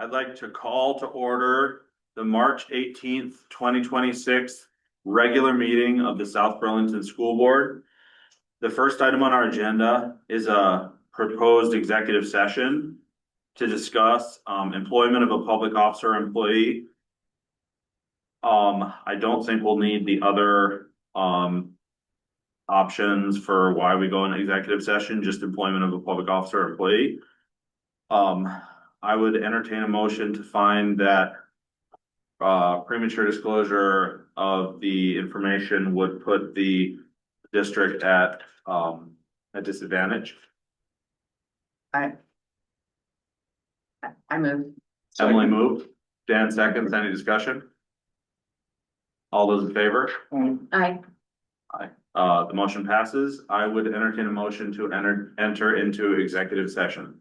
I'd like to call to order the March 18th, 2026 regular meeting of the South Burlington School Board. The first item on our agenda is a proposed executive session to discuss employment of a public officer or employee. I don't think we'll need the other options for why we go in executive session, just employment of a public officer or employee. I would entertain a motion to find that premature disclosure of the information would put the district at a disadvantage. I move. Emily moved. Dan seconds. Any discussion? All those in favor? Aye. The motion passes. I would entertain a motion to enter into executive session.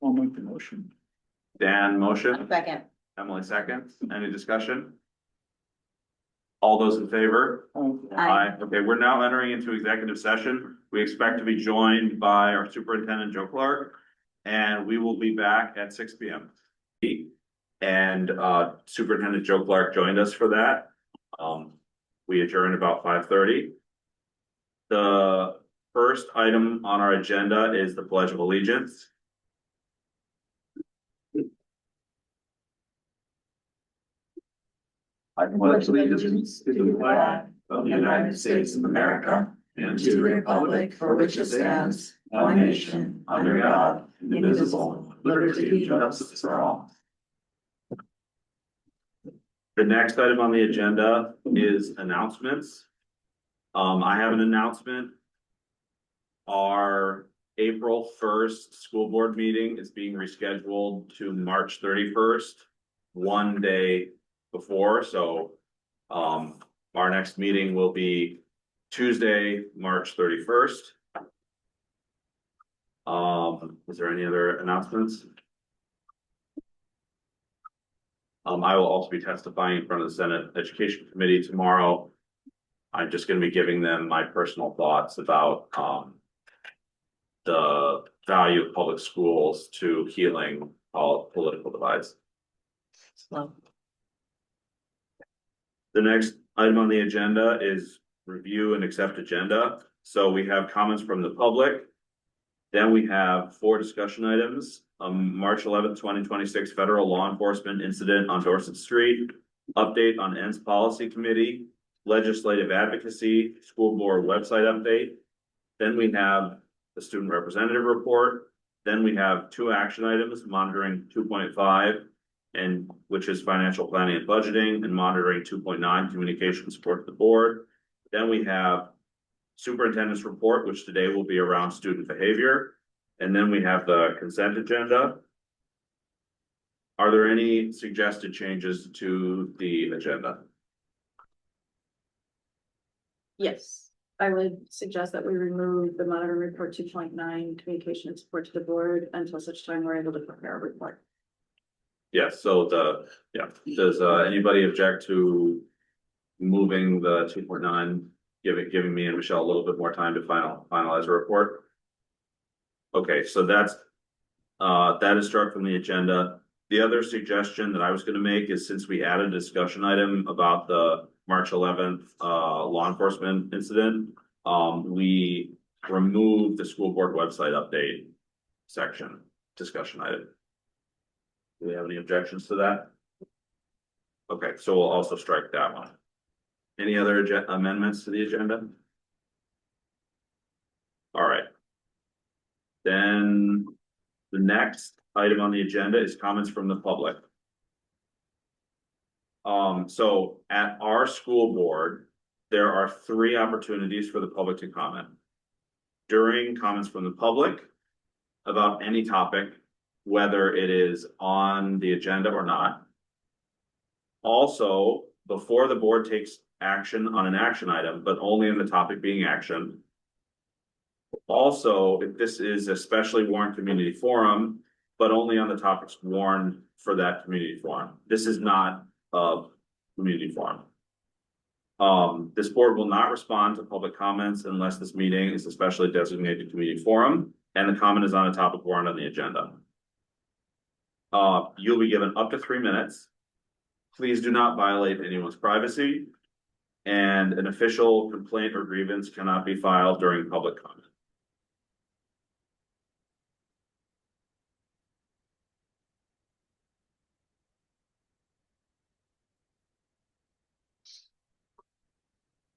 I'll make the motion. Dan motion. Second. Emily seconds. Any discussion? All those in favor? Aye. Okay, we're now entering into executive session. We expect to be joined by our superintendent, Joe Clark, and we will be back at 6 p.m. And Superintendent Joe Clark joined us for that. We adjourned about 5:30. The first item on our agenda is the Pledge of Allegiance. I pledge allegiance to the flag of the United States of America and to the republic for which it stands, one nation, under God, indivisible, with liberty and justice for all. The next item on the agenda is announcements. I have an announcement. Our April 1st school board meeting is being rescheduled to March 31st, one day before. So our next meeting will be Tuesday, March 31st. Is there any other announcements? I will also be testifying in front of the Senate Education Committee tomorrow. I'm just going to be giving them my personal thoughts about the value of public schools to healing all political divides. Slow. The next item on the agenda is review and accept agenda. So we have comments from the public. Then we have 4 discussion items. March 11th, 2026 federal law enforcement incident on Dorset Street, update on ENDS policy committee, legislative advocacy, school board website update. Then we have the student representative report. Then we have 2 action items, monitoring 2.5, and which is financial planning and budgeting, and monitoring 2.9, communication support to the board. Then we have superintendent's report, which today will be around student behavior. And then we have the consent agenda. Are there any suggested changes to the agenda? Yes, I would suggest that we remove the monitoring report 2.9, communication and support to the board until such time we're able to prepare a report. Yes, so does anybody object to moving the 2.9, giving me and Michelle a little bit more time to finalize a report? Okay, so that is struck from the agenda. The other suggestion that I was going to make is, since we added a discussion item about the March 11th law enforcement incident, we removed the school board website update section discussion item. Do we have any objections to that? Okay, so we'll also strike that one. Any other amendments to the agenda? All right. Then the next item on the agenda is comments from the public. So at our school board, there are 3 opportunities for the public to comment. During comments from the public about any topic, whether it is on the agenda or not. Also, before the board takes action on an action item, but only on the topic being action. Also, if this is a specially warned community forum, but only on the topics warned for that community forum. This is not a community forum. This board will not respond to public comments unless this meeting is a specially designated community forum and the comment is on a topic warned on the agenda. You'll be given up to 3 minutes. Please do not violate anyone's privacy. And an official complaint or grievance cannot be filed during public comment.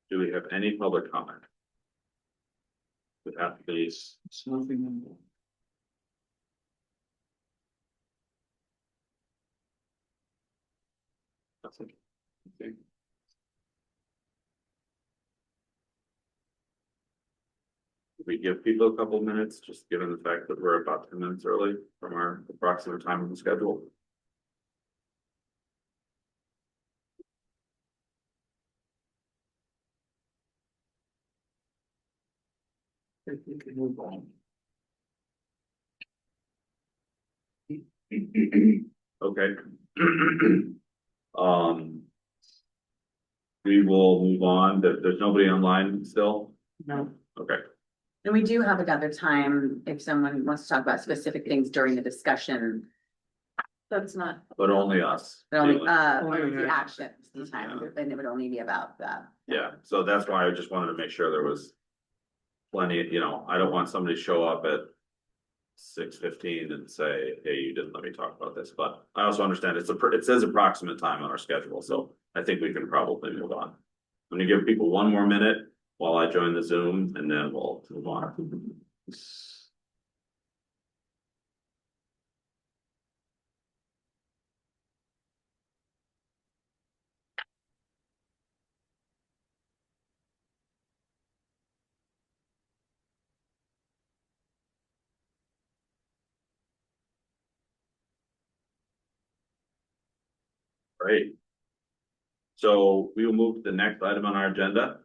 Do we have any public comment? Would have to be. Nothing. Okay. We give people a couple minutes, just given the fact that we're about 10 minutes early from our approximate time of the schedule. I think we can move on. Okay. We will move on. There's nobody online still? No. Okay, And we do have another time if someone wants to talk about specific things during the discussion, That's not. but only us. but only, Only the the actions, the time, then it would only be about that. Yeah, so that's why I just wanted to make sure there was plenty, I don't want somebody to show up at 6:15 and say, hey, you didn't let me talk about this, but I also understand it says approximate time on our schedule, so I think we can probably move on. I'm gonna give people 1 more minute while I join the Zoom and then we'll move on. Great. So we will move to the next item on our agenda.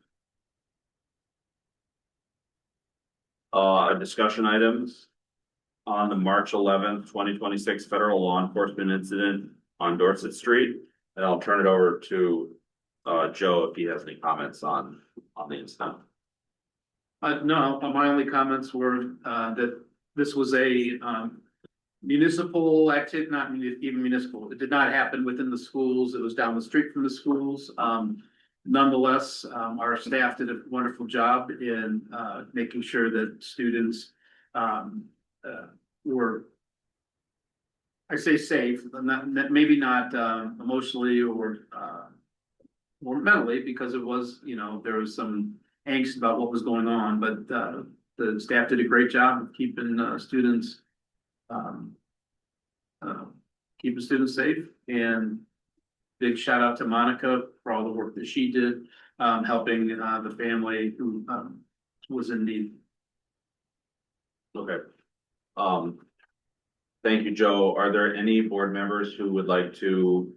Discussion items on the March 11th, 2026 federal law enforcement incident on Dorset Street. And I'll turn it over to Joe if he has any comments on the incident. No, my only comments were, that this was a, municipal activity, not even municipal. It did not happen within the schools. It was down the street from the schools. Nonetheless, our staff did a wonderful job in, making sure that students, were, I say safe, not, maybe not, emotionally or mentally, because it was, there was some angst about what was going on, but, the staff did a great job of keeping, students, keeping students safe. And big shout out to Monica for all the work that she did, helping, the family who, was in need. Okay. Thank you, Joe. Are there any board members who would like to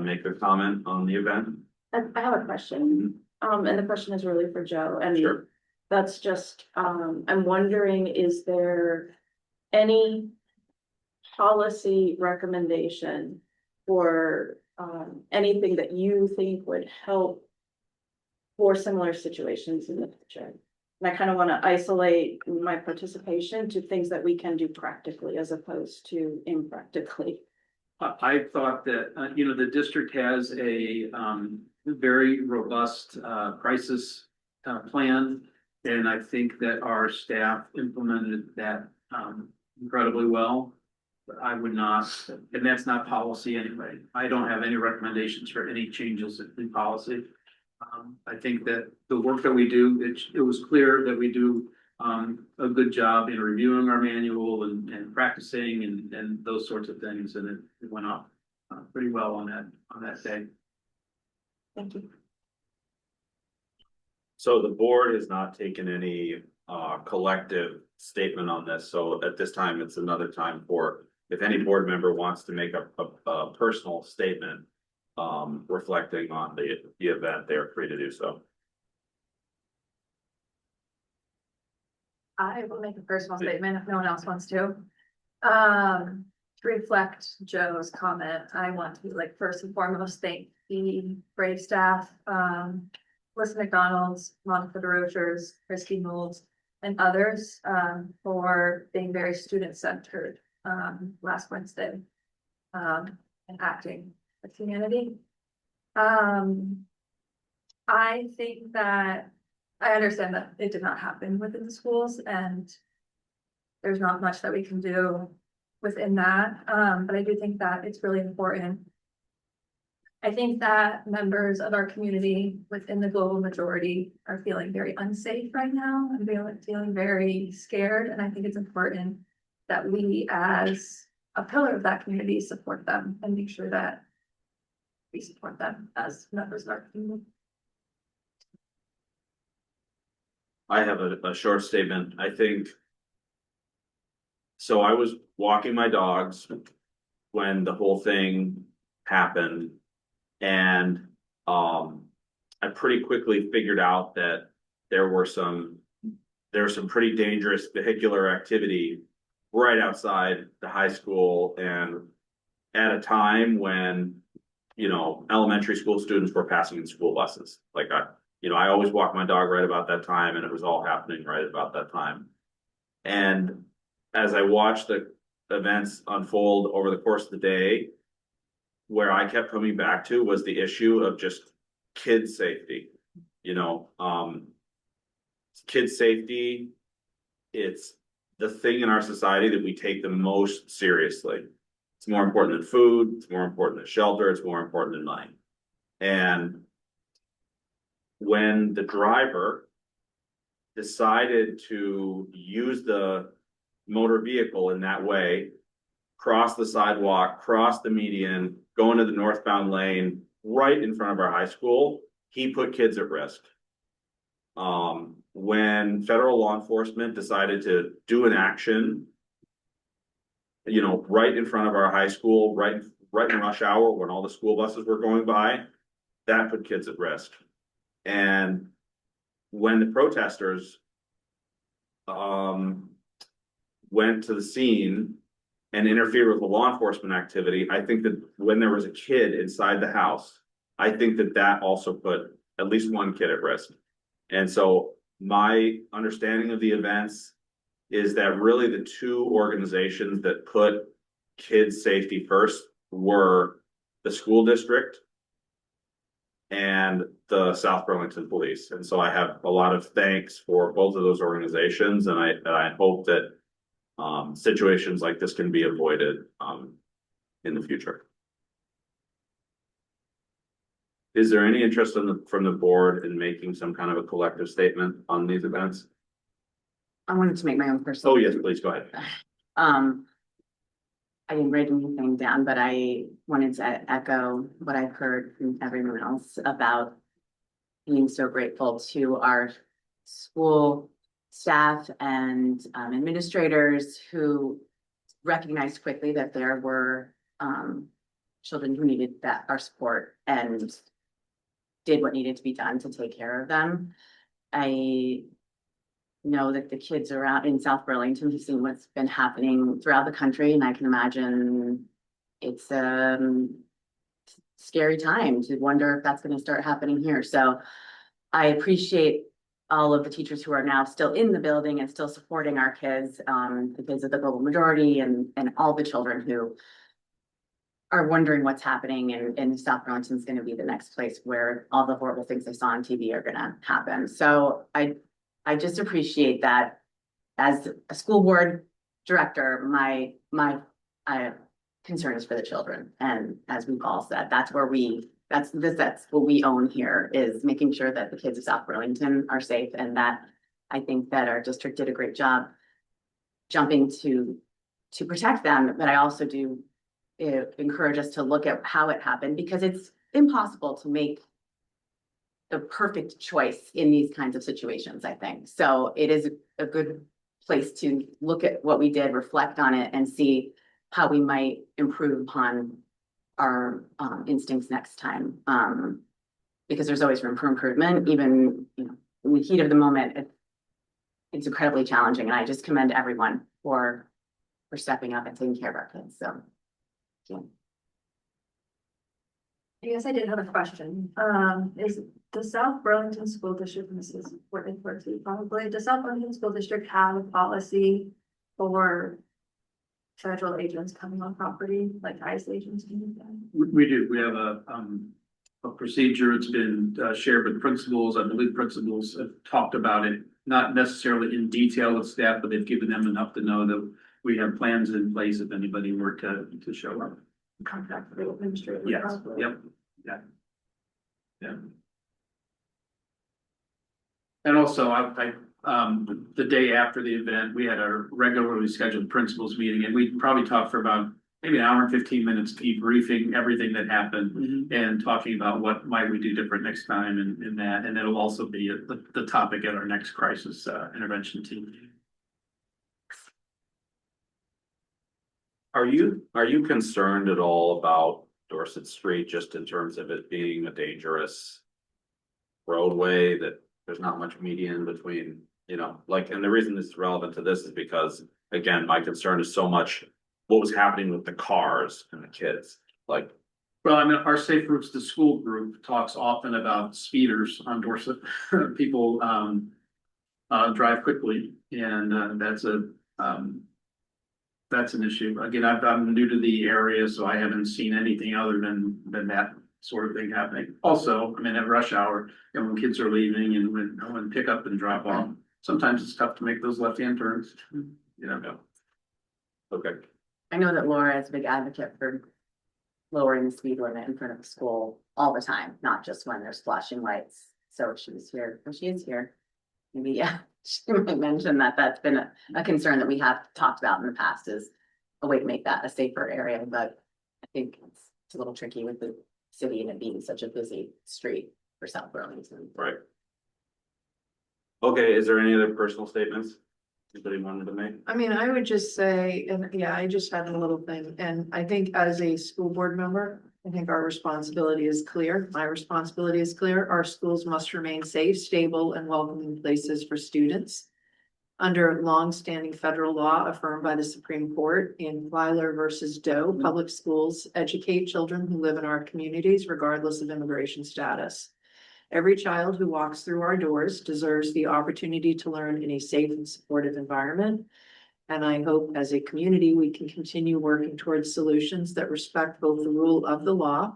make a comment on the event? I have a question, and the question is really for Joe, and Sure. that's just, I'm wondering, is there any policy recommendation for, anything that you think would help for similar situations in the future? And I kind of want to isolate my participation to things that we can do practically as opposed to impractically. I thought that, the district has a, very robust, crisis, plan. And I think that our staff implemented that, incredibly well. But I would not, and that's not policy anyway. I don't have any recommendations for any changes in policy. I think that the work that we do, it was clear that we do, a good job in reviewing our manual and practicing and those sorts of things, and it went off pretty well on that day. Thank you. So the board has not taken any collective statement on this, so at this time, it's another time for, if any board member wants to make a personal statement reflecting on the event, they are free to do so. I will make a personal statement if no one else wants to. To reflect Joe's comment, I want to first and foremost thank the Brave staff, Melissa McDonald's, Monica DeRochers, Christy Knowles, and others for being very student-centered last Wednesday. and acting with humanity. I think that, I understand that it did not happen within the schools and there's not much that we can do within that, but I do think that it's really important. I think that members of our community within the global majority are feeling very unsafe right now and feeling very scared, and I think it's important that we, as a pillar of that community, support them and make sure that we support them as members of our community. I have a short statement. I think. So I was walking my dogs when the whole thing happened. And I pretty quickly figured out that there was some pretty dangerous vehicular activity right outside the high school, and at a time when, you know, elementary school students were passing in school buses. Like I always walk my dog right about that time, and it was all happening right about that time. And as I watched the events unfold over the course of the day, where I kept coming back to was the issue of just kids' safety. You know, kids' safety, it's the thing in our society that we take the most seriously. It's more important than food, it's more important than shelter, it's more important than money. And when the driver decided to use the motor vehicle in that way, cross the sidewalk, cross the median, go into the northbound lane right in front of our high school, he put kids at risk. When federal law enforcement decided to do an action, you know, right in front of our high school, right in rush hour when all the school buses were going by, that put kids at risk. And when the protesters went to the scene and interfered with the law enforcement activity, I think that when there was a kid inside the house, I think that that also put at least one kid at risk. And so my understanding of the events is that really the two organizations that put kids' safety first were the school district and the South Burlington Police. And so I have a lot of thanks for both of those organizations, and I hope that situations like this can be avoided in the future. Is there any interest from the board in making some kind of a collective statement on these events? I wanted to make my own personal. Oh, yes, please go ahead. I didn't write anything down, but I wanted to echo what I've heard from everyone else about being so grateful to our school staff and administrators who recognized quickly that there were children who needed our support and did what needed to be done to take care of them. I know that the kids around in South Burlington have seen what's been happening throughout the country, and I can imagine it's a scary time to wonder if that's going to start happening here. So I appreciate all of the teachers who are now still in the building and still supporting our kids, the kids of the global majority, and all the children who are wondering what's happening, and South Burlington is going to be the next place where all the horrible things I saw on TV are going to happen. So I just appreciate that. As a school board director, my concern is for the children, and as we've all said, that's what we own here, is making sure that the kids of South Burlington are safe, and that I think that our district did a great job jumping to protect them. But I also do encourage us to look at how it happened, because it's impossible to make the perfect choice in these kinds of situations, I think. So it is a good place to look at what we did, reflect on it, and see how we might improve upon our instincts next time. Because there's always room for improvement, even, you know, in the heat of the moment. It's incredibly challenging, and I just commend everyone for stepping up and taking care of our kids. So yeah. I guess I did have a question. Is the South Burlington School District, and this is important for you probably, does South Burlington School District have a policy for federal agents coming on property, like ICE agents? We do, we have a procedure, it's been shared with principals, I believe principals have talked about it. Not necessarily in detail with staff, but they've given them enough to know that we have plans in place if anybody were to show up. Contact the administrator. Yes, probably. yep, yeah. Yeah. And also, the day after the event, we had a regularly scheduled principals meeting, and we probably talked for about maybe an hour and 15 minutes, debriefing everything that happened and talking about what might we do different next time and that, and it'll also be the topic at our next crisis intervention team. Are you concerned at all about Dorset Street, just in terms of it being a dangerous roadway, that there's not much median between, you know, like, and the reason this is relevant to this is because, again, my concern is so much what was happening with the cars and the kids, like. Well, I mean, our Safe Routes to School group talks often about speeders on Dorset. People drive quickly, and that's an issue. Again, I'm new to the area, so I haven't seen anything other than that sort of thing happening. Also, I mean, at rush hour, and when kids are leaving and when pick up and drop off, sometimes it's tough to make those left-hand turns, you know. Okay, I know that Laura is a big advocate for lowering the speed limit in front of the school all the time, not just when there's flashing lights. So she's here, when she is here, maybe, yeah, she might mention that that's been a concern that we have talked about in the past, is a way to make that a safer area, but I think it's a little tricky with the city and it being such a busy street for South Burlington. right. Okay, is there any other personal statements anybody wanted to make? I mean, I would just say, and yeah, I just had a little thing, and I think as a school board member, I think our responsibility is clear. My responsibility is clear. Our schools must remain safe, stable, and welcoming places for students. Under longstanding federal law affirmed by the Supreme Court in Weiler versus Doe, public schools educate children who live in our communities regardless of immigration status. Every child who walks through our doors deserves the opportunity to learn in a safe and supportive environment. And I hope as a community, we can continue working towards solutions that respect both the rule of the law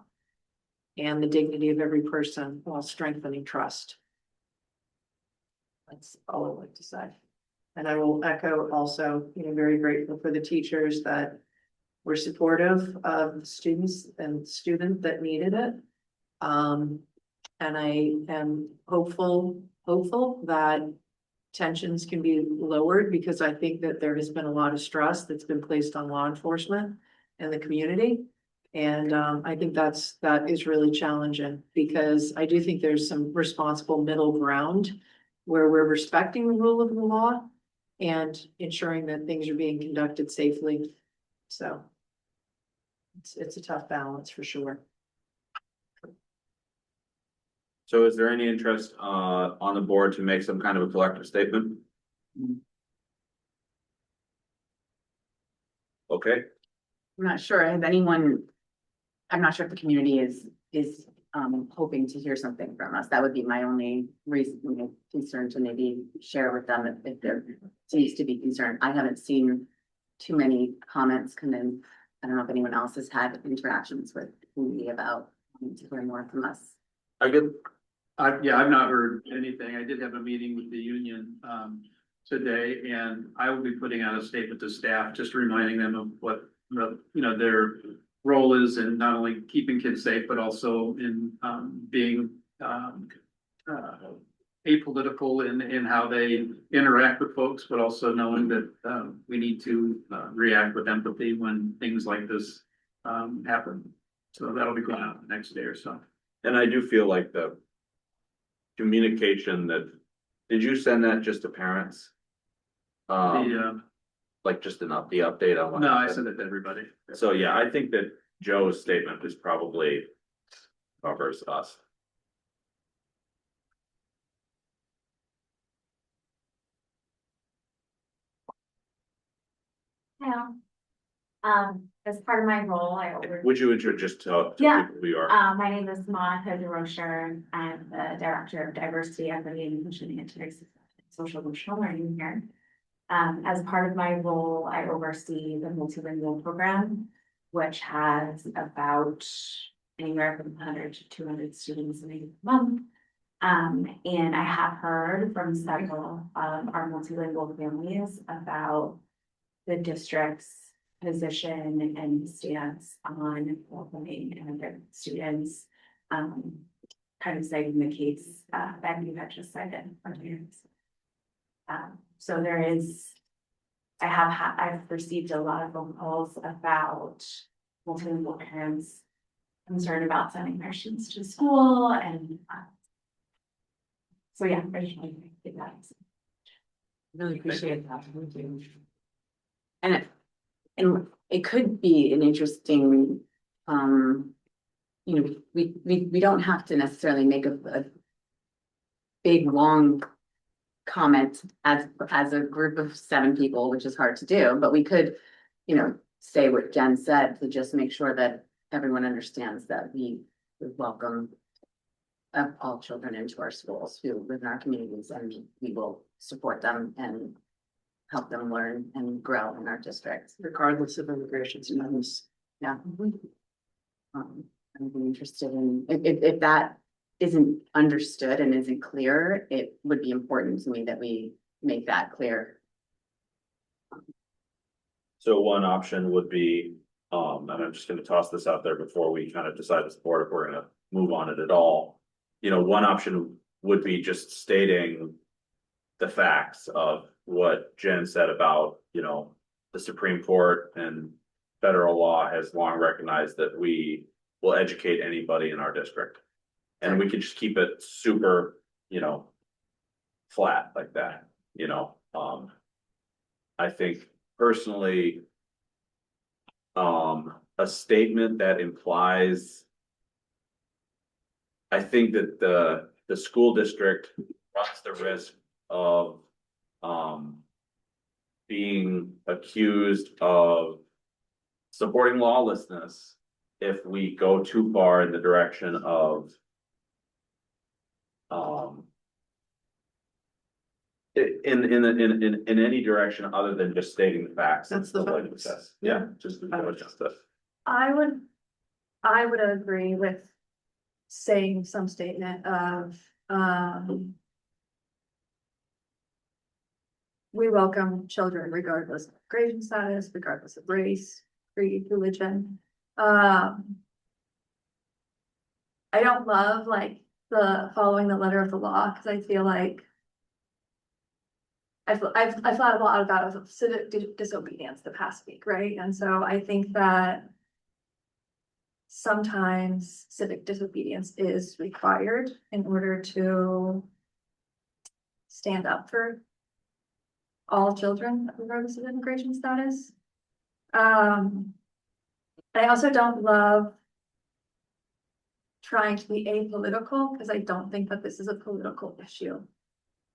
and the dignity of every person while strengthening trust. That's all I'd like to say. And I will echo also, very grateful for the teachers that were supportive of students and student that needed it. And I am hopeful that tensions can be lowered, because I think that there has been a lot of stress that's been placed on law enforcement and the community. And I think that is really challenging, because I do think there's some responsible middle ground where we're respecting the rule of the law and ensuring that things are being conducted safely. So it's a tough balance for sure. So is there any interest on the board to make some kind of a collective statement? Okay, I'm not sure, if anyone, I'm not sure if the community is hoping to hear something from us. That would be my only reason, concern to maybe share with them if there seems to be concern. I haven't seen too many comments come in. I don't know if anyone else has had interactions with the community about wanting to hear more from us. I've not heard anything. I did have a meeting with the union today, and I will be putting out a statement to staff, just reminding them of what their role is in not only keeping kids safe, but also in being apolitical in how they interact with folks, but also knowing that we need to react with empathy when things like this happen. So that'll be going out the next day or so. and I do feel like the communication did you send that just to parents? Like just the update on what No, I happened? sent it to everybody. So, yeah, I think that Joe's statement is probably covers us. Yeah. As part of my role, I over. Would you introduce just to Yeah. people who you are? My name is Monica DeRocher. I'm the Director of Diversity, Equity, and Inclusion, and Social Emotional Learning here. As part of my role, I oversee the multilingual program, which has about anywhere from 100 to 200 students in a month. And I have heard from several of our multilingual families about the district's position and stance on welcoming immigrant students. Kind of citing the case that you had just cited. So there is, I've received a lot of phone calls about multilingual parents concerned about sending their students to school and so yeah, I just wanted to get that. Really appreciate that. And it could be an interesting, we don't have to necessarily make a big, long comment as a group of 7 people, which is hard to do, but we could, say what Jen said to just make sure that everyone understands that we would welcome all children into our schools who live in our communities, and we will support them and help them learn and grow in our districts. Regardless of immigration status. Yeah. I'd be interested in, if that isn't understood and isn't clear, it would be important to me that we make that clear. So one option would be, and I'm just gonna toss this out there before we kind of decide as a board if we're gonna move on it at all. One option would be just stating the facts of what Jen said about, the Supreme Court and federal law has long recognized that we will educate anybody in our district. And we could just keep it super, flat like that, I think personally, a statement that implies, I think that the school district runs the risk of, being accused of supporting lawlessness if we go too far in the direction of in any direction other than just stating the facts. That's the language facts. says. Yeah, just the. I would agree with saying some statement of, we welcome children regardless of immigration status, regardless of race, creed, religion. I don't love the following the letter of the law, because I feel like I've thought a lot about civic disobedience the past week, right? And so I think that sometimes civic disobedience is required in order to stand up for all children, regardless of immigration status. I also don't love trying to be apolitical, because I don't think that this is a political issue.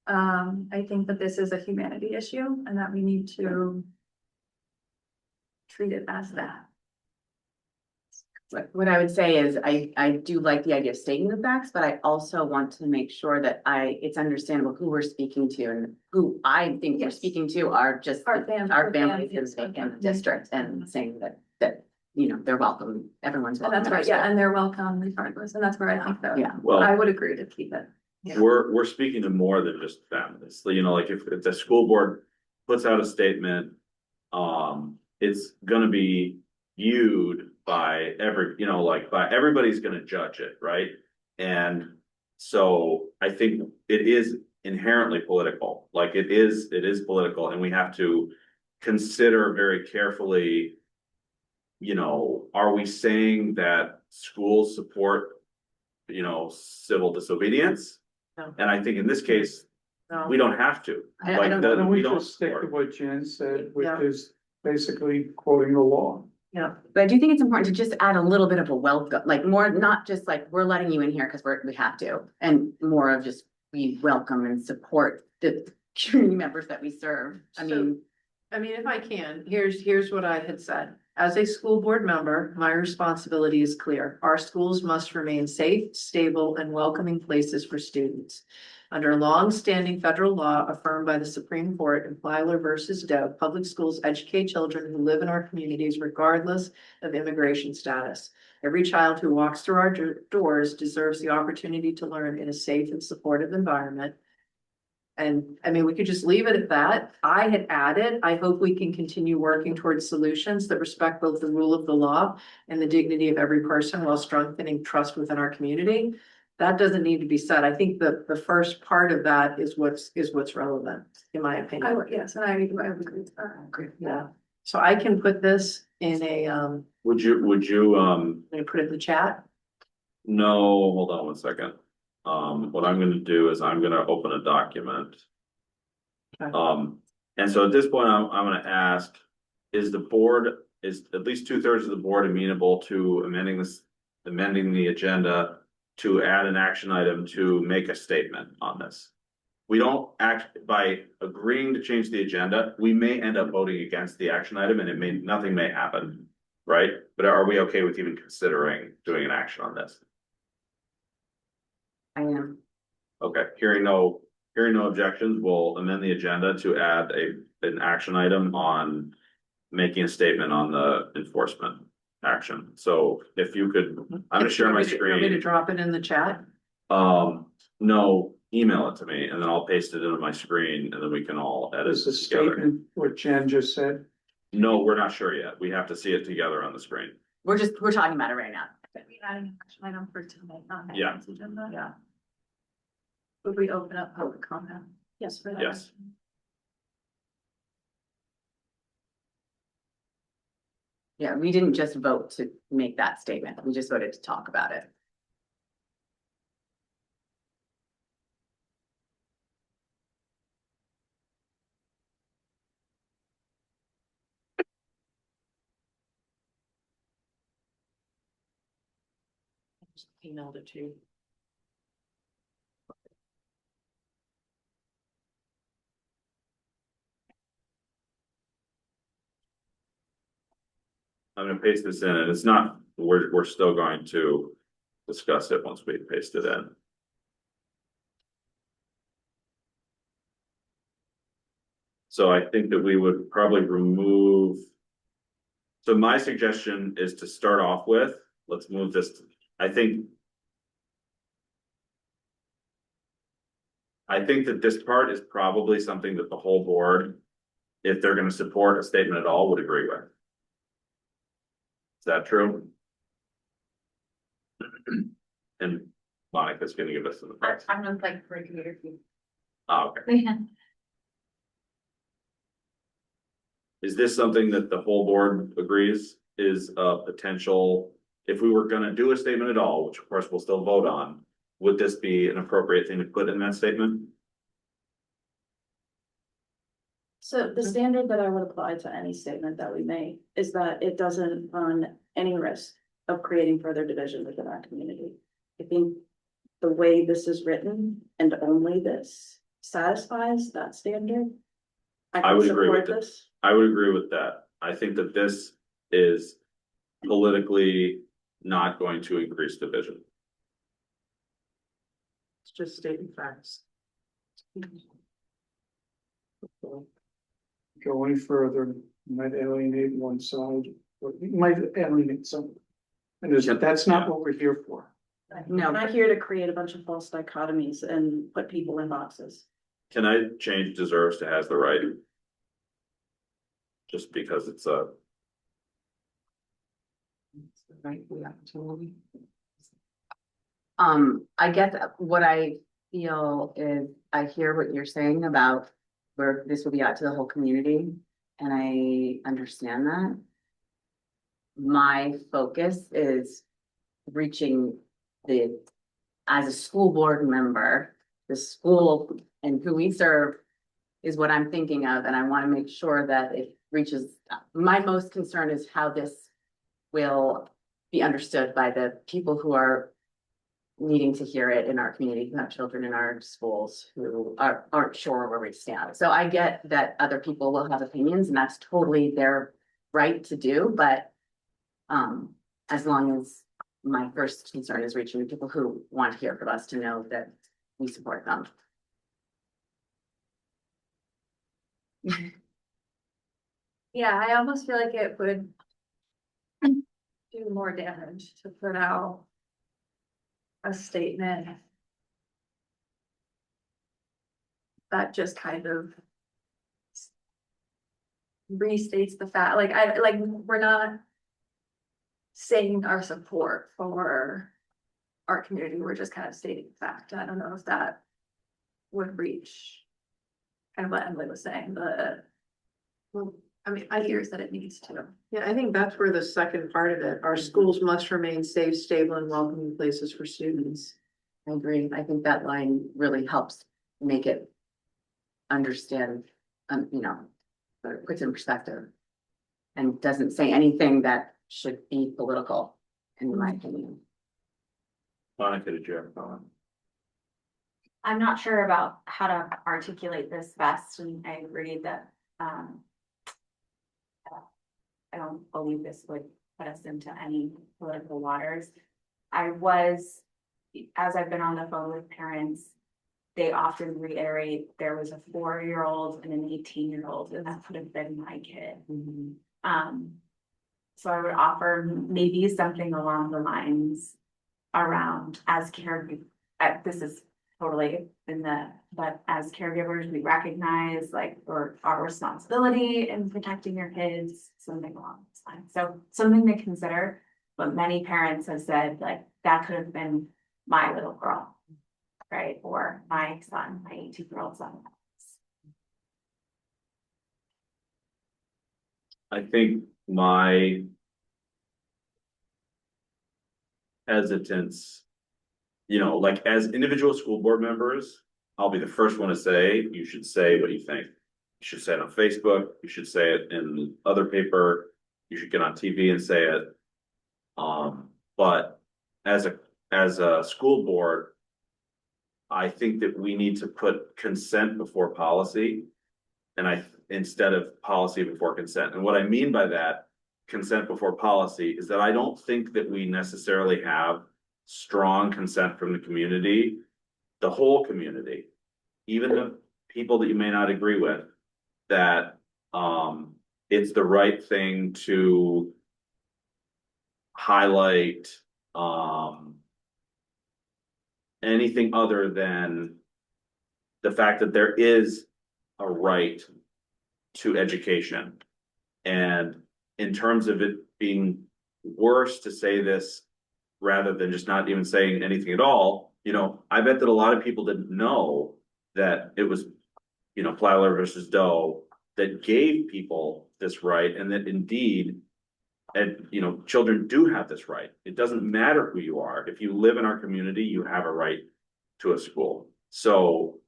I think that this is a humanity issue and that we need to treat it as that. What I would say is I do like the idea of stating the facts, but I also want to make sure that it's understandable who we're speaking to, and who I think we're Yes. speaking to are just Our families in the district, and saying that they're welcome, everyone's And welcome. that's in our right, yeah, school. and they're welcome regardless, and that's where I think that Yeah. I Well, would agree to keep it. we're speaking to more than just families, like if the school board puts out a statement. It's gonna be viewed by everybody's gonna judge it, right? And so I think it is inherently political, it is political, and we have to consider very carefully. Are we saying that schools support, civil disobedience? No. And I think in this case, No. we don't have to. I Like, don't- the- Why don't we don't just stick to support. what Jen said, which Yeah. is basically quoting the law? Yeah, But I do think it's important to just add a little bit of a welcome, more, not just we're letting you in here because we have to, and more of just we welcome and support the community members that we serve. if I can, here's what I had said. As a school board member, my responsibility is clear. Our schools must remain safe, stable, and welcoming places for students. Under long-standing federal law affirmed by the Supreme Court in Plyler versus Doe, public schools educate children who live in our communities regardless of immigration status. Every child who walks through our doors deserves the opportunity to learn in a safe and supportive environment. And I mean, we could just leave it at that. I had added, I hope we can continue working towards solutions that respect both the rule of the law and the dignity of every person while strengthening trust within our community. That doesn't need to be said. I think the first part of that is what's relevant, in my opinion. Yes, and I agree with that. Yeah, so I can put this in a, Would you, I'm gonna put it in the chat. no, hold on one second. What I'm gonna do is I'm gonna open a document. Okay. And so at this point, I'm gonna ask, is at least 2/3 of the board amenable to amending the agenda to add an action item to make a statement on this? We don't act by agreeing to change the agenda, we may end up voting against the action item and nothing may happen, right? But are we okay with even considering doing an action on this? I am. Okay, hearing no objections, we'll amend the agenda to add an action item on making a statement on the enforcement action. So if you could, I'm gonna share my Want me to screen. drop it in the chat? No, email it to me and then I'll paste it into my screen and then we can all edit Is the it together. statement what Jen just said? No, we're not sure yet. We have to see it together on the screen. We're talking about it right now. I don't for tonight, not Yeah. next agenda. Yeah. Would we open up public comment? Yes, for that. Yes. Yeah, we didn't just vote to make that statement. We just voted to talk about it. Just emailed it to you. I'm gonna paste this in and it's not, we're still going to discuss it once we paste it in. So I think that we would probably remove. So my suggestion is to start off with, let's move this, I think. I think that this part is probably something that the whole board, if they're gonna support a statement at all, would agree with. Is that true? And Monica's gonna give us some advice. I'm just like for computer. Oh, okay. Is this something that the whole board agrees is a potential, if we were gonna do a statement at all, which of course we'll still vote on, would this be an appropriate thing to put in that statement? So the standard that I would apply to any statement that we make is that it doesn't run any risk of creating further division within our community. I think the way this is written and only this satisfies that standard. I can would agree with support it. this. I would agree with that. I think that this is politically not going to increase division. It's just stating facts. Go any further, might alienate one side, or you might alienate some. And that's not what we're here for. No, I'm not here to create a bunch of false dichotomies and put people in boxes. Can I change deserves to has the right? Just because it's a, Right, yeah, totally. I guess what I feel is, I hear what you're saying about where this will be out to the whole community, and I understand that. My focus is reaching as a school board member, the school and who we serve is what I'm thinking of, and I want to make sure that it reaches, my most concern is how this will be understood by the people who are needing to hear it in our community, who have children in our schools who aren't sure where we stand. So I get that other people will have opinions and that's totally their right to do, but as long as my first concern is reaching the people who want to hear from us to know that we support them. Yeah, I almost feel like it would do more damage to put out a statement that just kind of restates the fact, we're not saying our support for our community, we're just kind of stating fact. I don't know if that would reach kind of what Emily was saying, Well, I mean, I think, ears that it needs to. yeah, I think that's where the second part of it, our schools must remain safe, stable, and welcoming places for students. I agree. I think that line really helps make it understand, you know, or puts in perspective. And doesn't say anything that should be political, in my opinion. Monica, did you have a comment? I'm not sure about how to articulate this best, and I agree that, I don't believe this would put us into any political waters. As I've been on the phone with parents, they often reiterate there was a 4-year-old and an 18-year-old, and that could have been my kid. So I would offer maybe something along the lines around as caregivers, this is totally but as caregivers, we recognize or our responsibility in protecting your kids, something along those lines. So something to consider, but many parents have said that could have been my little girl, right? Or my son, my 18-year-old son. I think my hesitance, as individual school board members, I'll be the first one to say, you should say what you think. You should say it on Facebook, you should say it in other paper, you should get on TV and say it. But as a school board, I think that we need to put consent before policy. And instead of policy before consent. And what I mean by that, consent before policy, is that I don't think that we necessarily have strong consent from the community, the whole community, even the people that you may not agree with, that it's the right thing to highlight anything other than the fact that there is a right to education. And in terms of it being worse to say this rather than just not even saying anything at all, I bet that a lot of people didn't know that it was, Plyler versus Doe that gave people this right, and that indeed, children do have this right. It doesn't matter who you are. If you live in our community, you have a right to a school. So,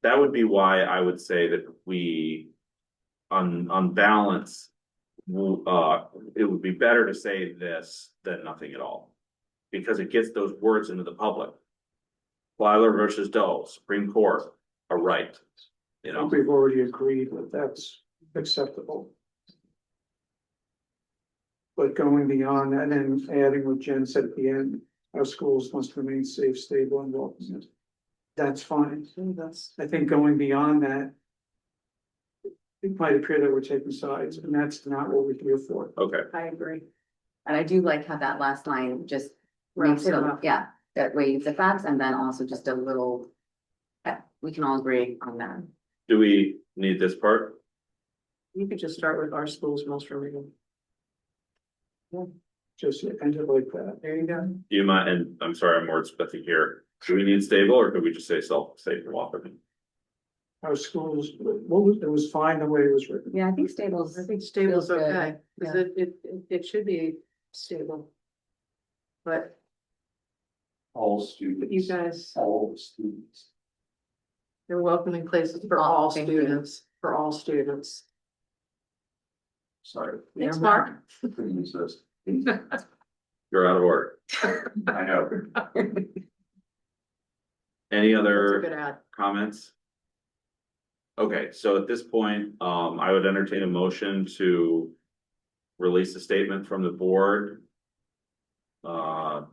that would be why I would say that we, on balance, it would be better to say this than nothing at all, because it gets those words into the public. Plyler versus Doe, Supreme Court, a right. I think we've already agreed that that's acceptable. But going beyond that and adding what Jen said at the end, our schools must remain safe, stable, and welcoming. That's fine. I think going beyond that, it might appear that we're taking sides, and that's not what we're here for. Okay, I agree. And I do like how that last line just makes Wraps it it, up. yeah, that way the facts, and then also just a little. We can all agree on that. do we need this part? You could just start with our schools must remain. Just end it like that. There you go. Do you mind, and I'm sorry, I'm wordsmithing here, do we need stable, or could we just say safe and welcoming? Our schools, it was fine the way it was written. Yeah, I think stables. I think stable's Feels good. okay, because it should be stable. But All students. you guys, All students. they're welcoming places for Oh, all thank you. students, for all students. Sorry. Thanks, Mark. Couldn't resist. You're out of order. I know. Any That's a other good ad. comments? Okay, so at this point, I would entertain a motion to release a statement from the board. I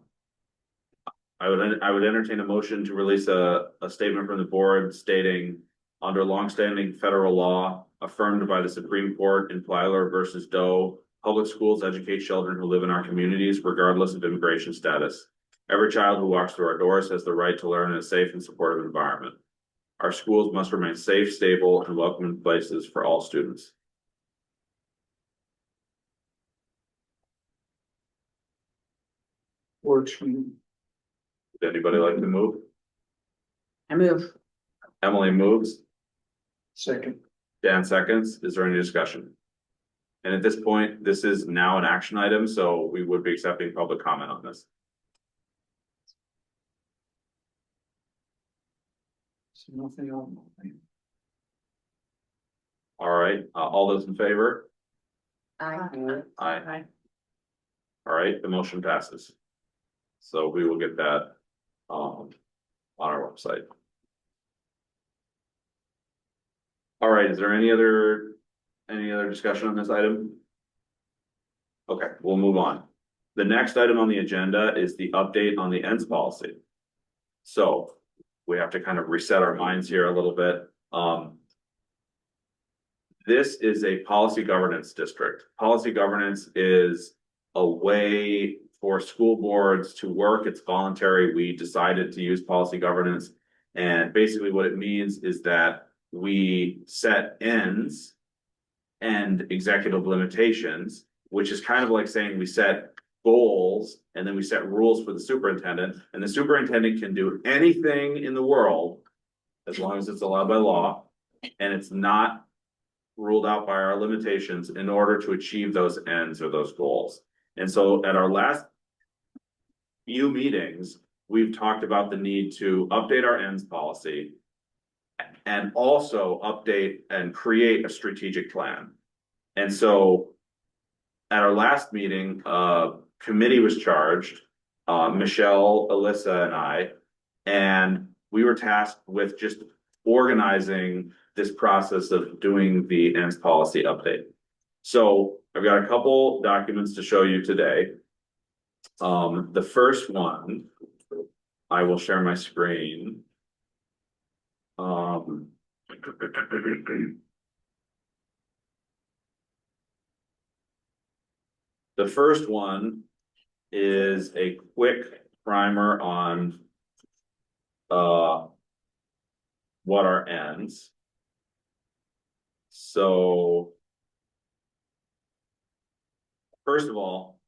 would entertain a motion to release a statement from the board stating under longstanding federal law affirmed by the Supreme Court in Plyler versus Doe, public schools educate children who live in our communities regardless of immigration status. Every child who walks through our doors has the right to learn in a safe and supportive environment. Our schools must remain safe, stable, and welcoming places for all students. Works for me. Would anybody like to move? I move. Emily moves, Second. Dan seconds. Is there any discussion? And at this point, this is now an action item, so we would be accepting public comment on this. So nothing on. All right, all those in favor? Aye. Aye. All right, the motion passes. So we will get that on our website. All right, is there any other discussion on this item? Okay, we'll move on. The next item on the agenda is the update on the ends policy. So we have to kind of reset our minds here a little bit. This is a policy governance district. Policy governance is a way for school boards to work. It's voluntary. We decided to use policy governance. And basically what it means is that we set ends and executive limitations, which is kind of like saying we set goals and then we set rules for the superintendent, and the superintendent can do anything in the world as long as it's allowed by law and it's not ruled out by our limitations in order to achieve those ends or those goals. And so at our last few meetings, we've talked about the need to update our ends policy and also update and create a strategic plan. And so at our last meeting, committee was charged, Michelle, Alyssa, and I, and we were tasked with just organizing this process of doing the ends policy update. So I've got a couple documents to show you today. The first one, I will share my screen. The first one is a quick primer on what are ends. So first of all,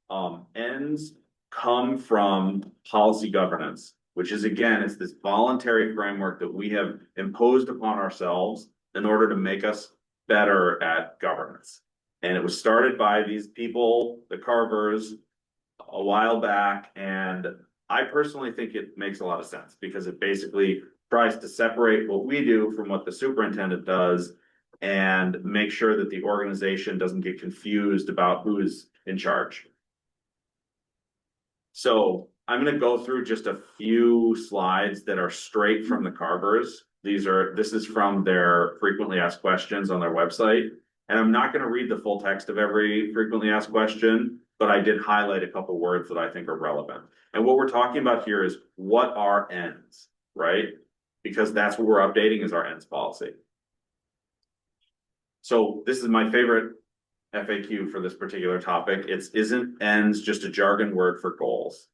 ends come from policy governance, which is, again, it's this voluntary framework that we have imposed upon ourselves in order to make us better at governance. And it was started by these people, the Carvers, a while back. And I personally think it makes a lot of sense because it basically tries to separate what we do from what the superintendent does and make sure that the organization doesn't get confused about who's in charge. So I'm going to go through just a few slides that are straight from the Carvers. This is from their frequently asked questions on their website. And I'm not going to read the full text of every frequently asked question, but I did highlight a couple words that I think are relevant. And what we're talking about here is what are ends, right? Because that's what we're updating is our ends policy. So this is my favorite FAQ for this particular topic. Isn't ends just a jargon word for goals?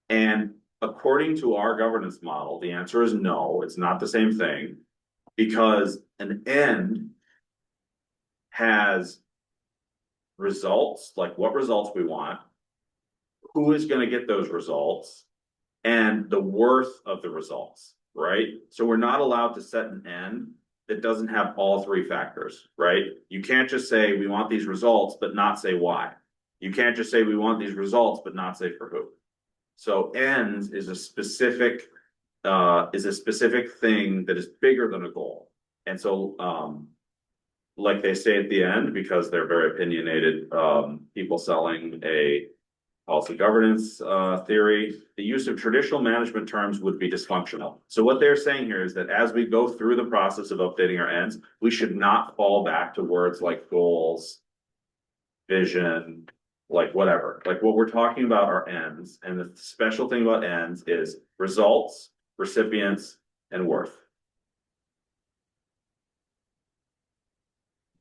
And according to our governance model, the answer is no, it's not the same thing, because an end has results, like what results we want, who is going to get those results, and the worth of the results, right? So we're not allowed to set an end that doesn't have all three factors, right? You can't just say we want these results, but not say why. You can't just say we want these results, but not say for who. So ends is a specific thing that is bigger than a goal. And so, like they say at the end, because they're very opinionated, people selling a policy governance theory, the use of traditional management terms would be dysfunctional. So what they're saying here is that as we go through the process of updating our ends, we should not fall back to words like goals, vision, like whatever. Like what we're talking about are ends. And the special thing about ends is results, recipients, and worth.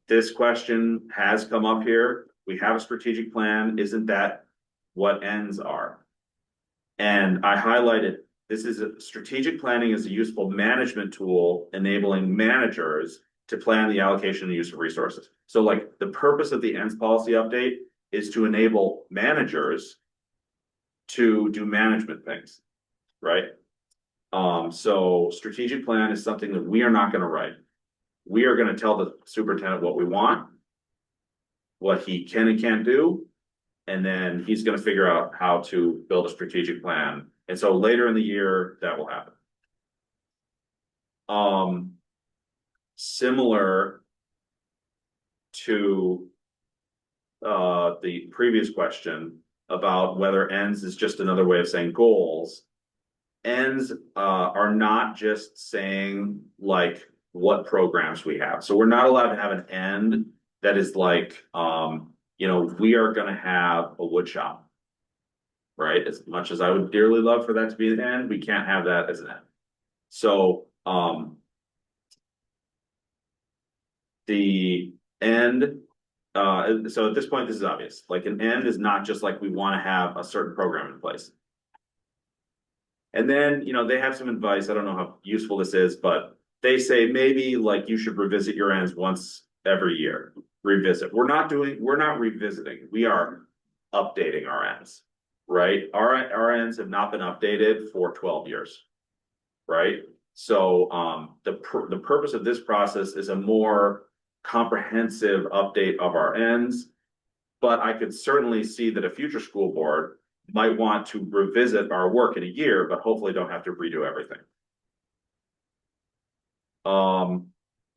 this question has come up here. We have a strategic plan. Isn't that what ends are? And I highlighted, this is a strategic planning is a useful management tool enabling managers to plan the allocation and use of resources. So like the purpose of the ends policy update is to enable managers to do management things, right? So strategic plan is something that we are not going to write. We are going to tell the superintendent what we want, what he can and can't do, and then he's going to figure out how to build a strategic plan. And so later in the year, that will happen. Similar to the previous question about whether ends is just another way of saying goals. Ends are not just saying like what programs we have. So we're not allowed to have an end that is like, we are going to have a wood shop, right? As much as I would dearly love for that to be an end, we can't have that as an end. So the end, so at this point, this is obvious. Like an end is not just like we want to have a certain program in place. And then, they have some advice. I don't know how useful this is, but they say maybe like you should revisit your ends once every year. Revisit. We're not revisiting. We are updating our ends, right? Our ends have not been updated for 12 years, right? So the purpose of this process is a more comprehensive update of our ends. But I could certainly see that a future school board might want to revisit our work in a year, but hopefully don't have to redo everything.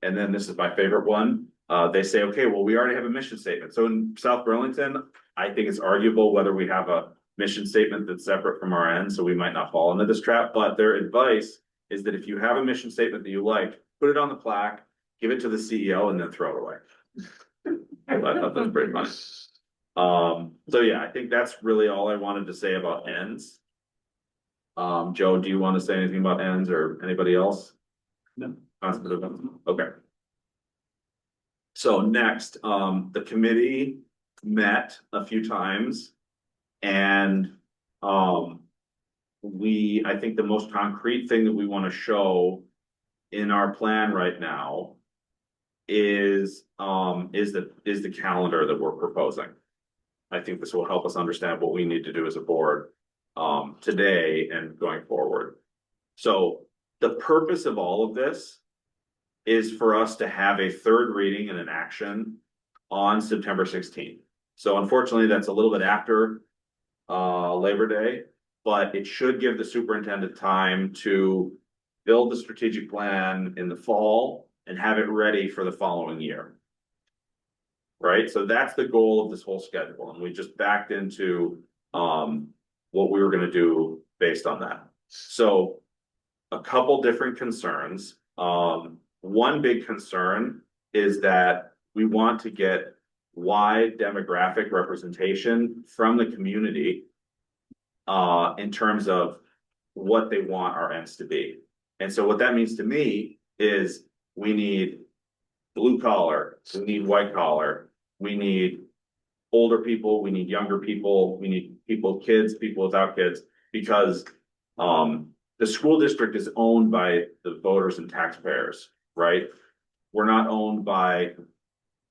And then this is my favorite one. They say, okay, well, we already have a mission statement. So in South Burlington, I think it's arguable whether we have a mission statement that's separate from our end, so we might not fall into this trap. But their advice is that if you have a mission statement that you like, put it on the plaque, give it to the CEO, and then throw it away. I thought that's pretty funny. So yeah, I think that's really all I wanted to say about ends. Joe, do you want to say anything about ends or anybody else? No. Okay. So next, the committee met a few times and I think the most concrete thing that we want to show in our plan right now is the calendar that we're proposing. I think this will help us understand what we need to do as a board today and going forward. So the purpose of all of this is for us to have a third reading and an action on September 16th. So unfortunately, that's a little bit after Labor Day, but it should give the superintendent time to build the strategic plan in the fall and have it ready for the following year. Right, so that's the goal of this whole schedule, and we just backed into what we were going to do based on that. So a couple different concerns. One big concern is that we want to get wide demographic representation from the community in terms of what they want our ends to be. And so what that means to me is we need blue collar, we need white collar, we need older people, we need younger people, we need kids, people without kids, because the school district is owned by the voters and taxpayers, right? We're not owned by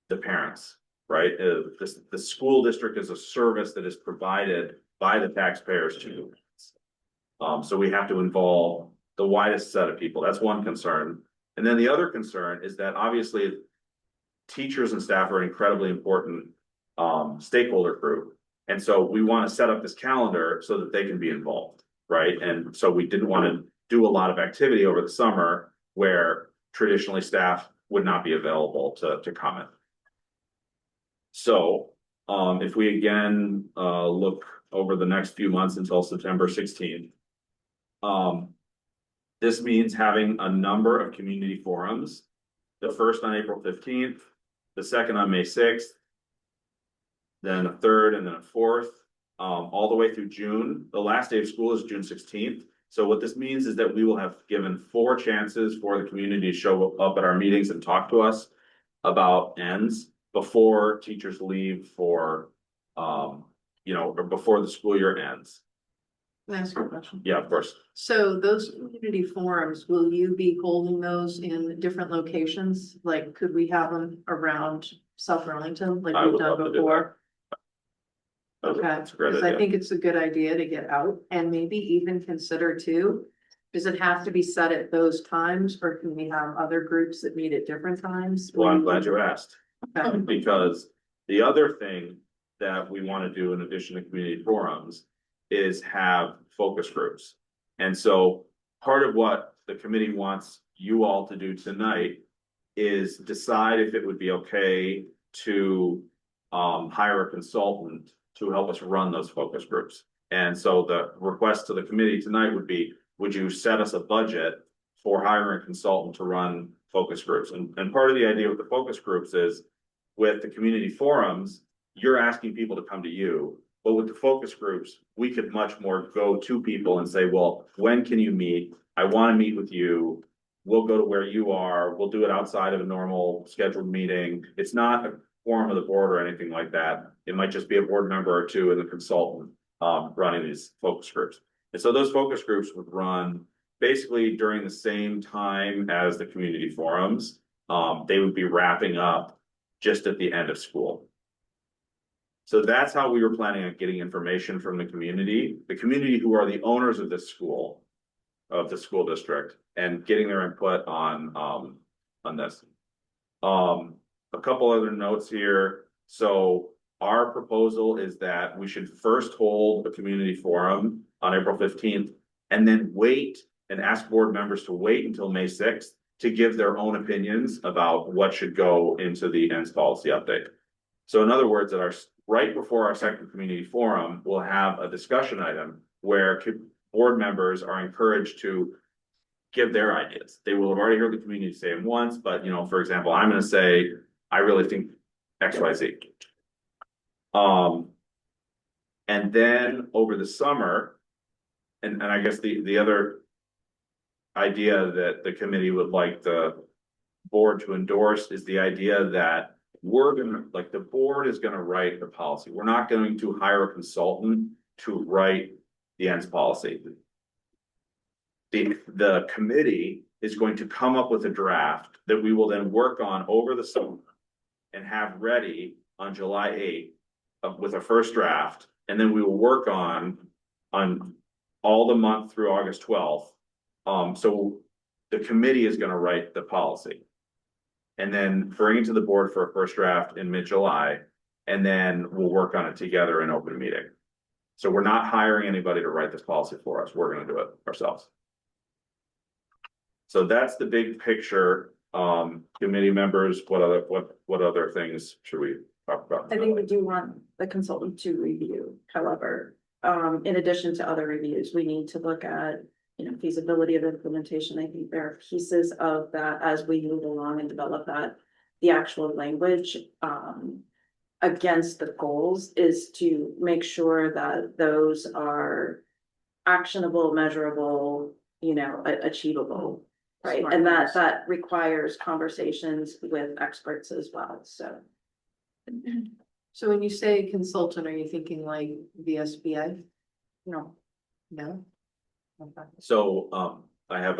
the parents, right? The school district is a service that is provided by the taxpayers to the parents. So we have to involve the widest set of people. That's one concern. And then the other concern is that obviously teachers and staff are an incredibly important stakeholder group. And so we want to set up this calendar so that they can be involved, right? And so we didn't want to do a lot of activity over the summer where traditionally staff would not be available to comment. So if we again look over the next few months until September 16th, this means having a number of community forums, the first on April 15th, the second on May 6th, then a third and then a fourth, all the way through June. The last day of school is June 16th. So what this means is that we will have given 4 chances for the community to show up at our meetings and talk to us. about ends before teachers leave for, or before the school year ends. Can I ask you a question? Yeah, of course. So those community forums, will you be holding those in different locations? Like, could we have them around South Burlington like I we've would love done to do before? Okay, That's a great because I idea. think it's a good idea to get out and maybe even consider too. Does it have to be set at those times or can we have other groups that meet at different times? Well, I'm glad you asked. Okay. Because the other thing that we want to do in addition to community forums is have focus groups. And so part of what the committee wants you all to do tonight is decide if it would be okay to hire a consultant to help us run those focus groups. And so the request to the committee tonight would be, would you set us a budget for hiring a consultant to run focus groups? And part of the idea with the focus groups is with the community forums, you're asking people to come to you. But with the focus groups, we could much more go to people and say, well, when can you meet? I want to meet with you. We'll go to where you are. We'll do it outside of a normal scheduled meeting. It's not a forum of the board or anything like that. It might just be a board member or two and the consultant running these focus groups. And so those focus groups would run basically during the same time as the community forums. They would be wrapping up just at the end of school. So that's how we were planning on getting information from the community who are the owners of this school, of the school district, and getting their input on this. A couple other notes here. So our proposal is that we should first hold a community forum on April 15th and then wait and ask board members to wait until May 6th to give their own opinions about what should go into the ends policy update. So in other words, right before our second community forum, we'll have a discussion item where board members are encouraged to give their ideas. They will have already heard the community say them once, but for example, I'm going to say, I really think X, Y, Z. And then over the summer, and I guess the other idea that the committee would like the board to endorse is the idea that the board is gonna write the policy. We're not going to hire a consultant to write the ends policy. The committee is going to come up with a draft that we will then work on over the summer and have ready on July 8th with a first draft. And then we will work on all the month through August 12th. So the committee is gonna write the policy. And then bring it to the board for a first draft in mid-July, and then we'll work on it together in open meeting. So we're not hiring anybody to write this policy for us. We're gonna do it ourselves. So that's the big picture. Committee members, what other things should we talk about? I think we do want the consultant to review, however, in addition to other reviews, we need to look at feasibility of implementation. I think there are pieces of that as we move along and develop that. The actual language against the goals is to make sure that those are actionable, measurable, achievable, right? Smart And goals. that requires conversations with experts as well, so. So when you say consultant, are you thinking like VSBA? No, No? Okay. So, I have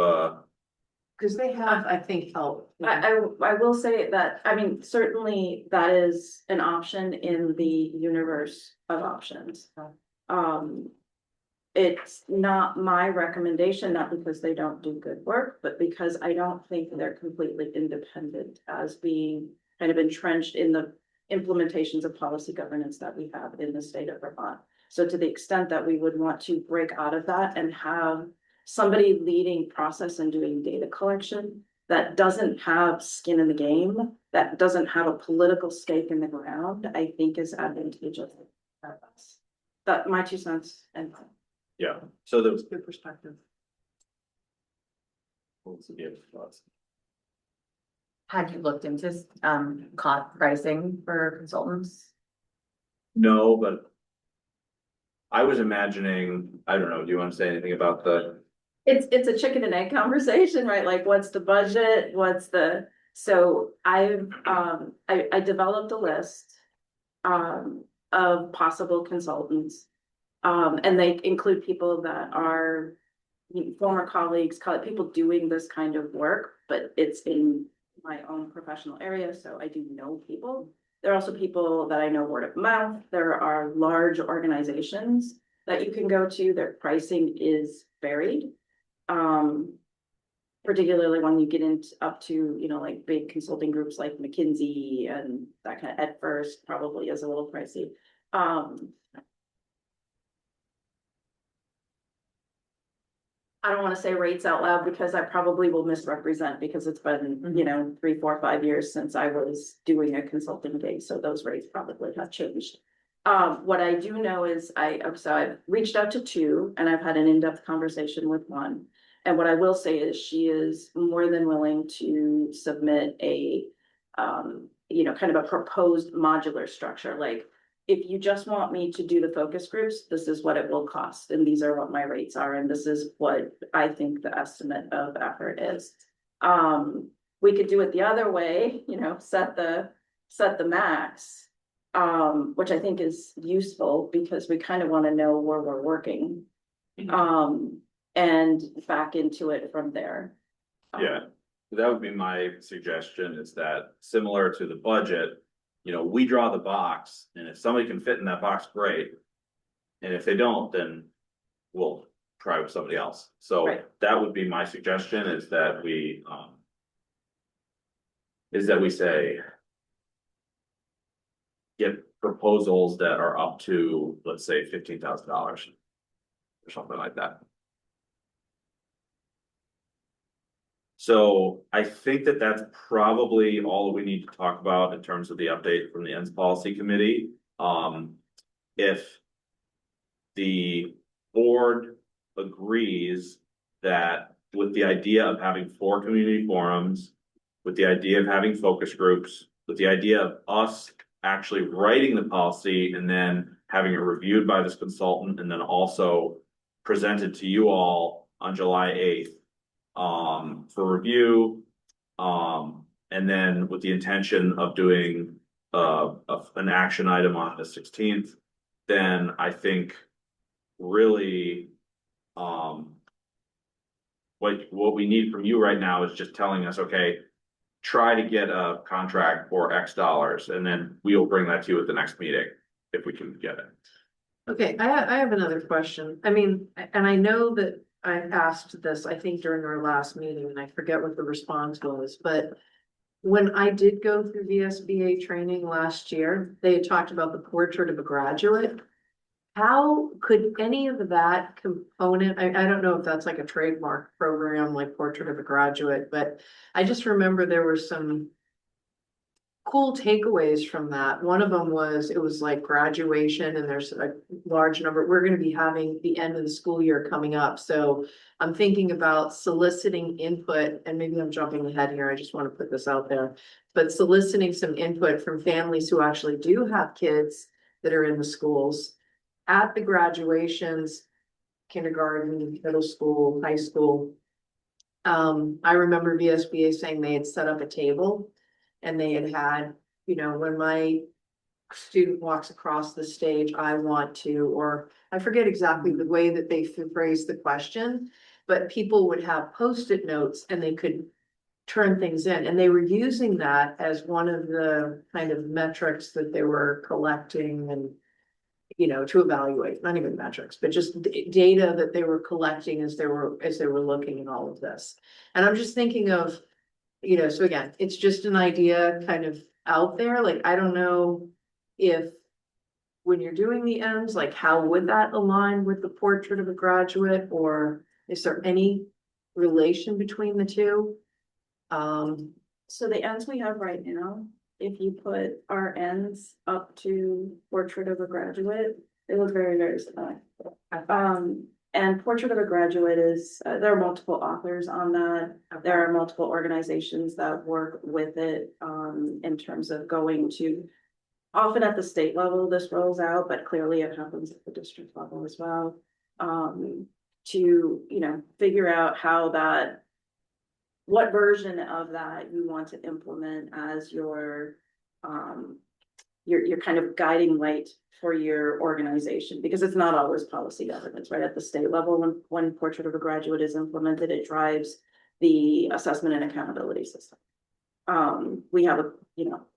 Because they have, I think, help. I will say that, certainly that is an option in the universe of options. It's not my recommendation, not because they don't do good work, but because I don't think they're completely independent as being kind of entrenched in the implementations of policy governance that we have in the state of Vermont. So to the extent that we would want to break out of that and have somebody leading process and doing data collection that doesn't have skin in the game, that doesn't have a political stake in the ground, I think is advantageous for us. But my 2 cents and. yeah, so That's good perspective. Had you looked into cost pricing for consultants? no, but I was imagining, I don't know, do you want to say anything about It's a chicken and egg conversation, right? Like, what's the budget? What's the, So I developed a list of possible consultants. And they include people that are former colleagues, people doing this kind of work, but it's in my own professional area, so I do know people. There are also people that I know word of mouth. There are large organizations that you can go to. Their pricing is varied. Particularly when you get into up to, you know, like big consulting groups like McKinsey and that kind of Ed First probably is a little pricey. I don't want to say rates out loud because I probably will misrepresent because it's been, you know, 3, 4, 5 years since I was doing a consulting gig, so those rates probably have changed. What I do know is I've reached out to 2 and I've had an in-depth conversation with 1. And what I will say is she is more than willing to submit a, you know, kind of a proposed modular structure. Like, if you just want me to do the focus groups, this is what it will cost, and these are what my rates are, and this is what I think the estimate of effort is. We could do it the other way, you know, set the max, which I think is useful because we kind of want to know where we're working. And back into it from there. Yeah, that would be my suggestion, is that similar to the budget, you know, we draw the box, and if somebody can fit in that box, great. And if they don't, then we'll try with somebody else. So Right. that would be my suggestion, is that we say get proposals that are up to, let's say, $15,000 or something like that. So I think that that's probably all we need to talk about in terms of the update from the ends policy committee. If the board agrees that with the idea of having 4 community forums, with the idea of having focus groups, with the idea of us actually writing the policy and then having it reviewed by this consultant and then also presented to you all on July 8th. For review, and then with the intention of doing an action item on the 16th, then I think really what we need from you right now is just telling us, okay, try to get a contract for X dollars, and then we'll bring that to you at the next meeting if we can get it. Okay, I have another question. I mean, and I know that I asked this, I think during our last meeting, and I forget what the response was, but when I did go through VSBA training last year, they had talked about the portrait of a graduate. How could any of that component, I don't know if that's like a trademark program, like portrait of a graduate, but I just remember there were some cool takeaways from that. One of them was, it was like graduation, and there's a large number, we're going to be having the end of the school year coming up. So I'm thinking about soliciting input, and maybe I'm jumping ahead here, I just want to put this out there, but soliciting some input from families who actually do have kids that are in the schools at the graduations, kindergarten, middle school, high school. I remember VSBA saying they had set up a table and they had, you know, when my student walks across the stage, I want to, or I forget exactly the way that they phrased the question, but people would have Post-it notes and they could turn things in, and they were using that as one of the kind of metrics that they were collecting and, you know, to evaluate, not even metrics, but just data that they were collecting as they were looking at all of this. And I'm just thinking of, you know, so again, it's just an idea kind of out there. Like, I don't know if when you're doing the ends, like how would that align with the portrait of a graduate, or is there any relation between the two? So the ends we have right now, if you put our ends up to portrait of a graduate, they look very, very similar. And portrait of a graduate is, there are multiple authors on that. There are multiple organizations that work with it, in terms of going to, often at the state level, this rolls out, but clearly it happens at the district level as well. To, you know, figure out how that what version of that you want to implement as your kind of guiding light for your organization, because it's not always policy governance, right? At the state level, when Portrait of a Graduate is implemented, it drives the assessment and accountability system. We have a,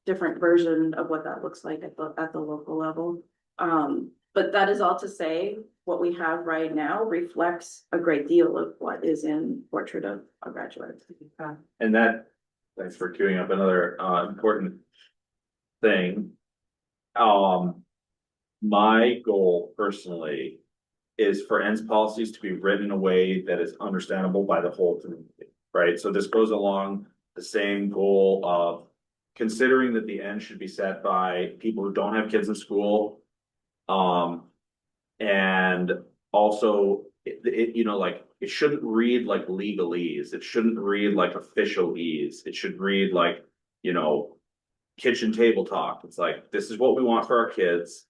different version of what that looks like at the local level. But that is all to say, what we have right now reflects a great deal of what is in Portrait of a Graduate. And that, thanks for queuing up another important thing. My goal personally is for ends policies to be written in a way that is understandable by the whole community, right? So this goes along the same goal of considering that the end should be set by people who don't have kids in school. And also it shouldn't read like legalese. It shouldn't read like officialese. It should read like, kitchen table talk. It's like, this is what we want for our kids.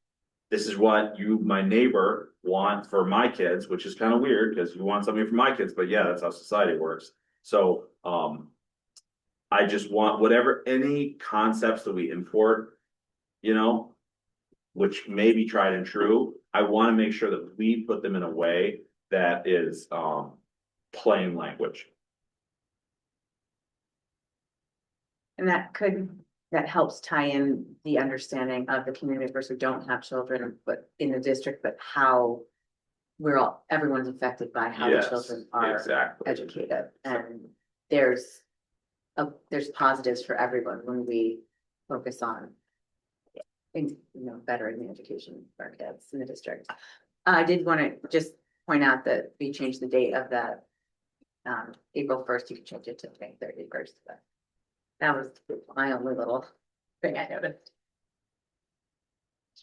This is what you, my neighbor, want for my kids, which is kind of weird because you want something for my kids, but yeah, that's how society works. So, I just want any concepts that we import, which may be tried and true, I want to make sure that we put them in a way that is, plain language. And that helps tie in the understanding of the community members who don't have children, but in the district, but how everyone's affected by how the Yes, children are exactly. educated. And there's positives for everyone when we focus on bettering the education of our kids in the district. I did want to just point out that we changed the date of that. April 1st, you can change it to May 31st, but that was my only little thing I noticed.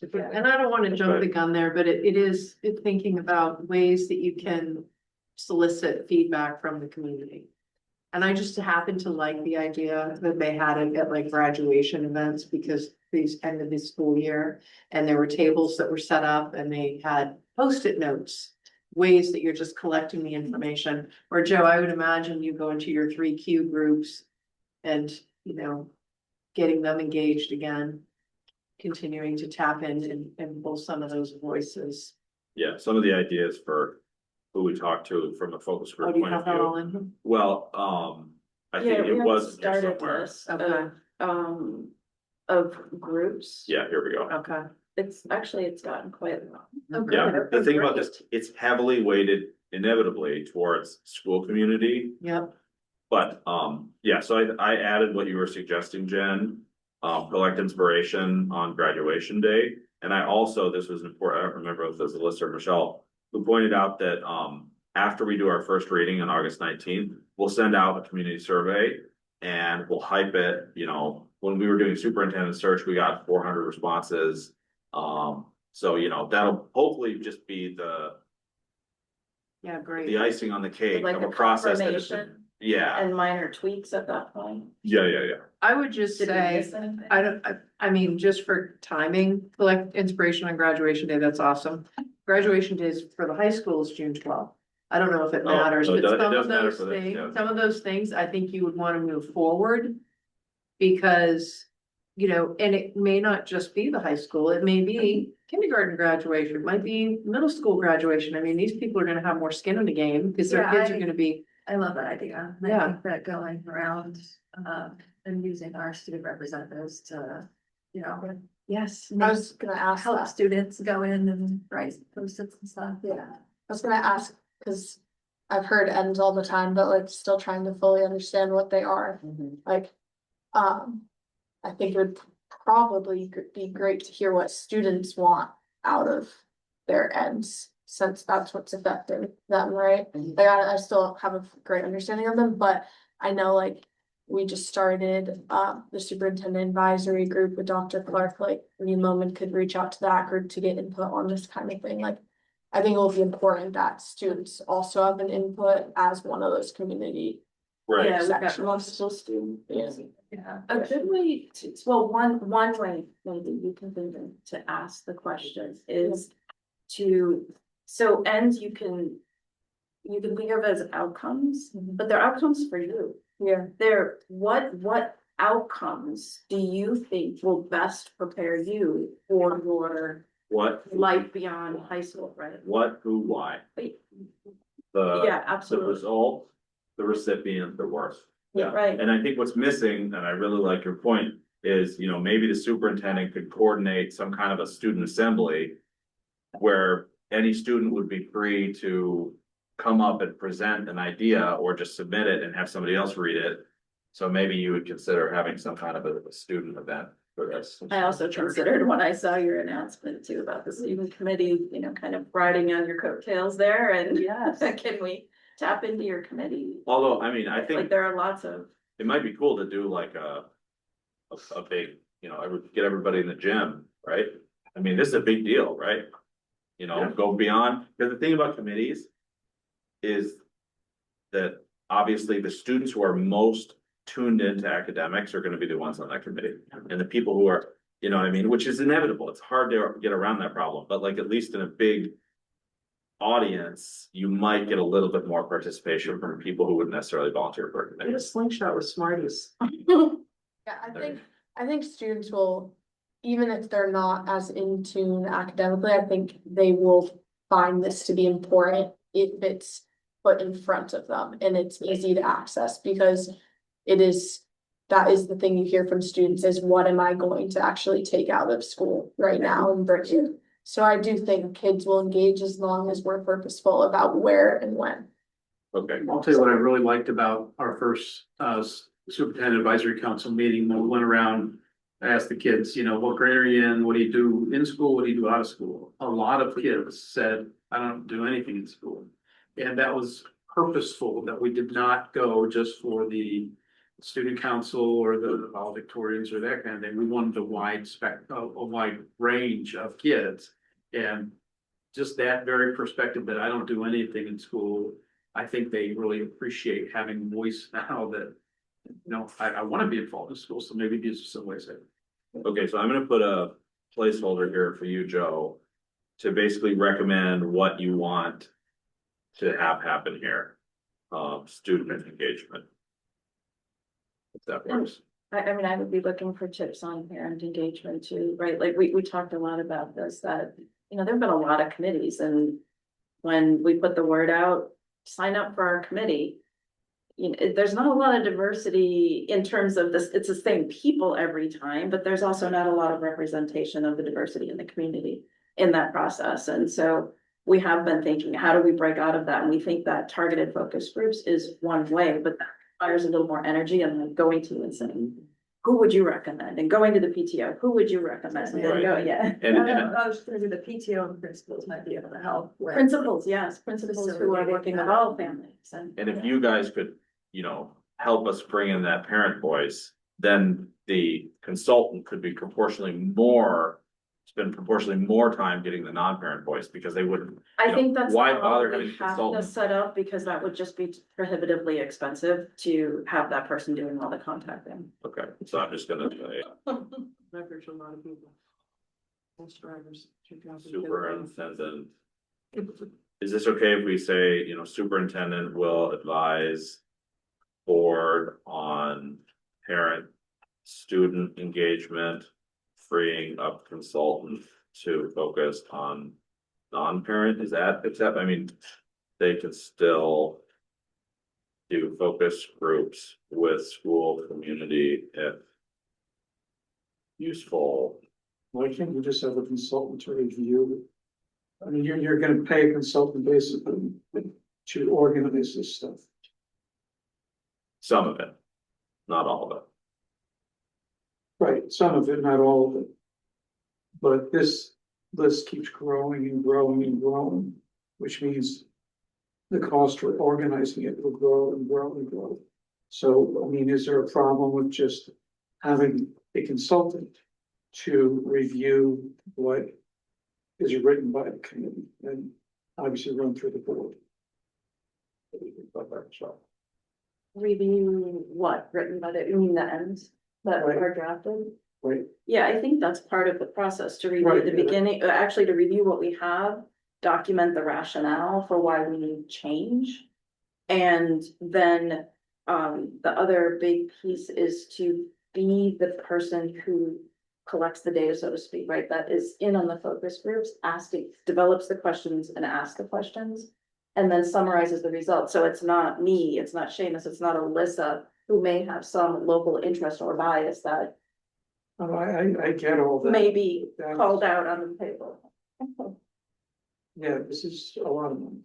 And I don't want to jump the gun there, but it's thinking about ways that you can solicit feedback from the community. And I just happen to like the idea that they had it at like graduation events, because these end of the school year, and there were tables that were set up and they had Post-it notes, ways that you're just collecting the information. Or Joe, I would imagine you go into your 3Q groups and, getting them engaged again, continuing to tap in and pull some of those voices. Yeah, some of the ideas for who we talked to from a focus Oh, group do you point of have that all view. in? Well, I think it was in there Started somewhere. list Okay. of groups. Yeah, here we go. Okay. It's gotten quite long. Okay. Yeah, the thing about this, it's heavily weighted inevitably towards school community. Yep. But, yeah, so I added what you were suggesting, Jen, collect inspiration on graduation day. And I also, this was important, I don't remember if it was Alyssa or Michelle, who pointed out that, after we do our first reading on August 19th, we'll send out a community survey and we'll hype it. When we were doing superintendent search, we got 400 responses. So, that'll hopefully just be Yeah, great. the icing on the cake Like of a a process that has been. confirmation Yeah, and minor tweaks at that point. yeah. I would just Did we say, miss anything? I mean, just for timing, collect inspiration on graduation day, that's awesome. Graduation days for the high school is June 12th. I don't know if it Oh, matters, no, it but does- it some does of matter those for this, things, yeah. some of those things, I think you would want to move forward. Because, and it may not just be the high school, it may be kindergarten graduation, it might be middle school graduation. I mean, these people are gonna have more skin in the game because their Yeah, kids are gonna be, I love that idea. And Yeah. I think that going around, and using our student representatives to, yes. I was gonna ask help that, students go in and write post-its and stuff. yeah, I was gonna ask, cause I've heard ends all the time, but like still trying to fully understand what they are, like. I think it would probably be great to hear what students want out of their ends, since that's what's affecting them, right? Mhm. Like I still have a great understanding of them, but I know like. We just started the superintendent advisory group with Dr. Clark, like any moment could reach out to that group to get input on this kind of thing, like. I think it will be important that students also have an input as one of those community Right. Yeah, we've got sections. multiple students. Yeah. A good way to, well, one way maybe you can think of to ask the question is so ends you can think of as outcomes, but they're outcomes for you. Yeah. There, what outcomes do you think will best prepare you for your What, life beyond high school, right? what, who, why? Wait, The, Yeah, the absolutely, result, the recipient, the worth. yeah, right, And I think what's missing, and I really like your point, is, you know, maybe the superintendent could coordinate some kind of a student assembly. Where any student would be free to come up and present an idea or just submit it and have somebody else read it. So maybe you would consider having some kind of a student event for this. I also considered when I saw your announcement too about the student committee, you know, kind of riding on your coattails there and Yes. can we tap into your committee? Although, I mean, I Like, think there are lots of, it might be cool to do like a big, you know, get everybody in the gym, right? I mean, this is a big deal, right? You know, go beyond, because the thing about committees is that obviously the students who are most tuned into academics are gonna be the ones on that committee. And the people who are, you know what I mean, which is inevitable. It's hard to get around that problem, but like at least in a big audience, you might get a little bit more participation from people who wouldn't necessarily volunteer for a Get a committee. slingshot with Smarties. Yeah, I think students will, even if they're not as in tune academically, I think they will find this to be important if it's put in front of them and it's easy to access because it is, that is the thing you hear from students is what am I going to actually take out of school right now and bring in? So I do think kids will engage as long as we're purposeful about where and when. Okay, I'll tell you what I really liked about our first superintendent advisory council meeting, when we went around. I asked the kids, you know, what grade are you in? What do you do in school? What do you do out of school? A lot of kids said, I don't do anything in school. And that was purposeful, that we did not go just for the student council or the valedictorians or that kind of thing. We wanted a wide a wide range of kids. And just that very perspective that I don't do anything in school, I think they really appreciate having a voice now that, you know, I want to be involved in school, so maybe these are some ways that. okay, so I'm gonna put a placeholder here for you, Joe. To basically recommend what you want to have happen here. Student engagement. If that works. I mean, I would be looking for tips on parent engagement too, right? Like, we talked a lot about this, that, you know, there've been a lot of committees and when we put the word out, sign up for our committee. You know, there's not a lot of diversity in terms of this, it's the same people every time, but there's also not a lot of representation of the diversity in the community in that process. And so we have been thinking, how do we break out of that? And we think that targeted focus groups is one way, but that requires a little more energy and like going to and saying, who would you recommend? And going to the PTO, who would you recommend? And Right. go, yeah. And, I was gonna do the PTO and principals might be able to help. with- Principals, yes, principals who are working with all families and. and if you guys could, you know, help us bring in that parent voice, then the consultant could be proportionally more. Spend proportionally more time getting the non-parent voice because they wouldn't. I think that's. why how bother we having a have to consultant? set up, because that would just be prohibitively expensive to have that person doing all the contacting. Okay, so I'm just gonna say Leverage a lot of people. Bus drivers. superintendent. Is this okay if we say, you know, superintendent will advise board on parent student engagement, freeing up consultant to focus on non-parent? Is that accept? I mean, they could still do focus groups with school community if useful. Why can't you just have a consultant to review? I mean, you're gonna pay a consultant basically to organize this stuff. Some of it, not all of it. Right, some of it, not all of it. But this list keeps growing and growing and growing, which means the cost for organizing it will grow and grow and grow. So, I mean, is there a problem with just having a consultant to review what is written by the committee and obviously run through the board? Review what, written by the, you mean the ends that Right. are drafted? Right, Yeah, I think that's part of the process to review Right, the yeah. beginning, actually to review what we have, document the rationale for why we need change. And then the other big piece is to be the person who collects the data, so to speak, right? That is in on the focus groups, asking, develops the questions and asks the questions. And then summarizes the results. So it's not me, it's not Seamus, it's not Alyssa, who may have some local interest or bias that Oh, I get all that. may be That's- called out on the table. Yeah, this is a lot of money.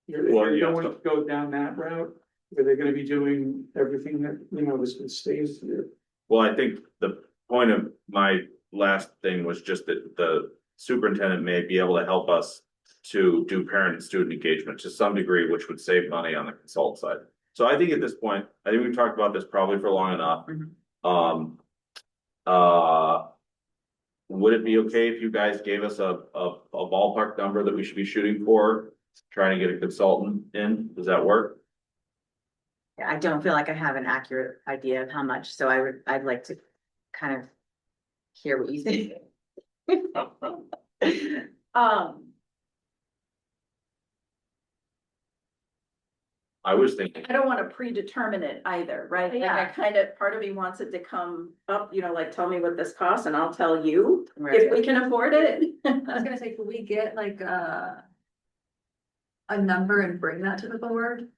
You're, Well, you're yeah, going to go down that route, where they're gonna be doing everything that, this stays here. Well, I think the point of my last thing was just that the superintendent may be able to help us to do parent and student engagement to some degree, which would save money on the consult side. So I think at this point, I think we've talked about this probably for long enough. Mhm. Would it be okay if you guys gave us a ballpark number that we should be shooting for? Trying to get a consultant in, does that work? Yeah, I don't feel like I have an accurate idea of how much, so I'd like to kind of hear what you think. I was thinking, I don't wanna predetermine it either, right? Like I Yeah. kind of, part of me wants it to come up, like, tell me what this costs and I'll tell you if Right. we can afford it. I was gonna say, could we get like a number and bring that to the board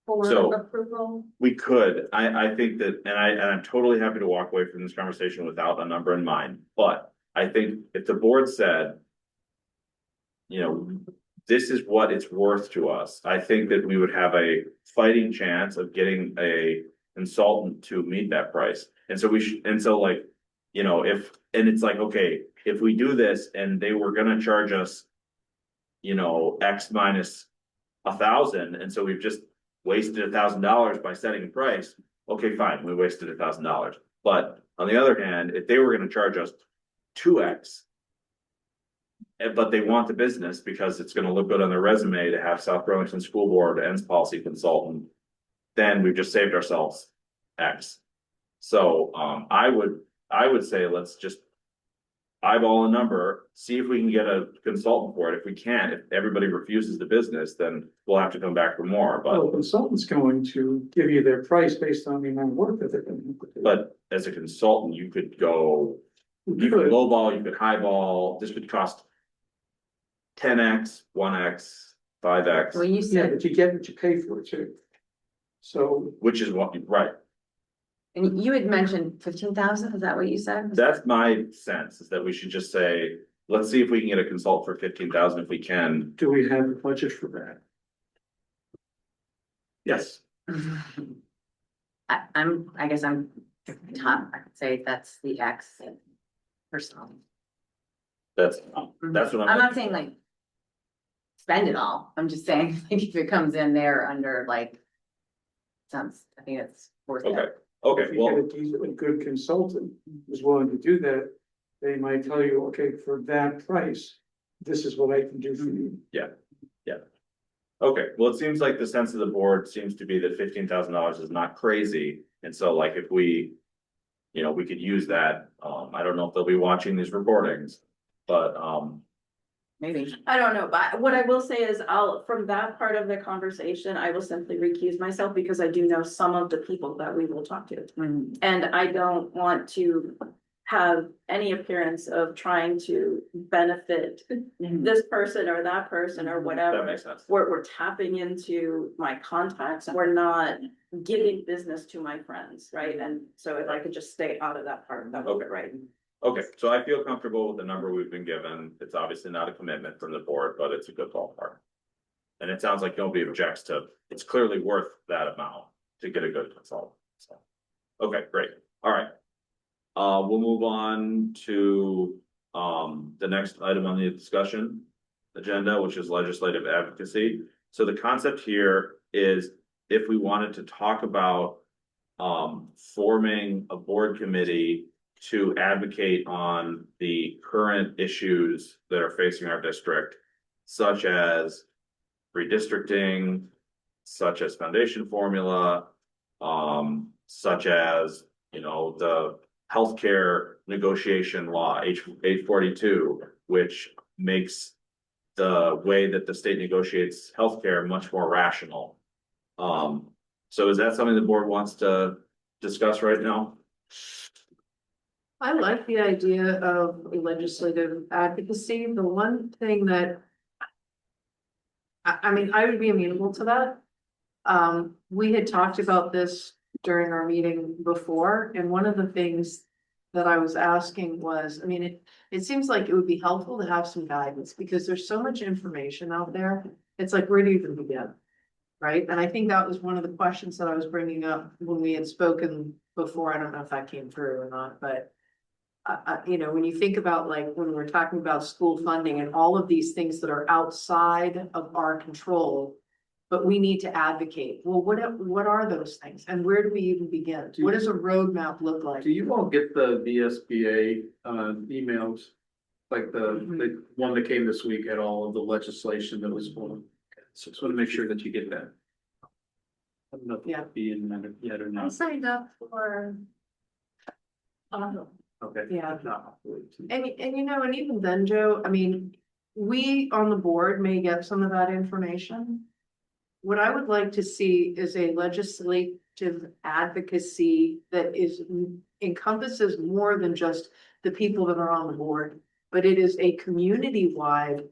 for So- approval? we could, I think that, and I'm totally happy to walk away from this conversation without a number in mind, but I think if the board said. This is what it's worth to us, I think that we would have a fighting chance of getting a consultant to meet that price. And so we should, and so like, and it's like, okay, if we do this and they were gonna charge us. X minus 1,000, and so we've just wasted $1,000 by setting a price. Okay, fine, we wasted $1,000. But on the other hand, if they were gonna charge us 2x. But they want the business because it's gonna look good on their resume to have South Burlington School Board ends policy consultant. Then we've just saved ourselves X. So I would say let's just. Eyeball a number, see if we can get a consultant for it. If we can't, if everybody refuses the business, then we'll have to come back for more, Well, but. the consultant's going to give you their price based on the amount of work that they're gonna do. But as a consultant, you could go, you could lowball, you could highball, this would cost. 10x, 1x, 5x, Well, you Yeah, said, but you get what you pay for too. So, which is what, right, and you had mentioned 15,000, is that what you said? that's my sense, is that we should just say, let's see if we can get a consult for 15,000 if we can. do we have a budget for that? Yes. I guess I'm top, I could say that's the X. Personally. That's what I'm not saying like. Spend it all, I'm just saying, like, if it comes in there under like. I think it's worth Okay, it. okay, If you get well, a decent, a good consultant who's willing to do that, they might tell you, okay, for that price, this is what I can do for you. okay, well, it seems like the sense of the board seems to be that $15,000 is not crazy, and so like if we. We could use that, I don't know if they'll be watching these recordings, but, Maybe. I don't know, but what I will say is from that part of the conversation, I will simply recuse myself because I do know some of the people that we will talk to. Mhm. And I don't want to have any appearance of trying to benefit this person or that person or that whatever. makes sense. We're tapping into my contacts, we're not giving business to my friends, right? And so if I could just stay out of that part, that would be Okay. right. Okay, so I feel comfortable with the number we've been given. It's obviously not a commitment from the board, but it's a good ballpark. And it sounds like nobody objects to, it's clearly worth that amount to get a good consultant, so. Okay, great, all right. We'll move on to, the next item on the discussion agenda, which is legislative advocacy. So the concept here is if we wanted to talk about, forming a board committee to advocate on the current issues that are facing our district, such as redistricting, such as foundation formula, such as, the healthcare negotiation law, H 842, which makes the way that the state negotiates healthcare much more rational. So is that something the board wants to discuss right now? I like the idea of legislative advocacy. The one thing that. I mean, I would be amenable to that. We had talked about this during our meeting before, and one of the things that I was asking was, I mean, it seems like it would be helpful to have some guidance, because there's so much information out there. It's like, where do you even begin? Right? And I think that was one of the questions that I was bringing up when we had spoken before. I don't know if that came through or not, but you know, when you think about like, when we're talking about school funding and all of these things that are outside of our control, but we need to advocate. Well, what are those things? And where do we even begin? What does a roadmap look like? Do you all get the VSBA emails? Like the one that came this week had all of the legislation that was going. So just want to make sure that you get that. I don't know if Yeah. that'd be in that yet or I not. signed up for. Okay. Yeah. No. And you know, and even then, Joe, I mean, we on the board may get some of that information. What I would like to see is a legislative advocacy that encompasses more than just the people that are on the board, but it is a community-wide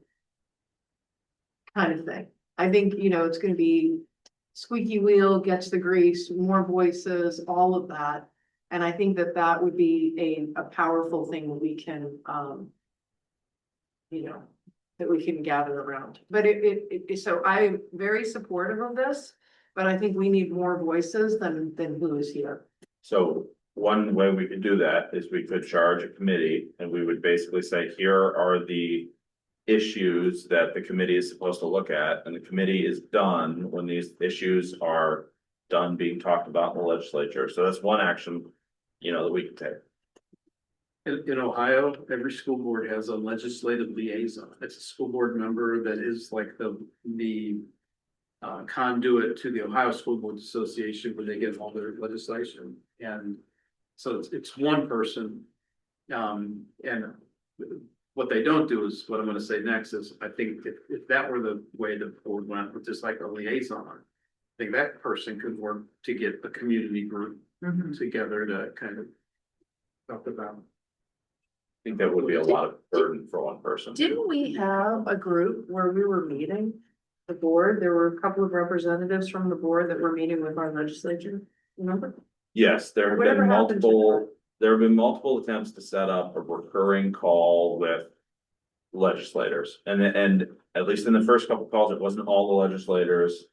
kind of thing. I think, you know, it's gonna be squeaky wheel gets the grease, more voices, all of that. And I think that that would be a powerful thing that we can, you know, that we can gather around. But so I'm very supportive of this, but I think we need more voices than who is here. So one way we could do that is we could charge a committee and we would basically say, here are the issues that the committee is supposed to look at, and the committee is done when these issues are done being talked about in the legislature. So that's one action, you know, that we can take. In Ohio, every school board has a legislative liaison. It's a school board member that is like the conduit to the Ohio School Boards Association, where they get all their legislation. And so it's one person. And what they don't do is, what I'm gonna say next is, I think if that were the way the board went, with just like a liaison, I think that person could work to get the community group together to kind of talk about. I think that would be a lot of burden for one person. Didn't we have a group where we were meeting the board? There were a couple of representatives from the board that were meeting with our legislature, remember? Yes, there have Whatever been happened to multiple attempts to set up a recurring call with legislators. And at least in the first couple of calls, it wasn't all the legislators.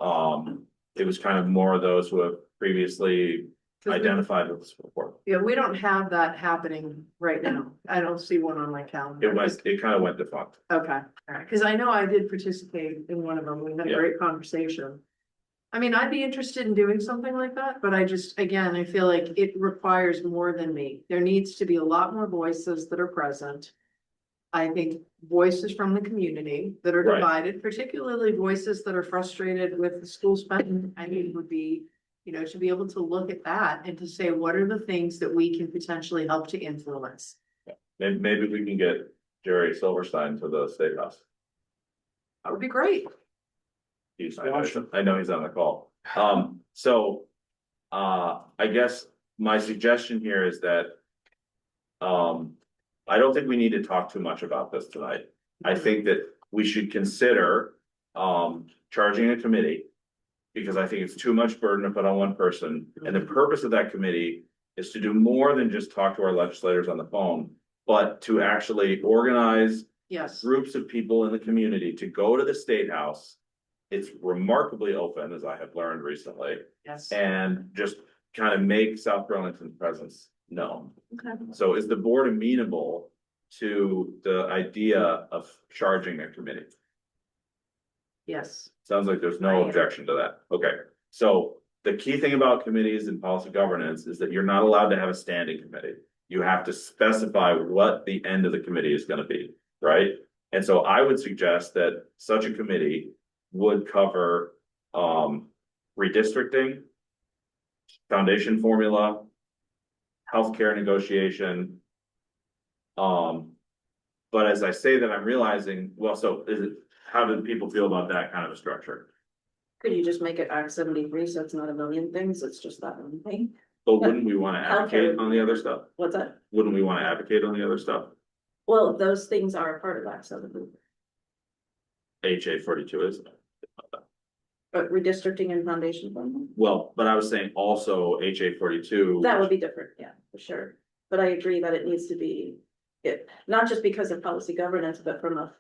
It was kind of more of those who have previously identified with this before. Yeah, we don't have that happening right now. I don't see one on my calendar. It kind of went defunct. Okay, all right, because I know I did participate in one of them. We had a Yeah. great conversation. I mean, I'd be interested in doing something like that, but I just, again, I feel like it requires more than me. There needs to be a lot more voices that are present. I think voices from the community that are Right. divided, particularly voices that are frustrated with the school spending, I mean, would be, you know, to be able to look at that and to say, what are the things that we can potentially help to influence? Maybe we can get Jerry Silverstein to the State House. That would be great. I know he's on the call. I guess my suggestion here is that. I don't think we need to talk too much about this tonight. I think that we should consider, charging a committee. Because I think it's too much burden to put on one person, and the purpose of that committee is to do more than just talk to our legislators on the phone. But to actually organize Yes, groups of people in the community to go to the State House. It's remarkably open, as I have learned recently, yes. and just kind of make South Burlington's presence known. Okay. So is the board amenable to the idea of charging a committee? Yes, Sounds like there's I no am. objection to that. Okay, so the key thing about committees and policy governance is that you're not allowed to have a standing committee. You have to specify what the end of the committee is gonna be, right? And so I would suggest that such a committee would cover redistricting, foundation formula, healthcare negotiation. But as I say that, I'm realizing, well, so is it, how do people feel about that kind of a structure? Could you just make it Act 73, so it's not a million things, it's just that one thing? But wouldn't we wanna Healthcare. advocate on the other stuff? What's that? Wouldn't we wanna advocate on the other stuff? Well, those things are a part of Act 73, HA 42 is. but redistricting and foundation funding, Well, but I was saying also HA 42. that would be different, yeah, for sure. But I agree that it needs to be, not just because of policy governance, but from a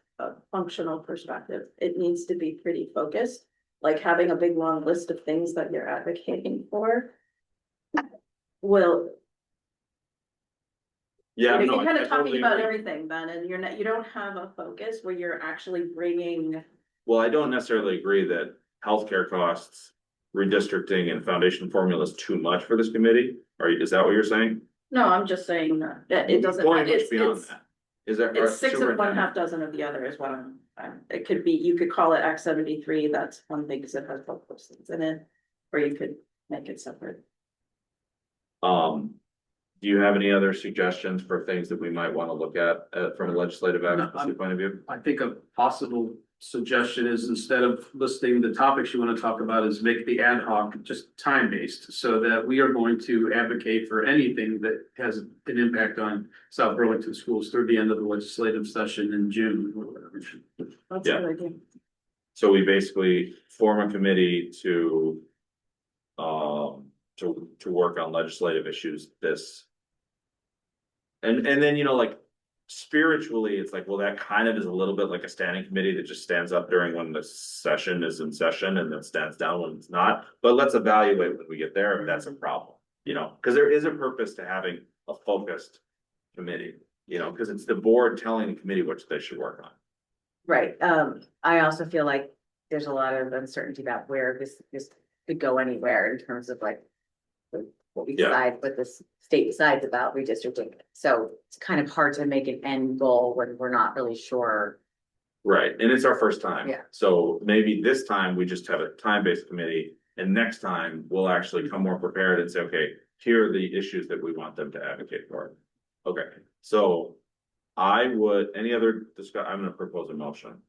functional perspective, it needs to be pretty focused. Like having a big long list of things that you're advocating for. Will, Yeah, if no, you're I kind of talking totally about agree. everything then, and you're not, you don't have a focus where you're actually bringing. Well, I don't necessarily agree that healthcare costs, redistricting and foundation formula is too much for this committee. Is that what you're saying? No, I'm just saying that it doesn't, Going much it's, beyond it's, that. Is there? it's six of one, half dozen of the other is what it could be, you could call it Act 73, that's one thing, because it has both those things in it. Or you could make it separate. Do you have any other suggestions for things that we might wanna look at, from a legislative advocacy point of view? I think a possible suggestion is instead of listing the topics you want to talk about is make the ad hoc just time-based. So that we are going to advocate for anything that has an impact on South Burlington schools through the end of the legislative session in June or whatever. That's Yeah. a good idea. So we basically form a committee to. To work on legislative issues this. And then, you know, like spiritually, it's like, well, that kind of is a little bit like a standing committee that just stands up during when the session is in session and then stands down when it's not. But let's evaluate when we get there if that's a problem, you know, because there is a purpose to having a focused committee, you know, because it's the board telling the committee what they should work on. Right, I also feel like there's a lot of uncertainty about where this could go anywhere in terms of like. What we Yeah. decide, what this state decides about redistricting, so it's kind of hard to make an end goal when we're not really sure. Right, and it's our first time. Yeah. So maybe this time we just have a time-based committee, and next time we'll actually come more prepared and say, okay, here are the issues that we want them to advocate for. Okay, so any other I'm gonna propose a motion.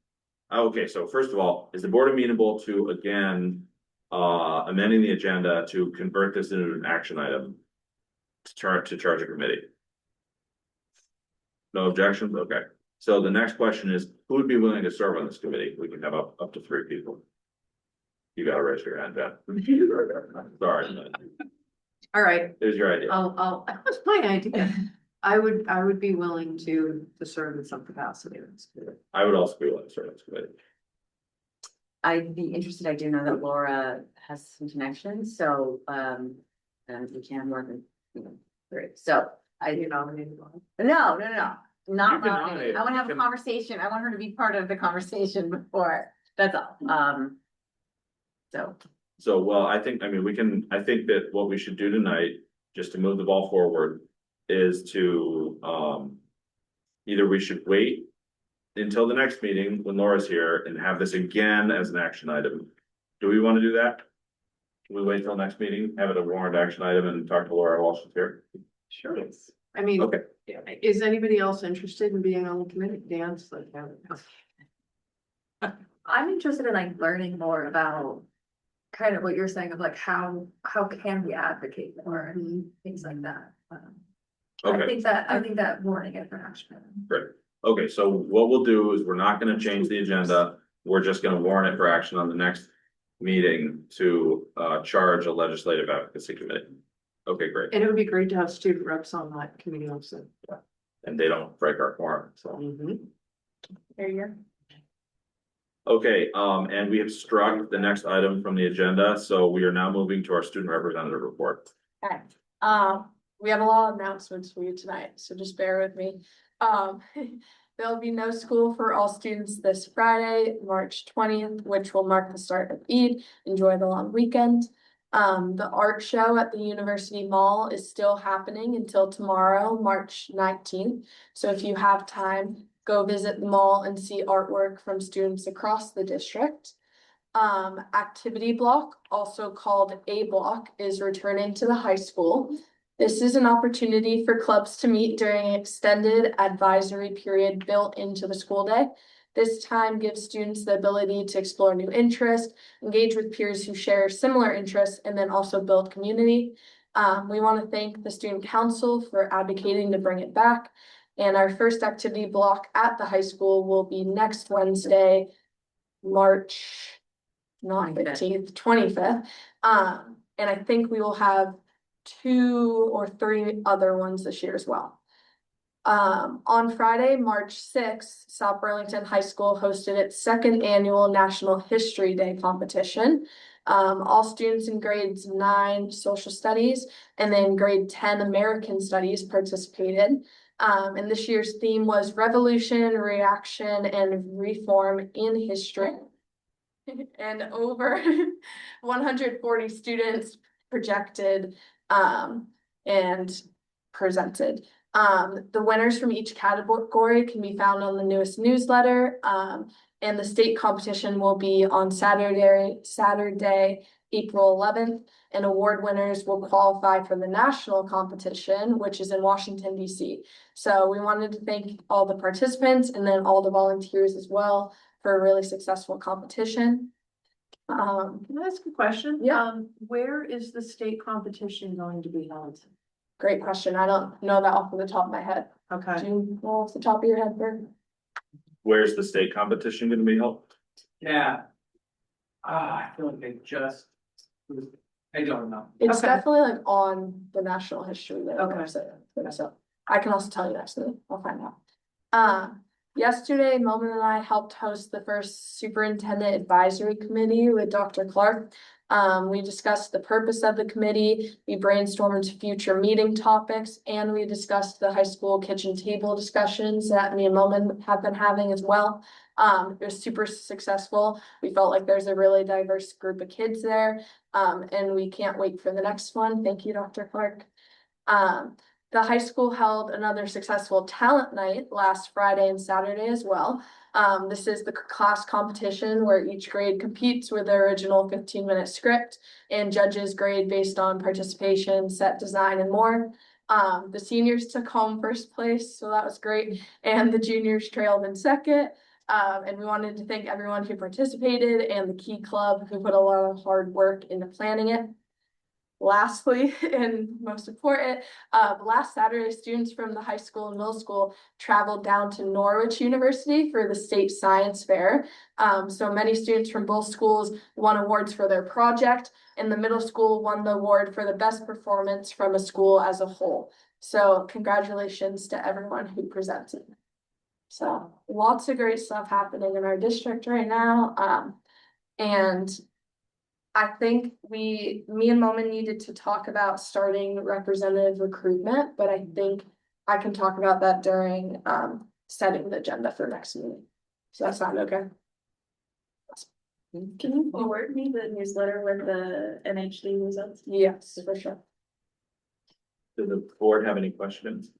Okay, so first of all, is the board amenable to again, amending the agenda to convert this into an action item? To charge a committee? No objections, okay. So the next question is, who would be willing to serve on this committee? We can have up to 3 people. You gotta raise your hand, Jen. Sorry, All right, it was your idea. that was my idea. I would be willing to serve in some capacity. I would also be willing to serve on this committee. I'd be interested, I do know that Laura has some connections, so, and we can work in, you know, great, so I. You nominated one. No, not You can nominated. nominate I wanna her. have a conversation. I want her to be part of the conversation before, that's all, so. So, well, I think that what we should do tonight, just to move the ball forward, is to, either we should wait until the next meeting when Laura's here and have this again as an action item. Do we want to do that? Can we wait till next meeting, have it a warrant action item and talk to Laura while she's here? Sure. I mean, Okay. is anybody else interested in being on the committee? Dan's like, I'm interested in like learning more about kind of what you're saying of like how can we advocate more and things like that. Okay. I think that warning it for action. Great. Okay, so what we'll do is we're not gonna change the agenda. We're just gonna warn it for action on the next meeting to charge a legislative advocacy committee. Okay, great. and it would be great to have student reps on that committee also. And they don't break our quorum, so. There you Okay, and we have struck the next item from the agenda, so we are now moving to our student representative report. Okay, we have a lot of announcements for you tonight, so just bear with me. There'll be no school for all students this Friday, March 20th, which will mark the start of Eid. Enjoy the long weekend. The art show at the University Mall is still happening until tomorrow, March 19th. So if you have time, go visit the mall and see artwork from students across the district. Activity block, also called A block, is returning to the high school. This is an opportunity for clubs to meet during an extended advisory period built into the school day. This time gives students the ability to explore new interests, engage with peers who share similar interests, and then also build community. We want to thank the student council for advocating to bring it back. And our first activity block at the high school will be next Wednesday, March, not 15th, 25th. And I think we will have 2 or 3 other ones this year as well. On Friday, March 6th, South Burlington High School hosted its 2nd annual National History Day competition. All students in grades 9 social studies and then grade 10 American studies participated. And this year's theme was revolution, reaction, and reform in history. And over 140 students projected and presented. The winners from each category can be found on the newest newsletter. And the state competition will be on Saturday, April 11th. And award winners will qualify for the national competition, which is in Washington, D.C. So we wanted to thank all the participants and then all the volunteers as well for a really successful competition. Can I ask a question? Yeah. Where is the state competition going to be held? Great question. I don't know that off of the top of my head. Do Okay, you know off the top of your head, Bert? Where's the state competition gonna be held? Yeah. I feel like I don't know. It's Okay. definitely like on the national history there. Okay. So I can also tell you next week. I'll find out. Yesterday, Moment and I helped host the first superintendent advisory committee with Dr. Clark. We discussed the purpose of the committee, we brainstormed future meeting topics, and we discussed the high school kitchen table discussions that me and Moment have been having as well. It was super successful. We felt like there's a really diverse group of kids there, and we can't wait for the next one. Thank you, Dr. Clark. The high school held another successful talent night last Friday and Saturday as well. This is the class competition where each grade competes with their original 15-minute script and judges grade based on participation, set design, and more. The seniors took home first place, so that was great, and the juniors trailed in second. And we wanted to thank everyone who participated and the Key Club who put a lot of hard work into planning it. Lastly, and most important, last Saturday, students from the high school and middle school traveled down to Norwich University for the state science fair. So many students from both schools won awards for their project, and the middle school won the award for the best performance from a school as a whole. So congratulations to everyone who presented. So lots of great stuff happening in our district right now. And I think me and Moment needed to talk about starting representative recruitment, but I think I can talk about that during setting the agenda for next meeting. So that sound okay? Can you forward me the newsletter with the NHD results? Yes, for sure. Does the board have any questions?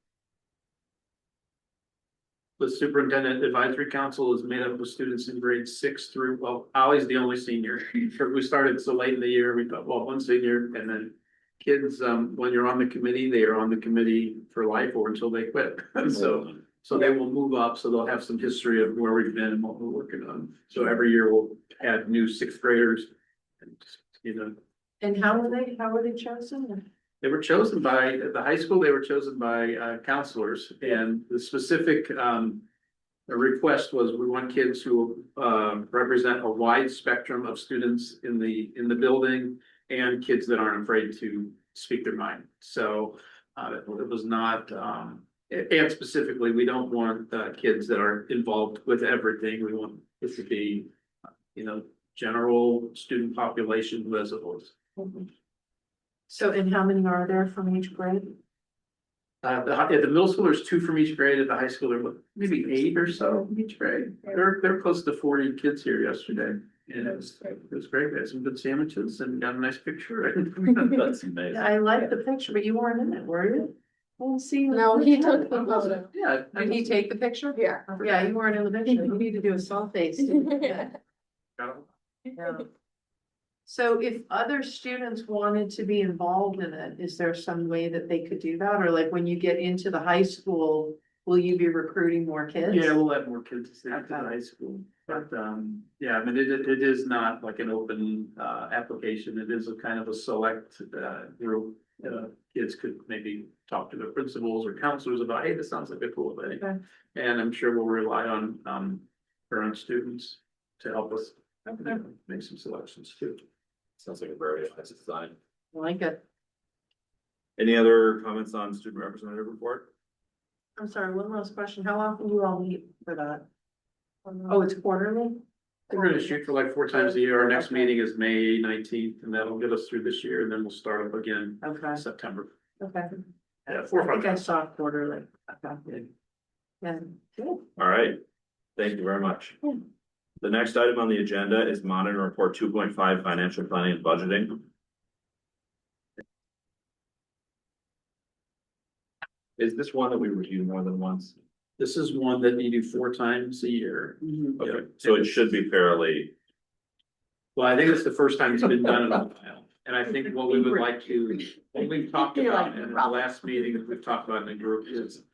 The superintendent advisory council is made up of students in grades 6 through, well, Ollie's the only senior. We started so late in the year, we thought, well, one senior, and then kids, when you're on the committee, they are on the committee for life or until they quit. So they will move up, so they'll have some history of where we've been and what we're working on. So every year we'll add new 6th graders. And, you know, and how were they chosen? they were chosen by, at the high school, they were chosen by counselors, and the specific request was, we want kids who represent a wide spectrum of students in the building and kids that aren't afraid to speak their mind. So it was not, and specifically, we don't want kids that are involved with everything. We want this to be, general student population who has a voice. So, and how many are there from each grade? At the middle school, there's 2 from each grade. At the high school, there were maybe 8 or so from each grade. They're close to 40 kids here yesterday. And it was great. We had some good sandwiches and got a nice picture. That's amazing. Yeah, I like the picture, but you weren't in it, were you? I didn't see you. No, he took the photo. Yeah. Did he take the picture? Yeah. Yeah, you weren't in the picture. You need to do a soft face. Yeah. So if other students wanted to be involved in it, is there some way that they could do that? Or like when you get into the high school, will you be recruiting more kids? Yeah, we'll let more kids stay to the Okay. high school, but, yeah, I mean, it is not like an open, application, it is a kind of a select, group. Kids could maybe talk to their principals or counselors about, hey, this sounds like a cool thing. Okay. And I'm sure we'll rely on, current students to help us, make some selections too. Sounds like a very nice design. I like it. Any other comments on student representative report? I'm sorry, one last question. How often do you all meet for that? Oh, it's quarterly? We're gonna shoot for like 4 times a year. Our next meeting is May 19th, and that'll get us through this year, and then we'll start up again Okay, in September. okay. Yeah, 4 or I 5 think I times. saw quarterly. Okay. And, cool. All right, thank you very much. The next item on the agenda is monitor report 2.5 financial planning and budgeting. Is this one that we review more than once? This is one that you do 4 times a year. Okay, so it should be fairly, Well, I think it's the first time it's been done in a while, and I think what we would like to, what we've talked You're about like, in the last meeting that we've talked about in the group is.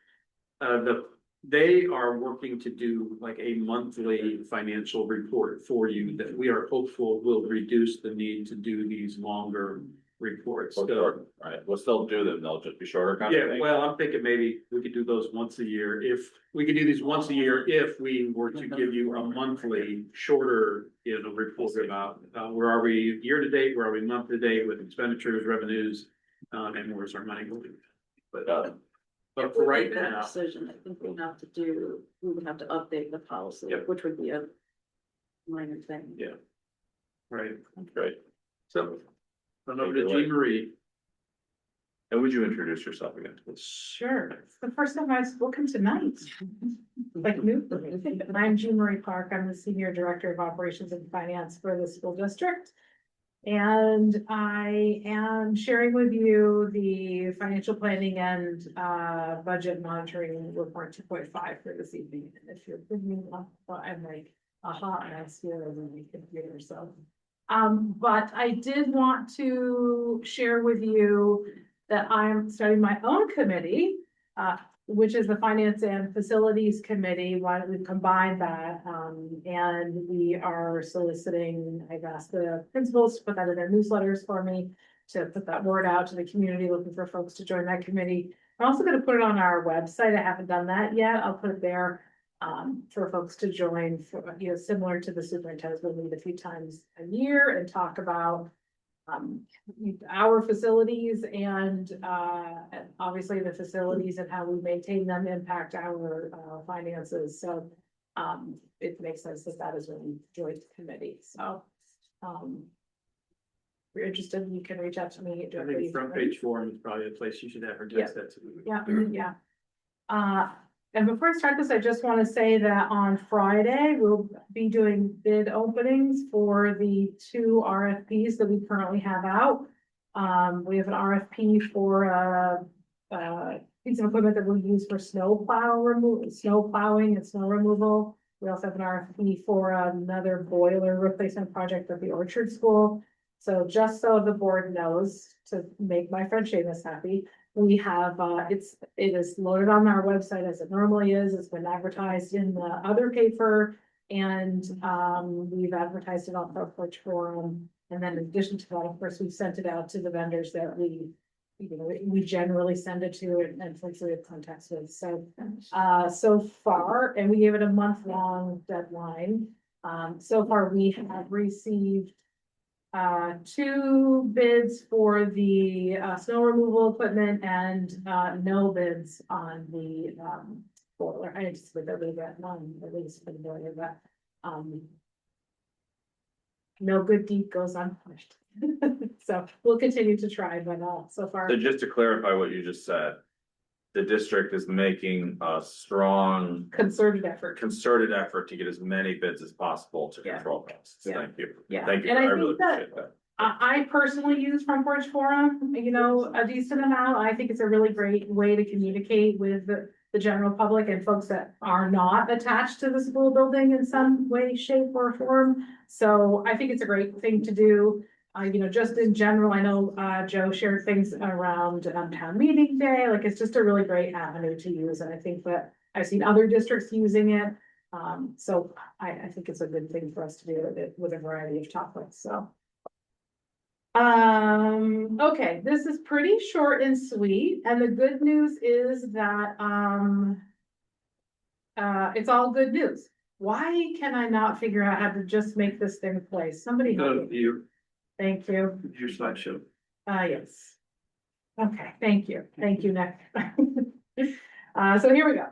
They are working to do like a monthly financial report for you that we are hopeful will reduce the need to do these longer reports. well, So, short, right, we'll still do them, they'll just be shorter kind of yeah, thing. well, I'm thinking maybe we could do those once a year. If we could do these once a year, if we were to give you a monthly shorter, report about, where are we year to date, where are we month to date with expenditures, revenues, and where's our money going? But If for we right make that now, decision, I think we would have to update the policy, Yep. which would be a minor thing. yeah. Right, Great, so, turn over to Jean Marie. and would you introduce yourself again? Sure, it's the first time I've spoken tonight. Like new for me. I'm Jean Marie Clark. I'm the Senior Director of Operations and Finance for the school district. And I am sharing with you the financial planning and budget monitoring report 2.5 for this evening. And if you're bringing up, I'm like a hot mess here on the computer, so. But I did want to share with you that I'm starting my own committee, which is the Finance and Facilities Committee. Why don't we combine that? And we are soliciting, I've asked the principals to put that in their newsletters for me, to put that word out to the community, looking for folks to join that committee. I'm also gonna put it on our website. I haven't done that yet. I'll put it there for folks to join, for, similar to the superintendents, we'll meet a few times a year and talk about our facilities and obviously the facilities and how we maintain them impact our finances. So it makes sense that that is when we join the committee. So if you're interested, you can reach out to me I directly. think front page forum is probably a place you should advertise that to. Yeah. And before I start this, I just want to say that on Friday, we'll be doing bid openings for the 2 RFPs that we currently have out. We have an RFP for a piece of equipment that we'll use for snow plowing and snow removal. We also have an RFP for another boiler replacement project at the Orchard School. So just so the board knows, to make my friend Seamus happy, we have, it is loaded on our website as it normally is. It's been advertised in the other paper. And we've advertised it on Front Porch Forum. And then in addition to that, of course, we've sent it out to the vendors that we generally send it to and folks we have contacts with. So, so far, and we gave it a month-long deadline. So far, we have received 2 bids for the snow removal equipment and no bids on the boiler. I anticipate that we got one at least for the boiler, but no good deed goes unpunished. So we'll continue to try, but so far. So just to clarify what you just said, the district is making a strong Concerted effort. concerted effort to get as many bids as possible to Yeah. control costs. Yeah. Thank you. Yeah. Thank you. And I really think that- appreciate that. I personally use Front Porch Forum, a decent amount. I think it's a really great way to communicate with the general public and folks that are not attached to the school building in some way, shape or form. So I think it's a great thing to do. Just in general, I know Joe shared things around town meeting day, like it's just a really great avenue to use. And I think that I've seen other districts using it. So I think it's a good thing for us to do with a variety of topics, so. Okay, this is pretty short and sweet, and the good news is that, it's all good news. Why can I not figure out how to just make this thing play? Somebody help me. Thank you. Your slideshow. Yes. Okay, thank you. Thank you, Nick. So here we go.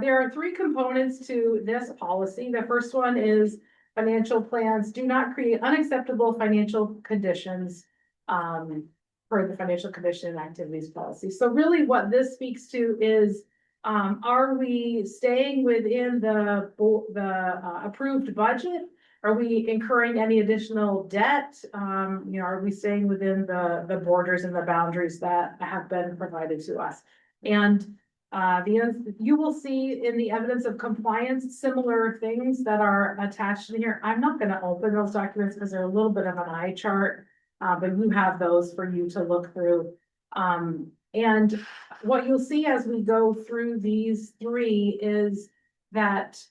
There are three components to this policy. The first one is financial plans do not create unacceptable financial conditions for the financial condition and activities policy. So really what this speaks to is, are we staying within the approved budget? Are we incurring any additional debt? Are we staying within the borders and the boundaries that have been provided to us? And you will see in the evidence of compliance, similar things that are attached in here. I'm not gonna open those documents because they're a little bit of an eye chart, but you have those for you to look through. And what you'll see as we go through these three is that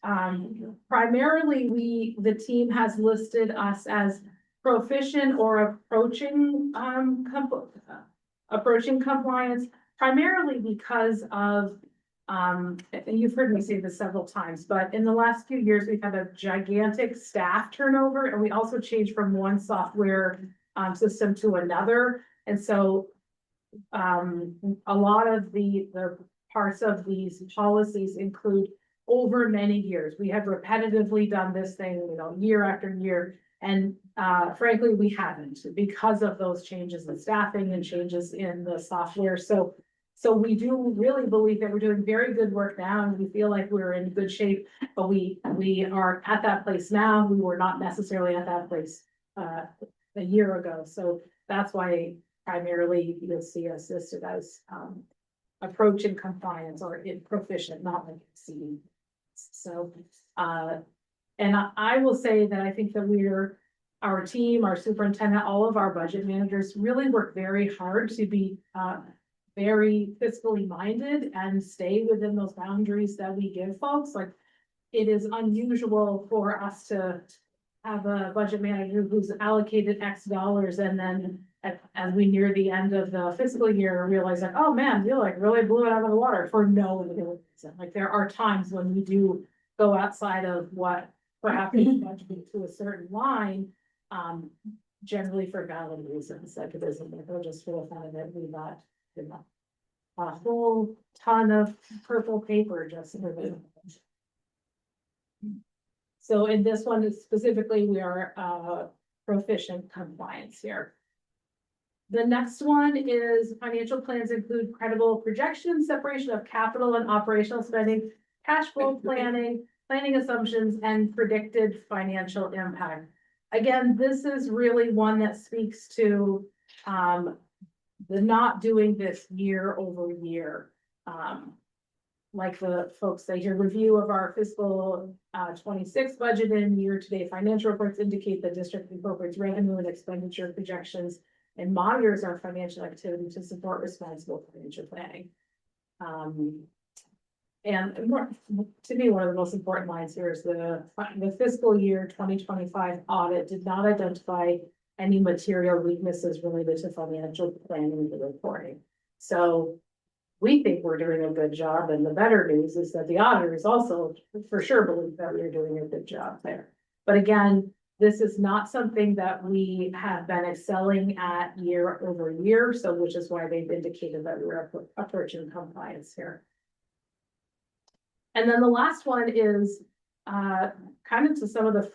primarily the team has listed us as proficient or approaching compliance, primarily because of and you've heard me say this several times, but in the last few years, we've had a gigantic staff turnover, and we also changed from one software system to another. And so a lot of the parts of these policies include over many years. We have repetitively done this thing, year after year. And frankly, we haven't, because of those changes in staffing and changes in the software. So we do really believe that we're doing very good work now, and we feel like we're in good shape, but we are at that place now. We were not necessarily at that place a year ago. So that's why primarily you'll see us listed as approaching compliance or in proficient, not like exceeding. So, and I will say that I think that our team, our superintendent, all of our budget managers really work very hard to be very fiscally minded and stay within those boundaries that we give folks. Like, it is unusual for us to have a budget manager who's allocated X dollars, and then as we near the end of the fiscal year, realize like, oh man, you really blew it out of the water for no reason. Like, there are times when we do go outside of what perhaps is budgeted to a certain line, generally for valid reasons, like it isn't, or just for the fun of it, we not a whole ton of purple paper just for this. So in this one specifically, we are proficient compliance here. The next one is financial plans include credible projections, separation of capital and operational spending, cash flow planning assumptions, and predicted financial impact. Again, this is really one that speaks to the not doing this year over year. Like the folks say here, review of our fiscal 26 budget and year-to-date financial reports indicate the district incorporates revenue and expenditure projections and monitors our financial activity to support responsible financial planning. And more, to me, one of the most important lines here is the fiscal year 2025 audit did not identify any material weaknesses related to financial planning and reporting. So we think we're doing a good job, and the better news is that the auditors also for sure believe that we're doing a good job there. But again, this is not something that we have been excelling at year over year, so which is why they've indicated that we're approaching compliance here. And then the last one is kind of to some of the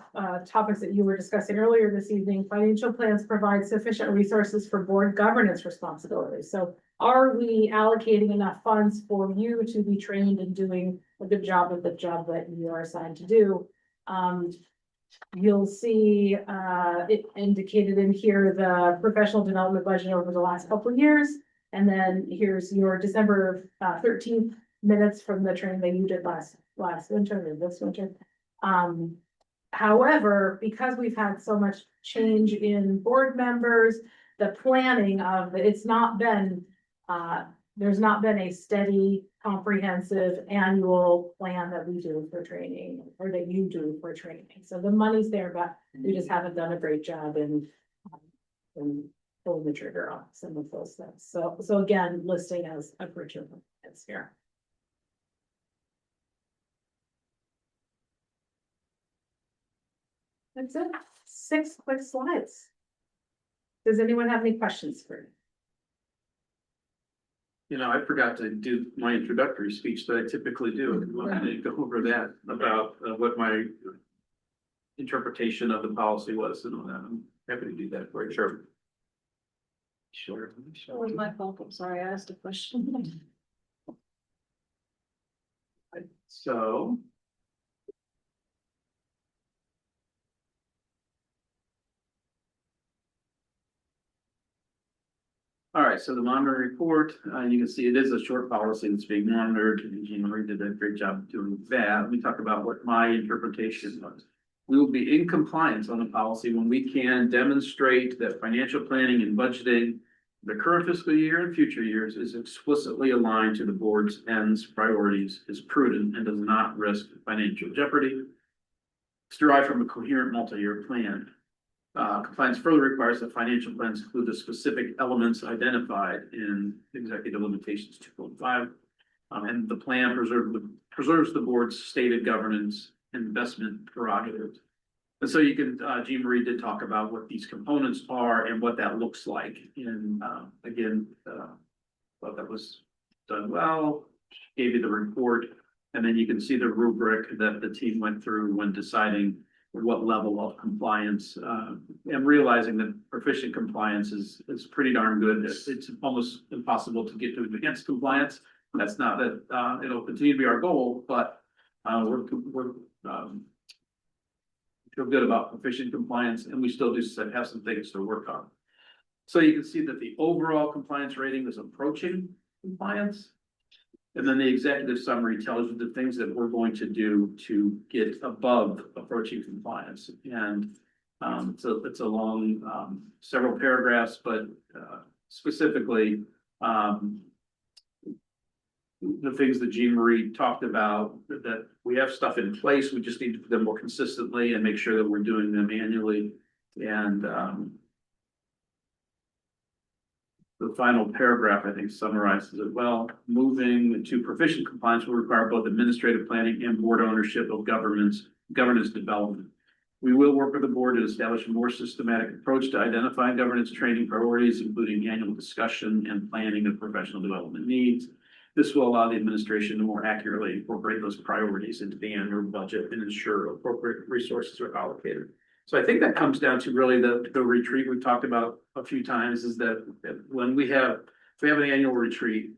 topics that you were discussing earlier this evening. Financial plans provide sufficient resources for board governance responsibilities. So are we allocating enough funds for you to be trained in doing a good job of the job that you are assigned to do? You'll see it indicated in here, the professional development budget over the last couple of years. And then here's your December 13th minutes from the training that you did last winter or this winter. However, because we've had so much change in board members, the planning of it's not been there's not been a steady, comprehensive annual plan that we do for training or that you do for training. So the money's there, but we just haven't done a great job in pulling the trigger on some of those things. So again, listing as a curriculum is here. That's it. 6 quick slides. Does anyone have any questions for me? You know, I forgot to do my introductory speech that I typically do. I didn't go over that about what my interpretation of the policy was and all that. I'm happy to do that for you. Sure. Sure. That was my fault. I'm sorry, I asked a question. So. All right, so the monitoring report, you can see it is a short policy that's being monitored, and Jean Marie did a great job of doing that. Let me talk about what my interpretation was. We will be in compliance on the policy when we can demonstrate that financial planning and budgeting the current fiscal year and future years is explicitly aligned to the board's ends, priorities, is prudent, and does not risk financial jeopardy. It's derived from a coherent multi-year plan. Compliance further requires that financial plans include the specific elements identified in Executive Limitations 2.5. And the plan preserves the board's stated governance and investment prerogatives. And so you can, Jean Marie did talk about what these components are and what that looks like. And again, thought that was done well, gave you the report. And then you can see the rubric that the team went through when deciding what level of compliance, and realizing that proficient compliance is pretty darn good. It's almost impossible to get to advanced compliance. That's not that, it'll continue to be our goal, but we're feel good about proficient compliance, and we still do have some things to work on. So you can see that the overall compliance rating is approaching compliance. And then the executive summary tells you the things that we're going to do to get above approaching compliance. And so it's a long, several paragraphs, but specifically, the things that Jean Marie talked about, that we have stuff in place, we just need to do them more consistently and make sure that we're doing them annually. And the final paragraph, I think, summarizes it well. Moving to proficient compliance will require both administrative planning and board ownership of governance development. We will work with the board to establish a more systematic approach to identifying governance training priorities, including annual discussion and planning of professional development needs. This will allow the administration to more accurately incorporate those priorities into the annual budget and ensure appropriate resources are allocated. So I think that comes down to really the retreat we've talked about a few times, is that when if we have an annual retreat,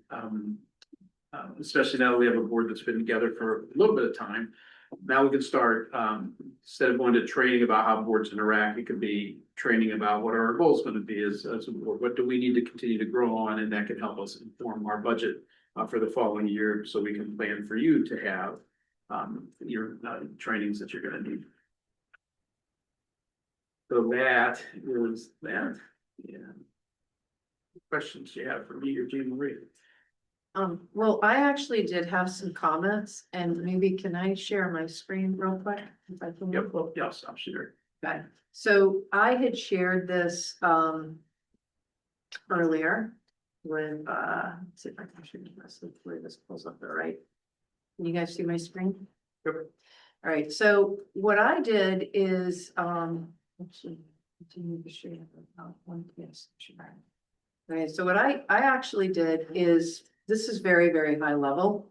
especially now that we have a board that's been together for a little bit of time, now we can start, instead of going to training about how boards interact, it could be training about what are our goals going to be as a board, what do we need to continue to grow on, and that can help us inform our budget for the following year, so we can plan for you to have your trainings that you're going to need. So that is that. Yeah. Questions you have for me or Jean Marie? Well, I actually did have some comments, and maybe can I share my screen real quick? If I can. Yep, well, yes, I'm sure. Okay, so I had shared this earlier with let's see if I can show you this, hopefully this pulls up there, right? Can you guys see my screen? Sure. All right, so what I did is actually continue to share PowerPoint. Yes, sure. Okay, so what I actually did is, this is very, very high level.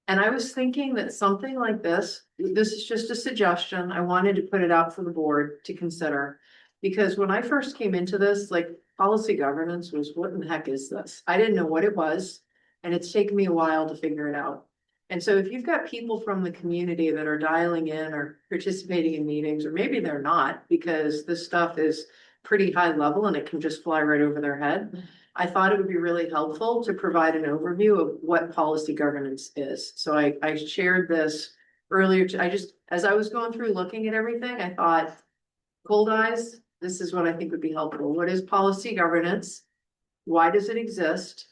And I was thinking that something like this is just a suggestion. I wanted to put it out for the board to consider. Because when I first came into this, like, policy governance was, what in the heck is this? I didn't know what it was, and it's taken me a while to figure it out. And so if you've got people from the community that are dialing in or participating in meetings, or maybe they're not, because this stuff is pretty high level and it can just fly right over their head, I thought it would be really helpful to provide an overview of what policy governance is. So I shared this earlier. As I was going through looking at everything, I thought, cold eyes, this is what I think would be helpful. What is policy governance? Why does it exist?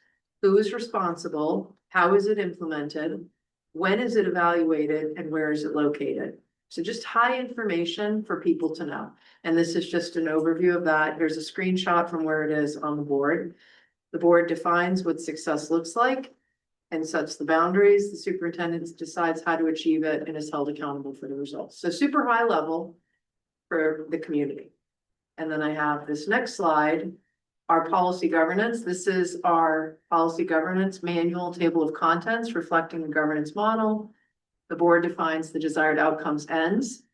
who is responsible, how is it implemented, when is it evaluated, and where is it located? So just high information for people to know. And this is just an overview of that. Here's a screenshot from where it is on the board. The board defines what success looks like and sets the boundaries. The superintendent decides how to achieve it and is held accountable for the results. So super high level for the community. And then I have this next slide, our policy governance. This is our policy governance manual table of contents reflecting the governance model. The board defines the desired outcomes ends,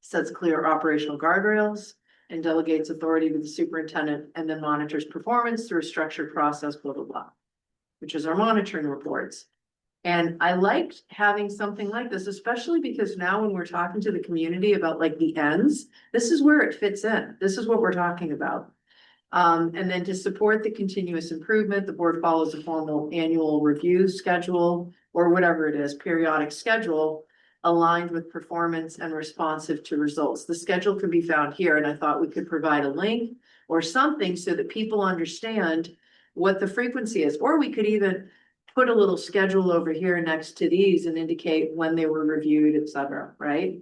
sets clear operational guardrails, and delegates authority to the superintendent, and then monitors performance through a structured process, blah, blah, blah, which is our monitoring reports. And I liked having something like this, especially because now when we're talking to the community about like the ends, this is where it fits in. This is what we're talking about. And then to support the continuous improvement, the board follows a formal annual review schedule or whatever it is, periodic schedule aligned with performance and responsive to results. The schedule can be found here, and I thought we could provide a link or something so that people understand what the frequency is, or we could even put a little schedule over here next to these and indicate when they were reviewed, et cetera, right?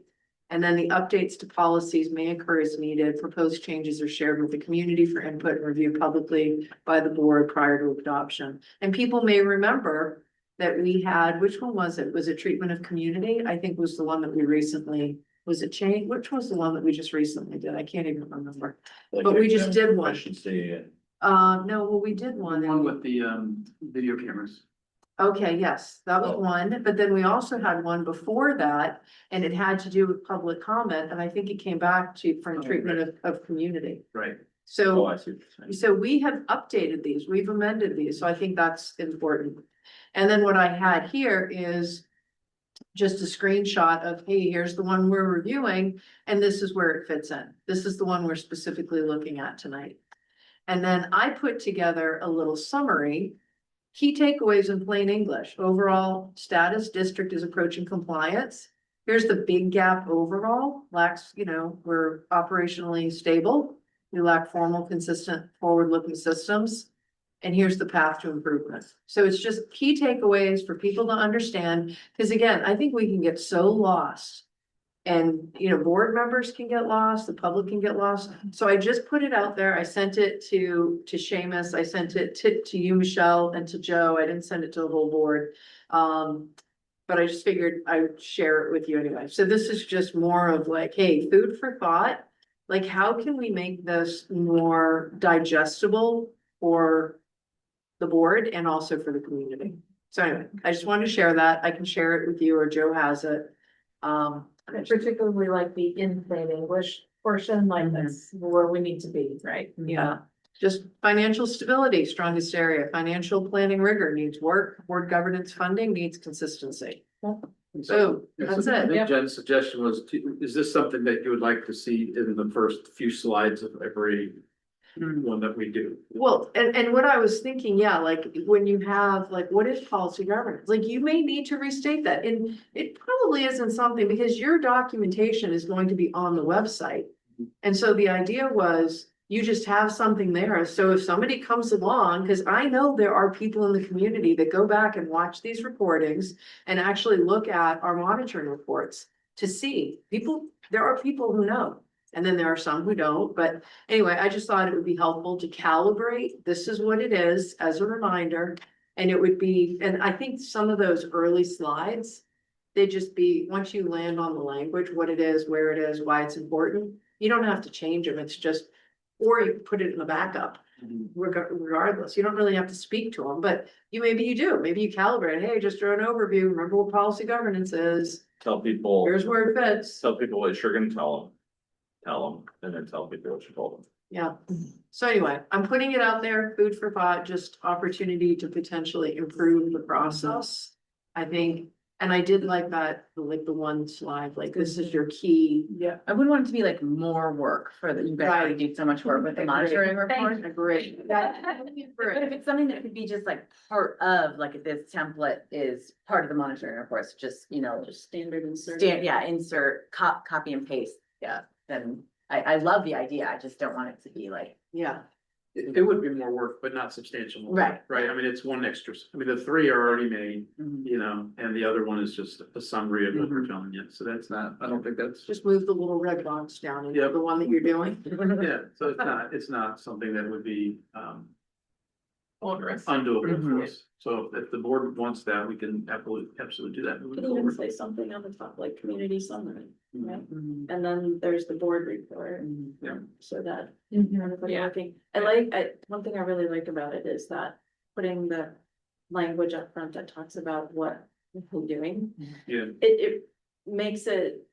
And then the updates to policies may occur as needed. Proposed changes are shared with the community for input and review publicly by the board prior to adoption. And people may remember that we had, which one was it? Was it treatment of community? I think was the one that we recently, was it change? Which was the one that we just recently did? I can't even remember. But we just did one. I should say, No, well, we did one. One with the video cameras. Okay, yes, that was one, but then we also had one before that, and it had to do with public comment, and I think it came back to from treatment of community. Right. So, I see what you're saying. so we have updated these, we've amended these, so I think that's important. And then what I had here is just a screenshot of, hey, here's the one we're reviewing, and this is where it fits in. This is the one we're specifically looking at tonight. And then I put together a little summary. Key takeaways in plain English. Overall status, district is approaching compliance. Here's the big gap overall. Lacks, we're operationally stable. We lack formal, consistent, forward-looking systems. And here's the path to improvement. So it's just key takeaways for people to understand. Because again, I think we can get so lost. And, board members can get lost, the public can get lost. So I just put it out there. I sent it to Seamus. I sent it to you, Michelle, and to Joe. I didn't send it to the whole board. But I just figured I would share it with you anyway. So this is just more of like, hey, food for thought. Like, how can we make this more digestible for the board and also for the community? So anyway, I just wanted to share that. I can share it with you, or Joe has it. I particularly like the in plain English portion, like that's where we need to be, right? Yeah, just financial stability, strongest area, financial planning rigor needs work, board governance funding needs consistency. So that's I it. think Jen's suggestion was, is this something that you would like to see in the first few slides of every one that we do? Well, and what I was thinking, yeah, like when you have, like, what is policy governance? Like, you may need to restate that, and it probably isn't something, because your documentation is going to be on the website. And so the idea was, you just have something there, so if somebody comes along, because I know there are people in the community that go back and watch these recordings and actually look at our monitoring reports to see there are people who know. And then there are some who don't, but anyway, I just thought it would be helpful to calibrate. This is what it is as a reminder. And it would be, and I think some of those early slides, they just be, once you land on the language, what it is, where it is, why it's important, you don't have to change them. It's just, or you put it in the backup. Regardless, you don't really have to speak to them, but maybe you do. Maybe you calibrate, hey, just throw an overview. Remember what policy governance is. Tell people, Here's where it fits. tell people what you're gonna tell them, and then tell people what you told them. Yeah, so anyway, I'm putting it out there, food for thought, just opportunity to potentially improve the process. I think, and I did like that, like the one slide, like this is your key. Yeah. I wouldn't want it to be like more work for the, you guys already do so much work with the monitoring report. Agree. But if it's something that could be just like part of, like if this template is part of the monitoring reports, just, Just standard insert. insert, copy and paste, then I love the idea, I just don't want it to be like, Yeah, It would be more work, but not substantial. more work, Right. Right, I mean, it's one extra, I mean, the three are already made, Mhm. you know, and the other one is just a summary of what we're Mhm. telling you, so that's not, I don't think that's. Just move the little red box down into Yep. the one that you're doing. Yeah, so it's not something that would be, Onerous. undoable for Mhm. us. So if the board wants that, we can absolutely do that moving Could even forward. say something on the top, like community summary, right? Mhm. And then there's the board report, Mhm. Yeah. so that Mhm. everybody Yeah. looking, one thing I really like about it is that putting the language up front that talks about what we're doing. Yeah. It makes it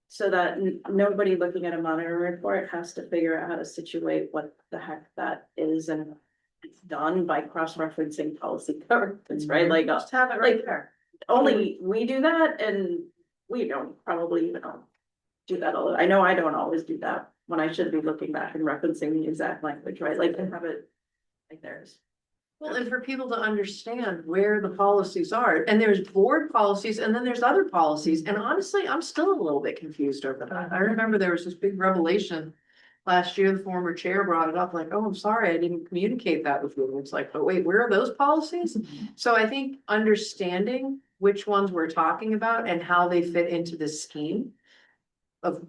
so that nobody looking at a monitor report has to figure out how to situate what the heck that is, and it's done by cross-referencing policy governance, right? Like, Just have it right like, there. only we do that, and we don't probably even do that all, I know I don't always do that, when I should be looking back and referencing the exact language, right, like, and have it like theirs. Well, and for people to understand where the policies are, and there's board policies, and then there's other policies, and honestly, I'm still a little bit confused over that. I remember there was this big revelation. Last year, the former chair brought it up, like, oh, I'm sorry, I didn't communicate that with you. And it's like, but wait, where are those policies? So I think understanding which ones we're talking about and how they fit into this scheme of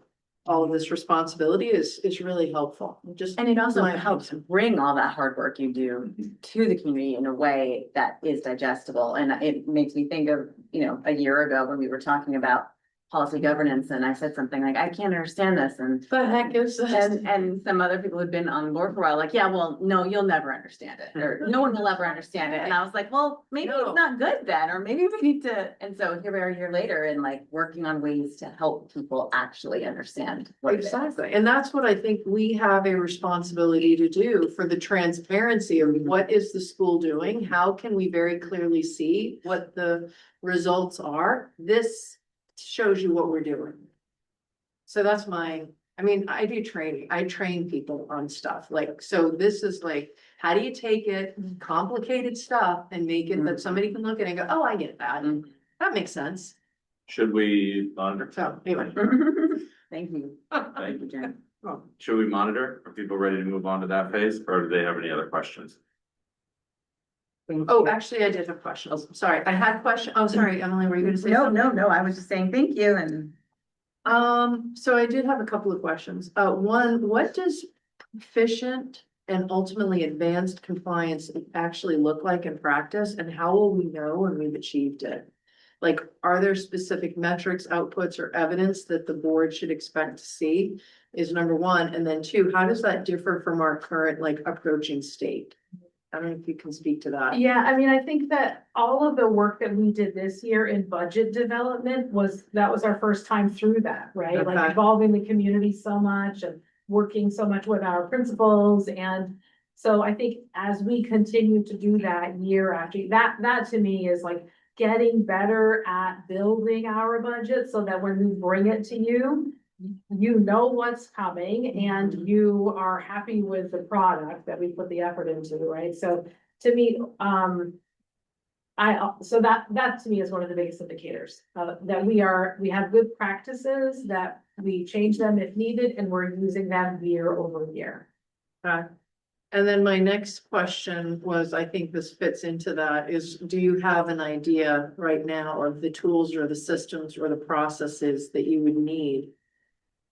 all of this responsibility is really helpful. Just. And it also my- helps bring all that hard work you do to the community in a way that is digestible. And it makes me think of, a year ago when we were talking about policy governance and I said something like, I can't understand this. And The heck is this? And some other people who'd been on board for a while, like, yeah, well, no, you'll never understand it, or no one will ever understand it. And I was like, well, maybe No. it's not good then, or maybe we need to, and so here we are a year later and like working on ways to help people actually understand. what it is. Exactly, and that's what I think we have a responsibility to do for the transparency of what is the school doing? How can we very clearly see what the results are? This shows you what we're doing. So that's I do training, I train people on stuff, like, so this is like, how do you take it, complicated stuff, and make it that somebody can look at it and go, oh, I get that, Mhm. that makes sense. Should we monitor? So, anyway. Thank you. Thank you. Jen. Should we monitor? Are people ready to move on to that phase, or do they have any other questions? Oh, actually, I did have questions. Sorry, I had sorry, Emily, were you gonna say something? No, I was just saying thank you and. So I did have a couple of questions. One, what does proficient and ultimately advanced compliance actually look like in practice, and how will we know when we've achieved it? Like, are there specific metrics, outputs, or evidence that the board should expect to see? Is number one, and then two, how does that differ from our current, like, approaching state? I don't know if you can speak to that. Yeah, I mean, I think that all of the work that we did this year in budget development that was our first time through that, right? Okay. Like involving the community so much and working so much with our principals. And so I think as we continue to do that year after, that to me is like getting better at building our budget so that when we bring it to you, you know what's coming and you are happy with the product that we put the effort into, right? So to me, so that to me is one of the biggest indicators, that we have good practices, that we change them if needed, and we're using them year over year. And then my next question was, I think this fits into that, is do you have an idea right now of the tools or the systems or the processes that you would need?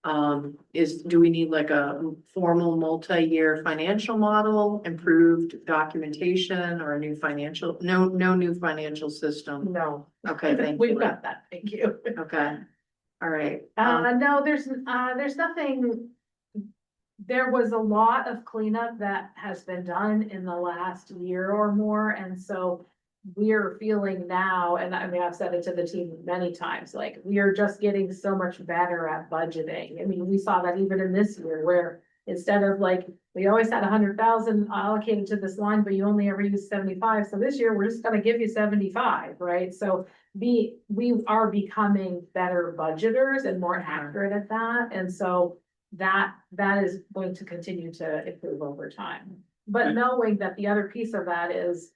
Do we need like a formal multi-year financial model, improved documentation, or a new no new financial system? No. Okay, thank We've you. got that, thank you. Okay, all right. No, there's nothing. There was a lot of cleanup that has been done in the last year or more, and so we're feeling now, and I mean, I've said it to the team many times, like, we are just getting so much better at budgeting. I mean, we saw that even in this year, where instead of like, we always had 100,000 allocated to this line, but you only ever use 75. So this year, we're just gonna give you 75, right? So we are becoming better budgeters and more accurate at that. And so that is going to continue to improve over time. But knowing that the other piece of that is,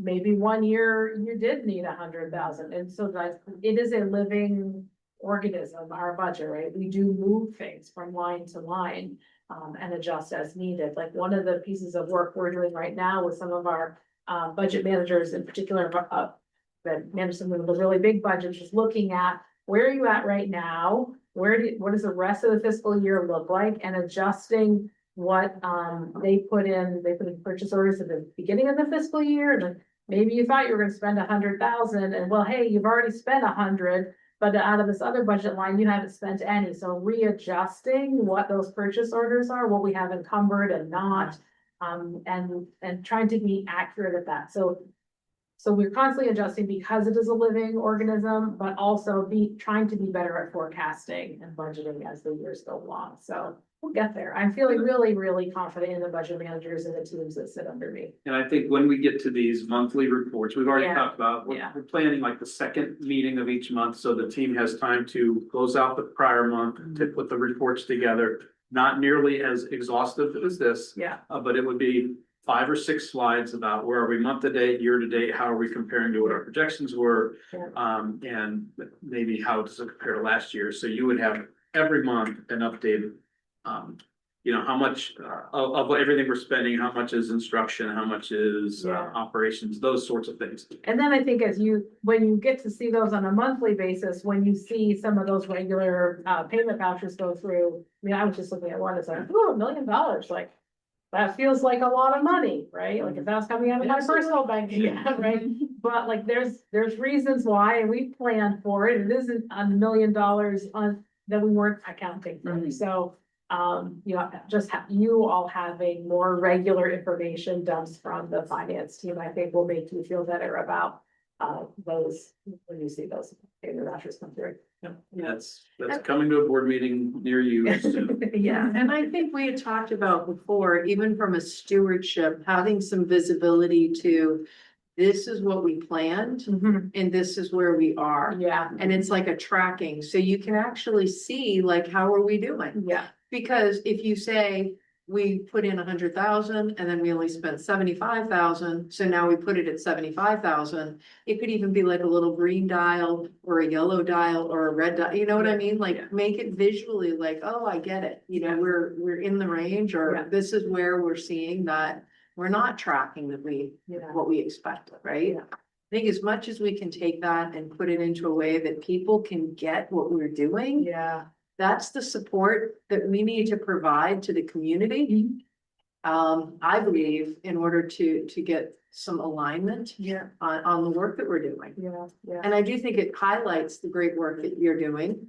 maybe one year you did need 100,000. And so like, it is a living organism, our budget, right? We do move things from line to line. And adjust as needed. Like one of the pieces of work we're doing right now with some of our budget managers in particular, that manage some of the really big budgets, is looking at where are you at right now? What does the rest of the fiscal year look like, and adjusting what they put in purchase orders at the beginning of the fiscal year. And then maybe you thought you were gonna spend 100,000, and well, hey, you've already spent 100. But out of this other budget line, you haven't spent any, so readjusting what those purchase orders are, what we have encumbered and not. And trying to be accurate at that, so we're constantly adjusting because it is a living organism, but also trying to be better at forecasting and budgeting as the years go along, so we'll get there. I'm feeling really, really confident in the budget managers and the teams that sit under me. And I think when we get to these monthly reports, we've already Yeah. talked about, Yeah. we're planning like the second meeting of each month, so the team has time to close out the prior month, to put the reports together. Not nearly as exhaustive as this, Yeah, but it would be 5 or 6 slides about where are we month to date, year to date, how are we comparing to what our projections were? Yeah. And maybe how does it compare to last year? So you would have every month an updated, you know, how much of everything we're spending, how much is instruction, how much is Yeah. operations, those sorts of things. and then I think when you get to see those on a monthly basis, when you see some of those regular payment vouchers go through. I mean, I was just looking at one, it's like, oh, $1 million, like. That feels like a lot of money, right? Like if that's coming out of my personal bank account, right? But like there's reasons why, and we planned for it. It isn't $1 million on that we weren't accounting for. Mhm. So you know, just you all having more regular information dumps from the finance team, I think will make you feel better about those when you see those payment vouchers come through. That's coming to a board meeting near you soon. Yeah, and I think we had talked about before, even from a stewardship, having some visibility to. This is what we planned and this is where we are. Yeah, And it's like a tracking, so you can actually see like, how are we doing? yeah, Because if you say, we put in 100,000 and then we only spent 75,000, so now we put it at 75,000. It could even be like a little green dial or a yellow dial or a red dial, you know what I mean? Yeah. Like, make it visually like, oh, I get it, you know, Yeah. we're in the range, Yeah. or this is where we're seeing that. We're not tracking yeah. what we expected, right? Yeah. I think as much as we can take that and put it into a way that people can get what we're doing. Yeah. That's the support that we need to provide to the community. I believe, in order to get some alignment. Yeah. On the work that we're doing. Yeah, yeah. And I do think it highlights the great work that you're doing.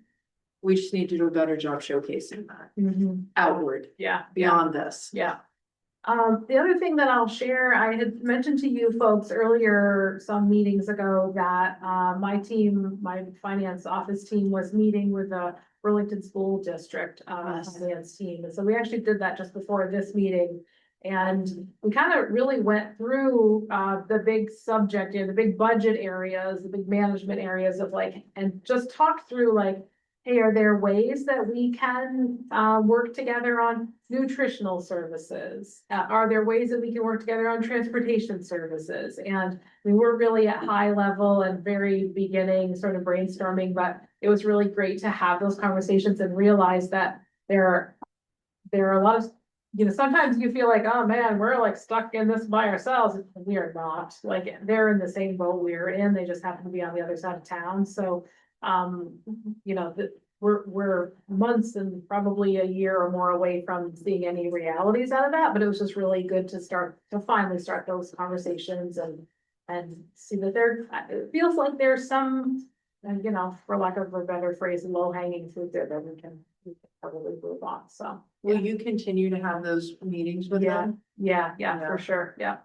We just need to do a better job showcasing that outward, Yeah, yeah, beyond this. yeah. The other thing that I'll share, I had mentioned to you folks earlier, some meetings ago, that my team, my finance office team was meeting with the Burlington School District Yes. finance team. And so we actually did that just before this meeting. And we kind of really went through the big subject, you know, the big budget areas, the big management areas of like, and just talked through like, hey, are there ways that we can work together on nutritional services? Are there ways that we can work together on transportation services? And we were really at high level and very beginning sort of brainstorming, but it was really great to have those conversations and realize that there are a lot of, you know, sometimes you feel like, oh man, we're like stuck in this by ourselves. We are not. Like, they're in the same boat we're in. They just happen to be on the other side of town. So you know, we're months and probably a year or more away from seeing any realities out of that, but it was just really good to finally start those conversations and see that it feels like there's some, you know, for lack of a better phrase, low hanging fruit there that we can probably move on, so. Will you continue to have those meetings with Yeah, them? yeah, Yeah. for sure, yeah.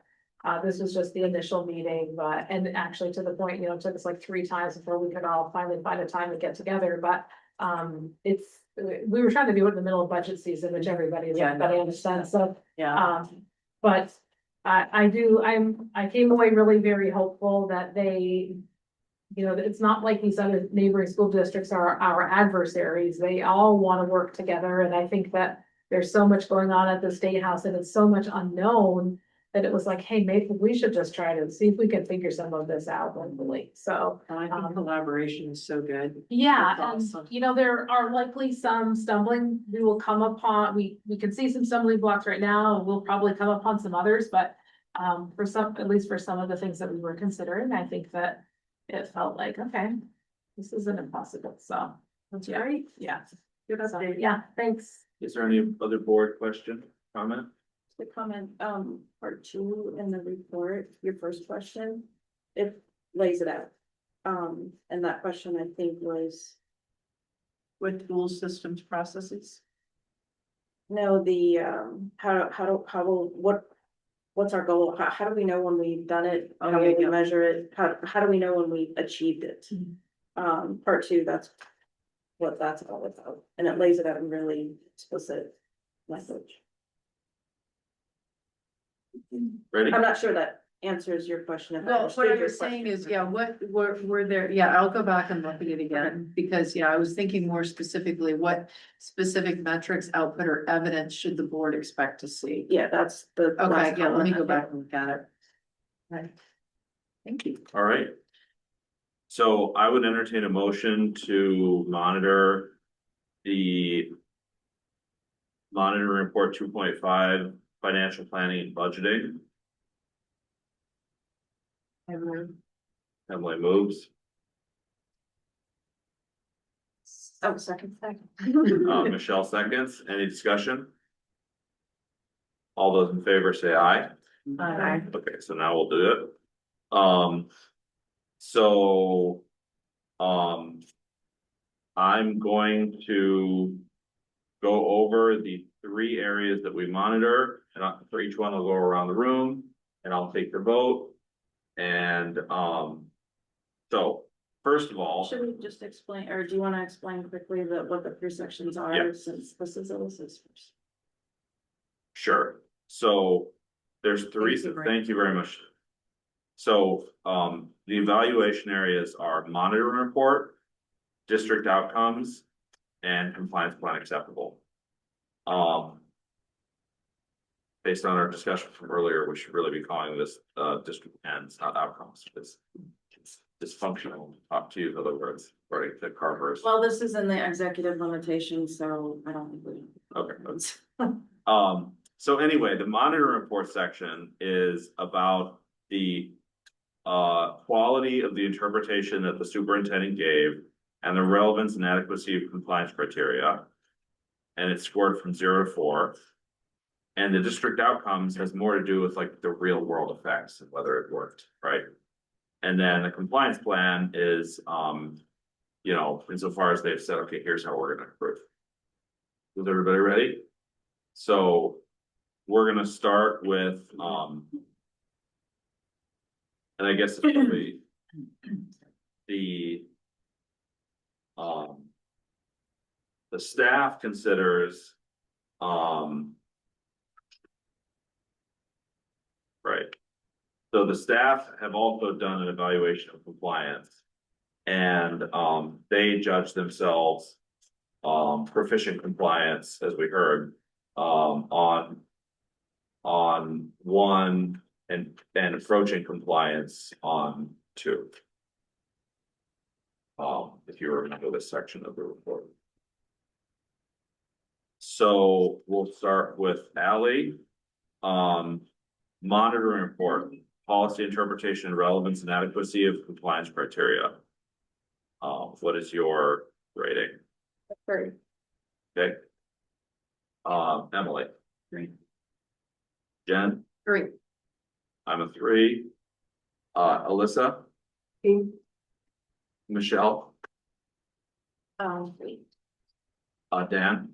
This was just the initial meeting, but, and actually to the point, you know, it took us like 3 times before we could all finally find a time to get together, but, we were trying to do it in the middle of budget season, which everybody is, everybody understands, so, but I came away really very hopeful that they, you know, it's not like these other neighboring school districts are our adversaries, they all want to work together, and I think that there's so much going on at the State House and it's so much unknown that it was like, hey, maybe we should just try to see if we can figure some of this out locally, so. I think collaboration is so good. Yeah, That's and awesome. you know, there are likely some stumbling, we will come upon, we can see some stumbling blocks right now, we'll probably come upon some others, but. For some, at least for some of the things that we were considering, I think that it felt like, okay, this isn't impossible, so. That's Yeah. great. Yeah, Good so, update. yeah, thanks. Is there any other board question, comment? The comment, part two in the report, your first question, it lays it out. And that question I think was, With tools, systems, processes. no, the, what's our goal? How do we know when we've done it? Oh, How yeah, will we yeah. measure it? How do we know when we've achieved it? Part two, that's what that's all about, and it lays it out in really explicit language. Ready? I'm not sure that answers your question. If I Well, what understood I your was saying question. is, yeah, what, were there, yeah, I'll go back and look at it again, because, yeah, I was thinking more specifically, what specific metrics, output, or evidence should the board expect to see? Yeah, that's the. Okay, last yeah, let me comment. go back and look at it. Right. Thank you. All right. So I would entertain a motion to monitor the monitoring report 2.5 financial planning and budgeting. Emily moves, Oh, second. Michelle seconds. Any discussion? All those in favor say aye. Aye. Okay, so now we'll do it. So, I'm going to go over the 3 areas that we monitor, and for each one, I'll go around the room and I'll take the vote. And, so, first of all, Should we just explain, or do you want to explain quickly what the 3 sections are, Yeah. since this is Alyssa's first? sure, so there's 3, Thank you, thank you very much. So, the evaluation areas are monitoring report, district outcomes, and compliance plan acceptable. Based on our discussion from earlier, we should really be calling this, district ends, not outcomes, it's dysfunctional, talk to you, in other words, right, the Carvers. Well, this is in the executive limitation, so I don't think we. Okay. So anyway, the monitoring report section is about the quality of the interpretation that the superintendent gave and the relevance and adequacy of compliance criteria. And it's scored from 0 to 4. And the district outcomes has more to do with like the real world effects and whether it worked, right? And then the compliance plan is, you know, insofar as they've said, okay, here's how we're gonna improve. Is everybody ready? So we're gonna start with, and I guess it's probably the staff considers, right. So the staff have also done an evaluation of compliance. And they judge themselves proficient compliance, as we heard, on 1 and approaching compliance on 2. If you remember this section of the report. So we'll start with Ally. Monitoring report, policy interpretation, relevance and adequacy of compliance criteria. What is your rating? 3. Okay. Emily. 3. Jen, 3. I'm a 3. Alyssa, 2. Michelle, 3. Dan.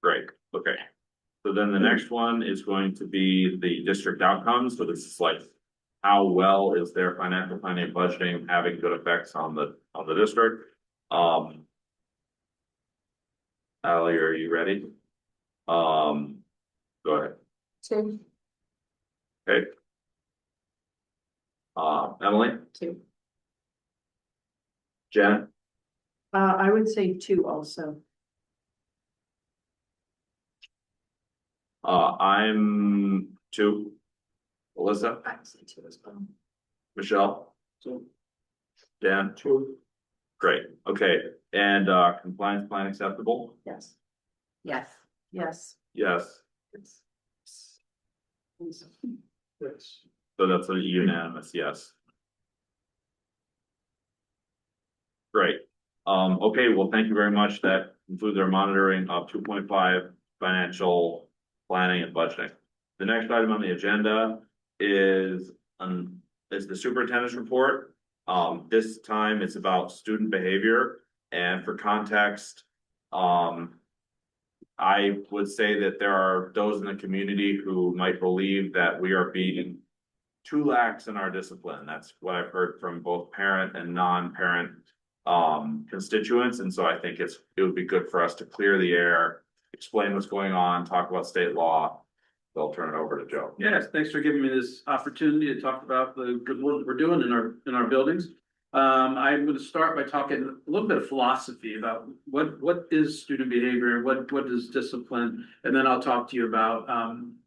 Great, okay. So then the next one is going to be the district outcomes. So this is like, how well is their financial planning and budgeting having good effects on the district? Ally, are you ready? Go ahead. 2. Okay. Emily, 2. Jen, I would say 2 also. I'm 2. Alyssa, I would say two as well. Michelle, Dan, Two. great, okay, and compliance plan acceptable? Yes. Yes. Yes. Yes, Yes. so that's a unanimous yes. Great, okay, well, thank you very much, that concludes our monitoring of 2.5 financial planning and budgeting. The next item on the agenda is the superintendent's report. This time it's about student behavior, and for context, I would say that there are those in the community who might believe that we are being too lax in our discipline. That's what I've heard from both parent and non-parent constituents, and so I think it would be good for us to clear the air, explain what's going on, talk about state law. I'll turn it over to Joe. Yes, thanks for giving me this opportunity to talk about the good work we're doing in our buildings. I'm going to start by talking a little bit of philosophy about what is student behavior and what is discipline, and then I'll talk to you about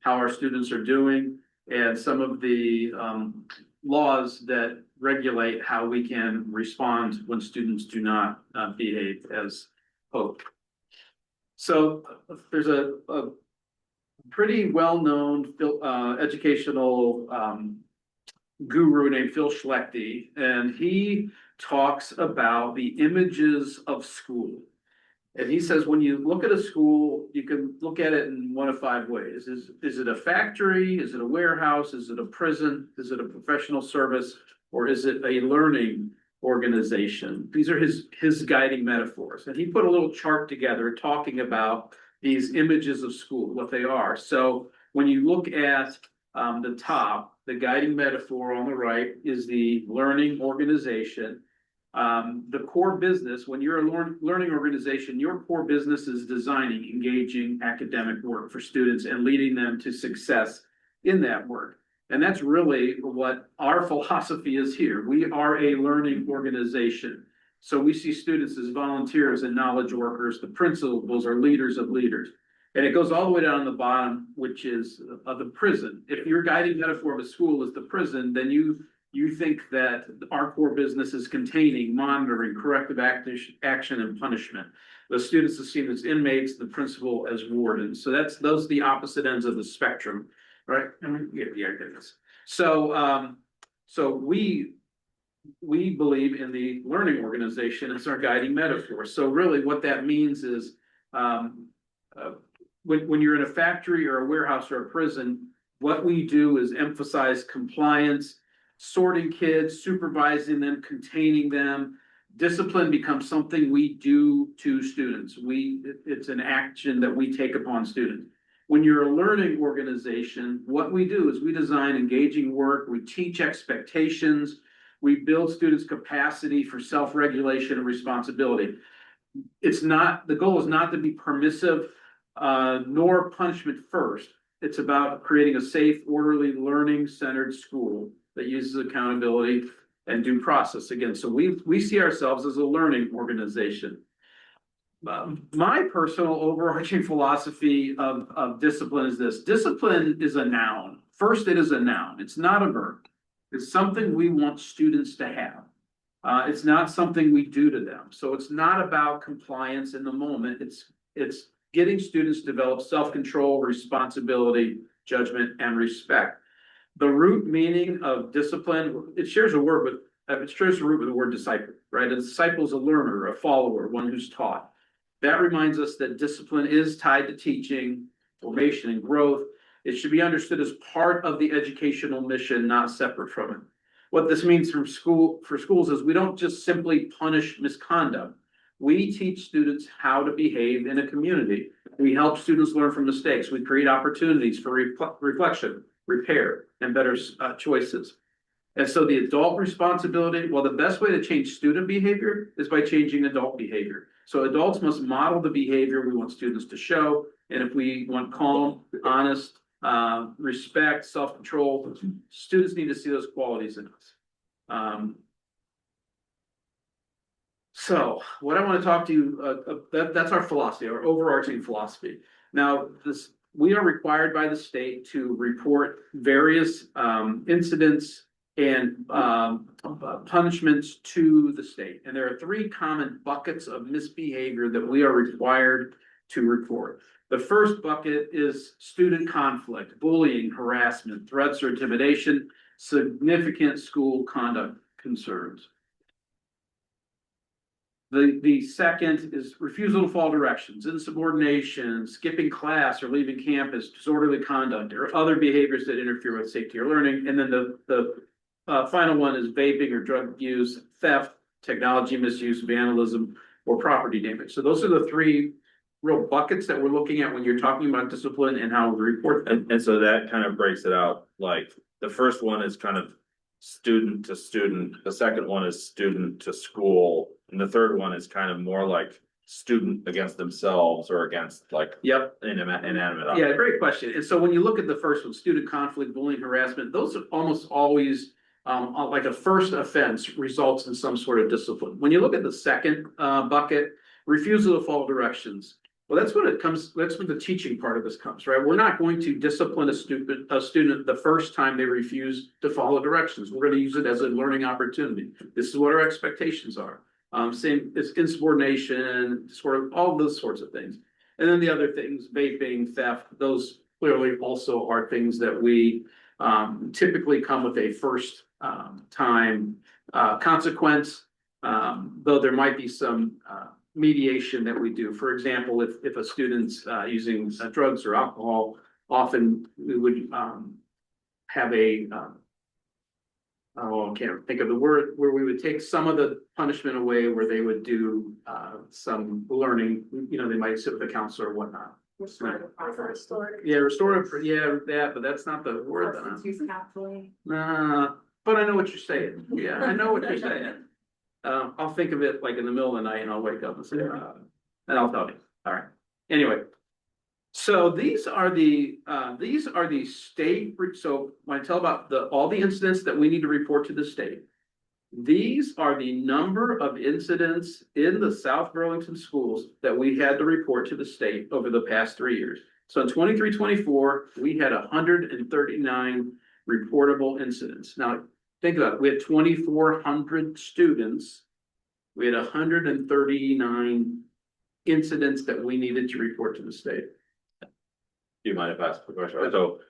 how our students are doing and some of the laws that regulate how we can respond when students do not behave as hoped. So there's a pretty well-known educational guru named Phil Schlechte, and he talks about the images of school. And he says, when you look at a school, you can look at it in one of 5 ways. Is it a factory? Is it a warehouse? Is it a prison? Is it a professional service? Or is it a learning organization? These are his guiding metaphors. And he put a little chart together talking about these images of school, what they are. So when you look at the top, the guiding metaphor on the right is the learning organization. The core business, when you're a learning organization, your core business is designing engaging academic work for students and leading them to success in that work. And that's really what our philosophy is here. We are a learning organization. So we see students as volunteers and knowledge workers. The principals are leaders of leaders. And it goes all the way down to the bottom, which is the prison. If your guiding metaphor of a school is the prison, then you think that our core business is containing, monitoring, corrective action, and punishment. The students are seen as inmates, the principal as wardens. So those are the opposite ends of the spectrum, right? So we believe in the learning organization as our guiding metaphor. So really what that means is when you're in a factory or a warehouse or a prison, what we do is emphasize compliance, sorting kids, supervising them, containing them. Discipline becomes something we do to students. It's an action that we take upon students. When you're a learning organization, what we do is we design engaging work, we teach expectations, we build students' capacity for self-regulation and responsibility. The goal is not to be permissive, nor punishment first. It's about creating a safe, orderly, learning-centered school that uses accountability and due process. Again, so we see ourselves as a learning organization. My personal overarching philosophy of discipline is this. Discipline is a noun. First, it is a noun. It's not a verb. It's something we want students to have. It's not something we do to them. So it's not about compliance in the moment. It's getting students to develop self-control, responsibility, judgment, and respect. The root meaning of discipline, it shares a root with the word disciple, right? A disciple is a learner, a follower, one who's taught. That reminds us that discipline is tied to teaching, formation, and growth. It should be understood as part of the educational mission, not separate from it. What this means for schools is we don't just simply punish misconduct. We teach students how to behave in a community. We help students learn from mistakes. We create opportunities for reflection, repair, and better choices. And so the adult responsibility, well, the best way to change student behavior is by changing adult behavior. So adults must model the behavior we want students to show. And if we want calm, honest, respect, self-control, students need to see those qualities in us. So what I want to talk to you, that's our philosophy, our overarching philosophy. Now, we are required by the state to report various incidents and punishments to the state. And there are three common buckets of misbehavior that we are required to report. The first bucket is student conflict, bullying, harassment, threats or intimidation, significant school conduct concerns. The second is refusal to follow directions, insubordination, skipping class or leaving campus, disorderly conduct, or other behaviors that interfere with safety or learning. And then the final one is vaping or drug use, theft, technology misuse, vandalism, or property damage. So those are the three real buckets that we're looking at when you're talking about discipline and how we report them. And so that kind of breaks it out, like, the first one is kind of student to student, the second one is student to school, and the third one is kind of more like student against themselves or against like Yep. inanimate Yeah, objects. great question. And so when you look at the first one, student conflict, bullying, harassment, those are almost always like a first offense results in some sort of discipline. When you look at the second bucket, refusal to follow directions. Well, that's when the teaching part of this comes, right? We're not going to discipline a student the first time they refuse to follow directions. We're gonna use it as a learning opportunity. This is what our expectations are. Same, it's insubordination, sort of all those sorts of things. And then the other things, vaping, theft, those clearly also are things that we typically come with a first time consequence. Though there might be some mediation that we do. For example, if a student's using drugs or alcohol, often we would have a I can't think of the word, where we would take some of the punishment away, where they would do some learning, you know, they might sit with a counselor or whatnot. Yeah, restorative, yeah, that, but that's not the word that I'm. Nah, but I know what you're saying. Yeah, I know what you're saying. I'll think of it like in the middle of the night and I'll wake up and say, and I'll tell you. All right. Anyway. So these are the state, so when I tell about all the incidents that we need to report to the state. These are the number of incidents in the South Burlington schools that we had to report to the state over the past 3 years. So in 23-24, we had 139 reportable incidents. Now, think about it, we had 2,400 students. We had 139 incidents that we needed to report to the state. Do you mind if I ask a question? So,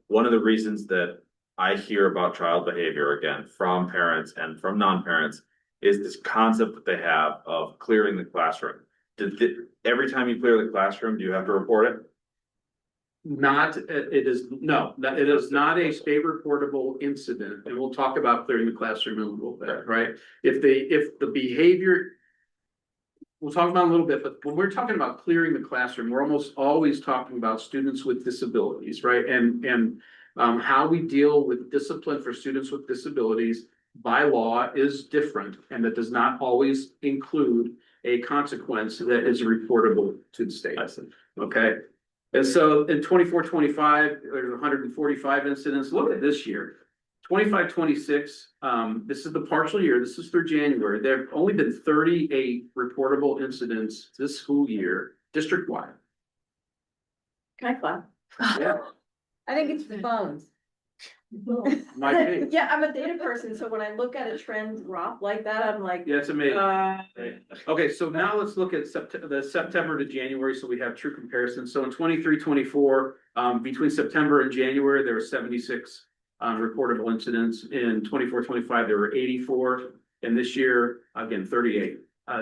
one of the reasons that I hear about child behavior again from parents and from non-parents is this concept that they have of clearing the classroom. Every time you clear the classroom, do you have to report it? It is not a state reportable incident, and we'll talk about clearing the classroom in a little bit, right? If the behavior, we'll talk about it a little bit, but when we're talking about clearing the classroom, we're almost always talking about students with disabilities, right? And how we deal with discipline for students with disabilities by law is different, and that does not always include a consequence that is reportable to the state. Okay? And so in 24-25, there's 145 incidents. Look at this year. 25-26, this is the partial year. This is through January. There have only been 38 reportable incidents this school year, district-wide. Can I clap? Yeah. I think it's the phones. Might be. Yeah, I'm a data person, so when I look at a trend drop like that, I'm like, Yeah, it's amazing. Okay, so now let's look at the September to January, so we have true comparisons. So in 23-24, between September and January, there were 76 reportable incidents. In 24-25, there were 84, and this year, again, 38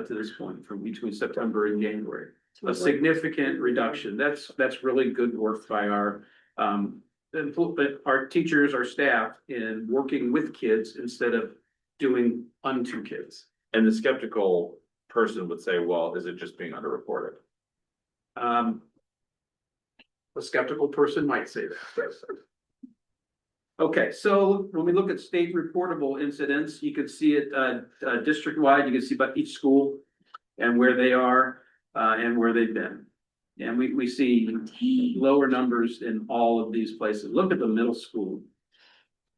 to this point from between September and January. A significant reduction. That's really good work by our teachers, our staff in working with kids instead of doing unto kids. And the skeptical person would say, well, is it just being underreported? A skeptical person might say that. Okay, so when we look at state reportable incidents, you can see it district-wide. You can see about each school and where they are and where they've been. And we see lower numbers in all of these places. Look at the middle school.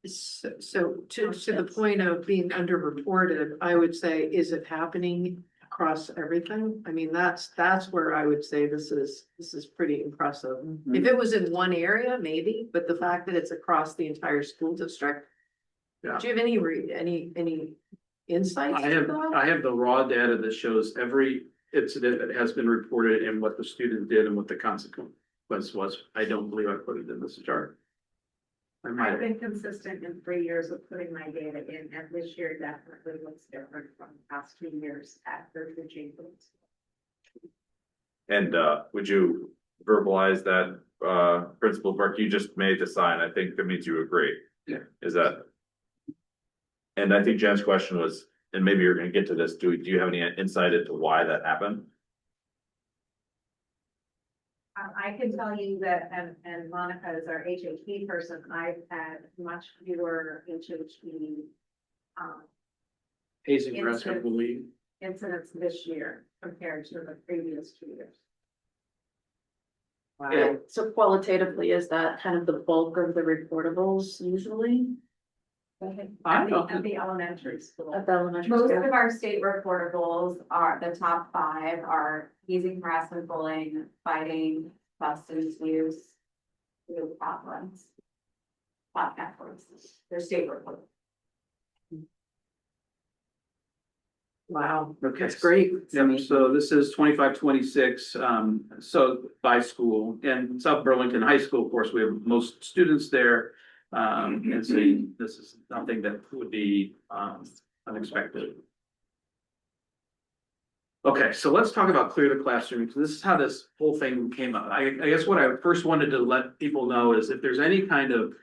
So to the point of being underreported, I would say, is it happening across everything, I mean, that's where I would say this is pretty impressive. Mhm. If it was in one area, maybe, but the fact that it's across the entire school district. Yeah. Do you have any insights? I to have, that? I have the raw data that shows every incident that has been reported and what the student did and what the consequence was. I don't believe I put it in this chart. I might I've have. been consistent in 3 years of putting my data in, and this year definitely looks different from the past 2 years at the Chamberlain. And would you verbalize that, Principal Burke, you just made the sign, I think that means you agree. Yeah. Is that? And I think Jen's question was, and maybe you're gonna get to this, do you have any insight into why that happened? I can tell you that, and Monica is our HHP person, I've had much fewer HHP Hazing arrest, I believe. incidents this year compared to the previous 2 years. Yeah. So qualitatively, is that kind of the bulk of the reportables usually? I At know. the elementary school. At the elementary Most school? of our state reportables are, the top 5 are hazing, harassment, bullying, fighting, substance use. The top ones. Top categories, they're state reportables. Wow, Okay. that's great. Yep, so this is 25-26. So by school, and South Burlington High School, of course, we have most students there. And so this is something that would be, unexpected. Okay, so let's talk about Clear the Classroom, because this is how this whole thing came up. I guess what I first wanted to let people know is if there's any kind of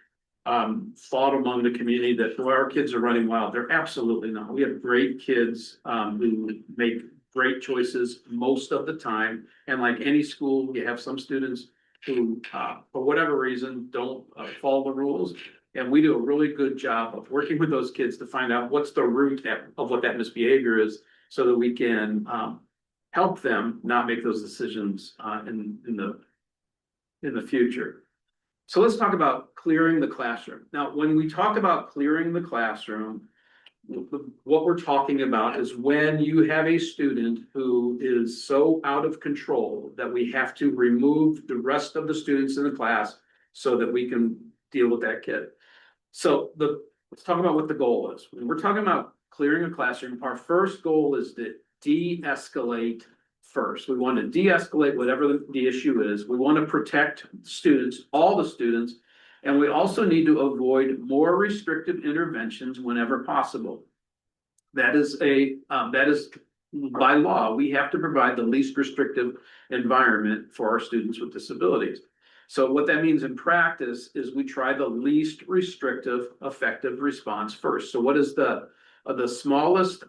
thought among the community that well, our kids are running wild, they're absolutely not. We have great kids who make great choices most of the time. And like any school, you have some students who, for whatever reason, don't follow the rules. And we do a really good job of working with those kids to find out what's the root of what that misbehavior is, so that we can help them not make those decisions in the future. So let's talk about clearing the classroom. Now, when we talk about clearing the classroom, what we're talking about is when you have a student who is so out of control that we have to remove the rest of the students in the class so that we can deal with that kid. So let's talk about what the goal is. When we're talking about clearing a classroom, our first goal is to de-escalate first. We want to de-escalate whatever the issue is. We want to protect students, all the students, and we also need to avoid more restrictive interventions whenever possible. That is by law, we have to provide the least restrictive environment for our students with disabilities. So what that means in practice is we try the least restrictive, effective response first. So what is the smallest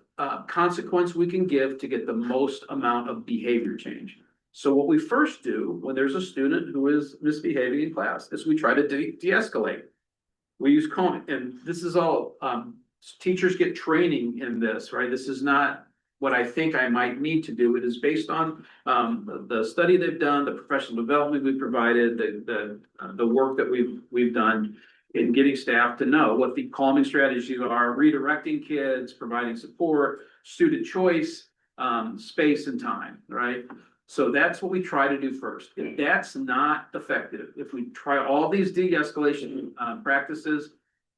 consequence we can give to get the most amount of behavior change? So what we first do when there's a student who is misbehaving in class is we try to de-escalate. We use coning, and this is all, teachers get training in this, right? This is not what I think I might need to do. It is based on the study they've done, the professional development we've provided, the work that we've done in getting staff to know what the calming strategies are, redirecting kids, providing support, student choice, space and time, right? So that's what we try to do first. If that's not effective, if we try all these de-escalation practices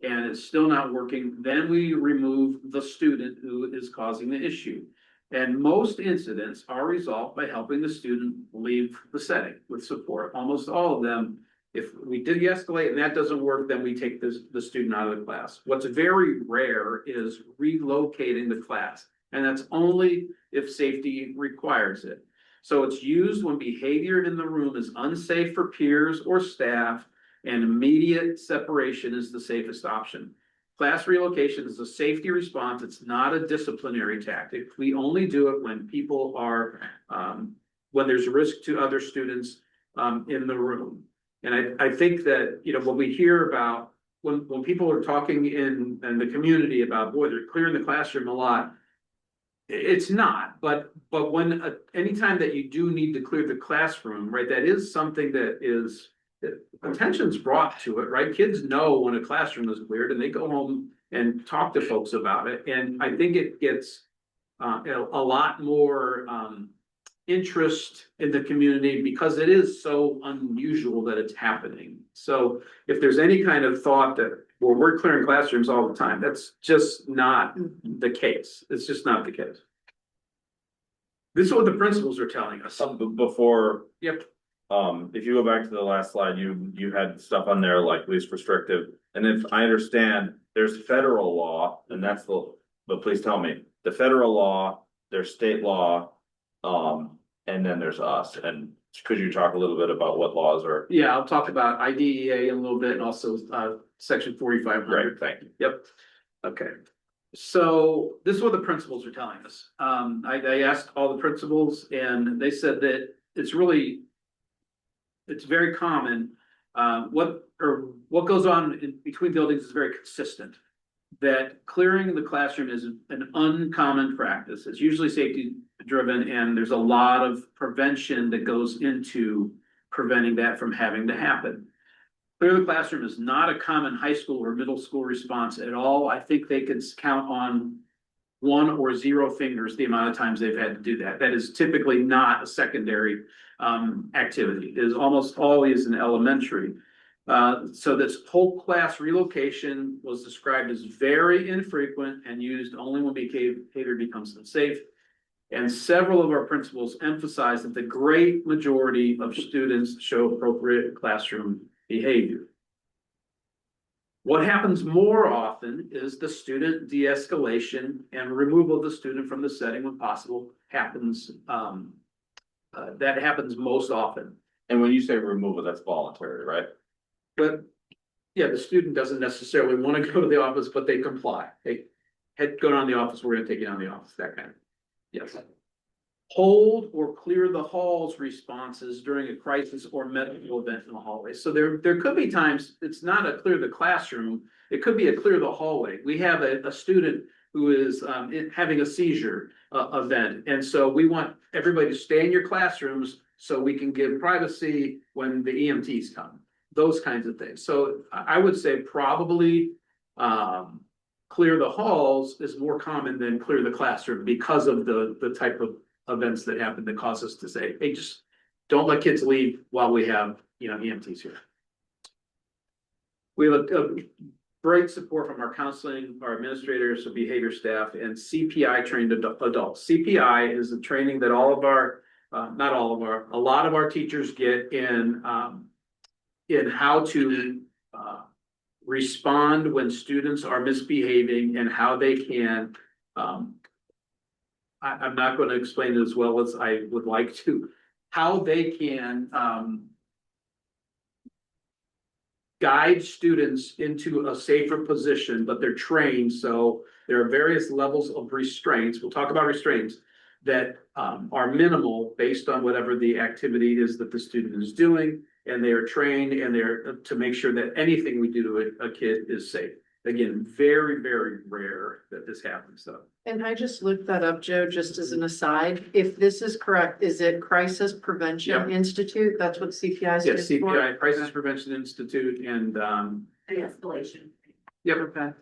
and it's still not working, then we remove the student who is causing the issue. And most incidents are resolved by helping the student leave the setting with support. Almost all of them, if we de-escalate and that doesn't work, then we take the student out of the class. What's very rare is relocating the class, and that's only if safety requires it. So it's used when behavior in the room is unsafe for peers or staff, and immediate separation is the safest option. Class relocation is a safety response. It's not a disciplinary tactic. We only do it when people are, when there's risk to other students in the room. And I think that, you know, when we hear about, when people are talking in the community about, boy, they're clearing the classroom a lot, it's not, but when, anytime that you do need to clear the classroom, right, that is something that is, attention's brought to it, right? Kids know when a classroom is cleared and they go home and talk to folks about it. And I think it gets a lot more, interest in the community because it is so unusual that it's happening. So if there's any kind of thought that, well, we're clearing classrooms all the time, that's just not the case. It's just not the case. This is what the principals are telling us. Before, Yep. if you go back to the last slide, you had stuff on there like least restrictive. And if I understand, there's federal law, and that's but please tell me, the federal law, there's state law, and then there's us. And could you talk a little bit about what laws are? Yeah, I'll talk about IDEA in a little bit and also section 4500. Great, thank you. Yep. Okay. So this is what the principals are telling us. I asked all the principals and they said that it's very common. What goes on in between buildings is very consistent. That clearing the classroom is an uncommon practice. It's usually safety driven and there's a lot of prevention that goes into preventing that from having to happen. Clear the classroom is not a common high school or middle school response at all. I think they could count on 1 or 0 fingers the amount of times they've had to do that. That is typically not a secondary activity. It is almost always an elementary. So this whole class relocation was described as very infrequent and used only when behavior becomes unsafe. And several of our principals emphasized that the great majority of students show appropriate classroom behavior. What happens more often is the student de-escalation and removal of the student from the setting when possible happens. That happens most often. And when you say removal, that's voluntary, right? But yeah, the student doesn't necessarily want to go to the office, but they comply. Hey, go down to the office, we're gonna take you down to the office, that kind of. Yes. Hold or clear the halls responses during a crisis or medical event in the hallway. So there could be times, it's not a clear the classroom, it could be a clear the hallway. We have a student who is having a seizure event. And so we want everybody to stay in your classrooms so we can give privacy when the EMTs come, those kinds of things. So I would say probably clear the halls is more common than clear the classroom because of the type of events that happen that cause us to say, hey, just don't let kids leave while we have, EMTs here. We have a great support from our counseling, our administrators, our behavior staff, and CPI trained adults. CPI is the training that a lot of our teachers get in how to respond when students are misbehaving and how they can, I'm not going to explain it as well as I would like to, how they can guide students into a safer position, but they're trained. So there are various levels of restraints. We'll talk about restraints that are minimal based on whatever the activity is that the student is doing. And they are trained and they're to make sure that anything we do to a kid is safe. Again, very, very rare that this happens though. And I just looked that up, Joe, just as an aside. If this is correct, is it Crisis Prevention Yep. Institute? That's what CPI Yes, stands for? CPI, Crisis Prevention Institute, and De-escalation. yep. Okay.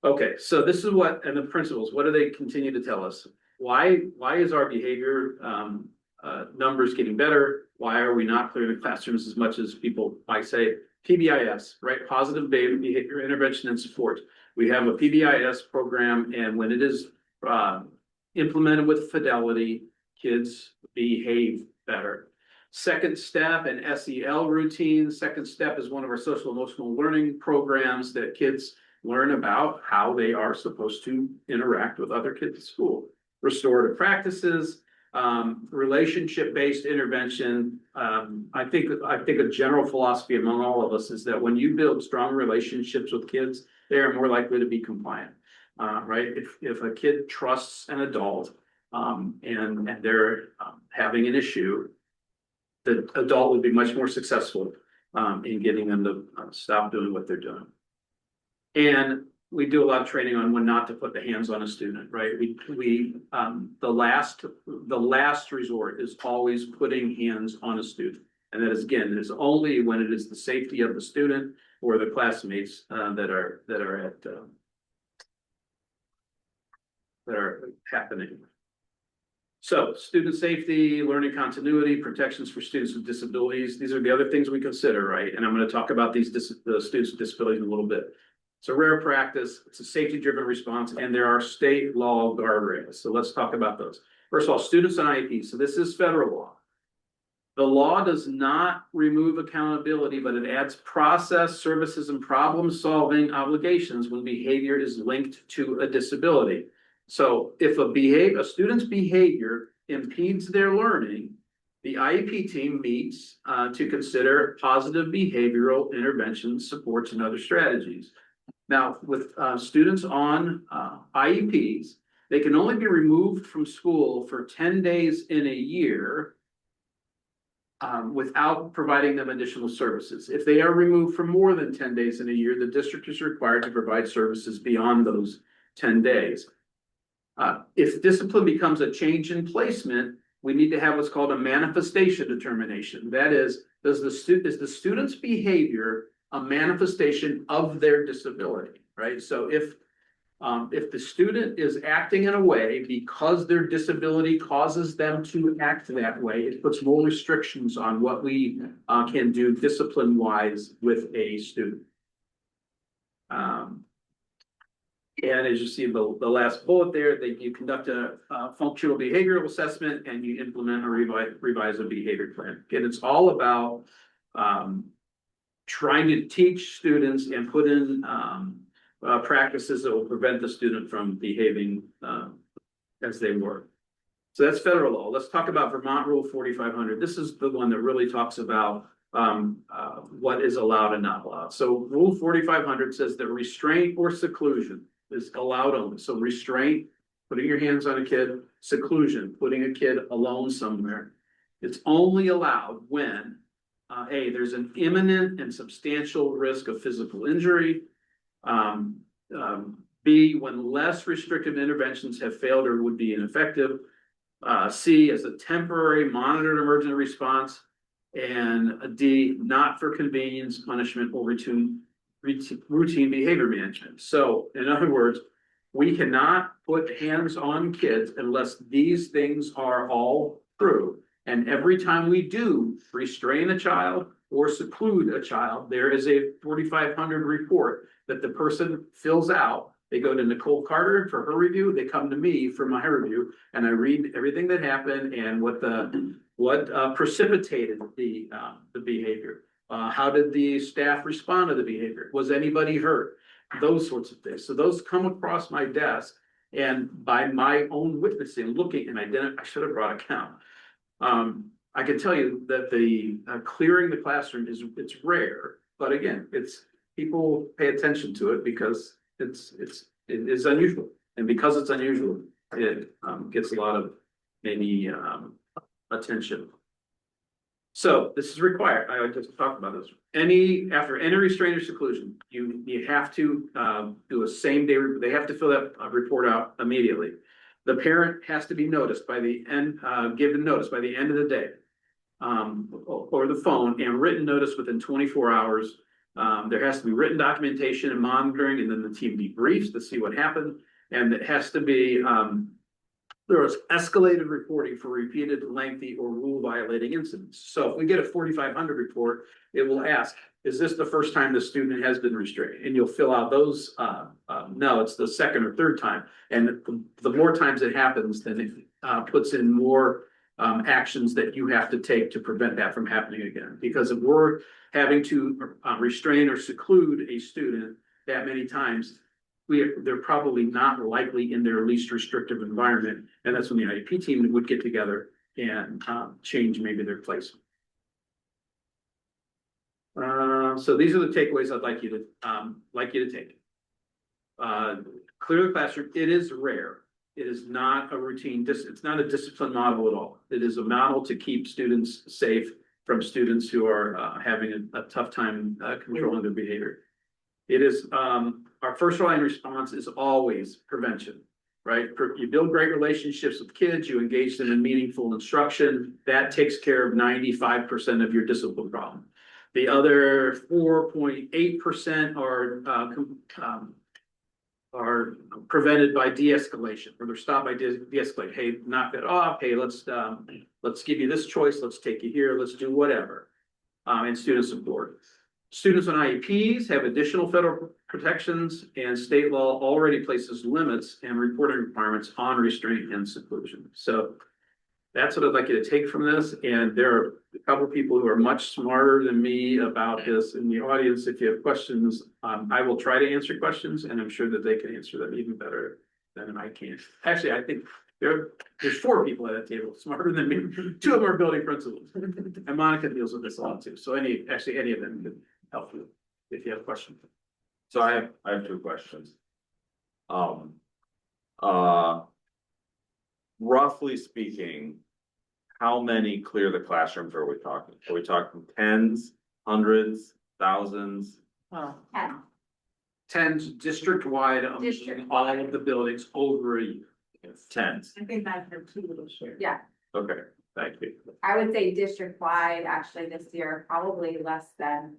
Okay, so this is and the principals, what do they continue to tell us? Why is our behavior numbers getting better? Why are we not clearing the classrooms as much as people might say? PBIS, right? Positive behavior intervention and support. We have a PBIS program, and when it is implemented with fidelity, kids behave better. Second step and SEL routines. Second step is one of our social emotional learning programs that kids learn about how they are supposed to interact with other kids at school. Restorative practices, relationship-based intervention. I think a general philosophy among all of us is that when you build strong relationships with kids, they are more likely to be compliant, right? If a kid trusts an adult and they're having an issue, the adult would be much more successful in getting them to stop doing what they're doing. And we do a lot of training on when not to put the hands on a student, right? The last resort is always putting hands on a student. And that is, again, is only when it is the safety of the student or the classmates that are at that are happening. So student safety, learning continuity, protections for students with disabilities. These are the other things we consider, right? And I'm going to talk about the students with disabilities in a little bit. It's a rare practice. It's a safety-driven response, and there are state law guardrails. So let's talk about those. First of all, students and IEPs. So this is federal law. The law does not remove accountability, but it adds process, services, and problem-solving obligations when behavior is linked to a disability. So if a student's behavior impedes their learning, the IEP team meets to consider positive behavioral interventions, supports, and other strategies. Now, with students on IEPs, they can only be removed from school for 10 days in a year without providing them additional services. If they are removed for more than 10 days in a year, the district is required to provide services beyond those 10 days. If discipline becomes a change in placement, we need to have what's called a manifestation determination. That is the student's behavior a manifestation of their disability, right? So if the student is acting in a way because their disability causes them to act that way, it puts more restrictions on what we can do discipline-wise with a student. And as you see the last bullet there, that you conduct a functional behavioral assessment and you implement or revise a behavior plan. Again, it's all about trying to teach students and put in practices that will prevent the student from behaving as they were. So that's federal law. Let's talk about Vermont Rule 4500. This is the one that really talks about what is allowed and not allowed. So Rule 4500 says that restraint or seclusion is allowed only. So restraint, putting your hands on a kid, seclusion, putting a kid alone somewhere. It's only allowed when A, there's an imminent and substantial risk of physical injury. B, when less restrictive interventions have failed or would be ineffective. C, as a temporary monitored emergency response. And D, not for convenience, punishment, or routine behavior management. So in other words, we cannot put hands on kids unless these things are all true. And every time we do restrain a child or seclude a child, there is a 4500 report that the person fills out. They go to Nicole Carter for her review. They come to me for my review, and I read everything that happened and what precipitated the behavior. How did the staff respond to the behavior? Was anybody hurt? Those sorts of things. So those come across my desk, and by my own witnessing, looking, and I should have brought a count. I can tell you that the clearing the classroom it's rare, but again, people pay attention to it because it is unusual, and because it's unusual, it gets a lot of maybe attention. So this is required. I just talked about this. After any restraint or seclusion, you have to do a same day. They have to fill that report out immediately. The parent has to be noticed by the end, given notice by the end of the day, or the phone, and written notice within 24 hours. There has to be written documentation and monitoring, and then the team debriefs to see what happened. And it has to be there is escalated reporting for repeated, lengthy, or rule violating incidents. So if we get a 4500 report, it will ask, is this the first time the student has been restrained? And you'll fill out those, no, it's the second or third time. And the more times it happens, then it puts in more actions that you have to take to prevent that from happening again. Because if we're having to restrain or seclude a student that many times, they're probably not likely in their least restrictive environment. And that's when the IEP team would get together and change maybe their placement. So these are the takeaways I'd like you to take. Clear the classroom. It is rare. It is not a routine. It's not a discipline model at all. It is a model to keep students safe from students who are having a tough time controlling their behavior. It is our first line response is always prevention, right? You build great relationships with kids, you engage them in meaningful instruction. That takes care of 95% of your discipline problem. The other 4.8% are are prevented by de-escalation, or they're stopped by de-escalate. Hey, knock that off. Hey, let's give you this choice. Let's take you here. Let's do whatever. And student support. Students on IEPs have additional federal protections, and state law already places limits and reporting requirements on restraint and seclusion. So that's what I'd like you to take from this. And there are a couple of people who are much smarter than me about this in the audience. If you have questions, I will try to answer questions, and I'm sure that they can answer them even better than I can. Actually, I think there's 4 people at that table smarter than me. 2 of them are building principals, and Monica deals with this a lot too. So any of them could help you if you have questions. So I have 2 questions. Roughly speaking, how many clear the classrooms are we talking? Are we talking tens, hundreds, thousands? Wow. 10 district-wide, all of the buildings over a year. Tens, I think that's the key this year. Yeah, okay, thank you. I would say district-wide, actually this year, probably less than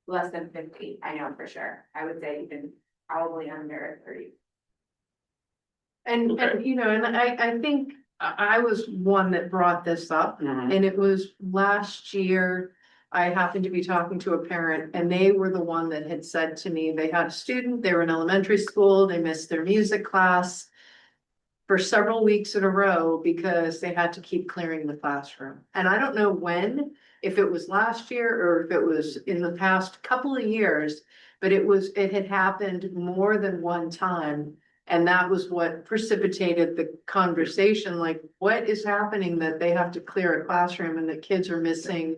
50, I know for sure. I would say even probably under 30. And, Okay. and, you know, and I think I was one that brought this up, Mm-hmm. and it was last year. I happened to be talking to a parent, and they were the one that had said to me, they had a student, they were in elementary school, they missed their music class for several weeks in a row because they had to keep clearing the classroom. And I don't know when, if it was last year or if it was in the past couple of years, but it had happened more than one time. And that was what precipitated the conversation, like, what is happening that they have to clear a classroom and the kids are missing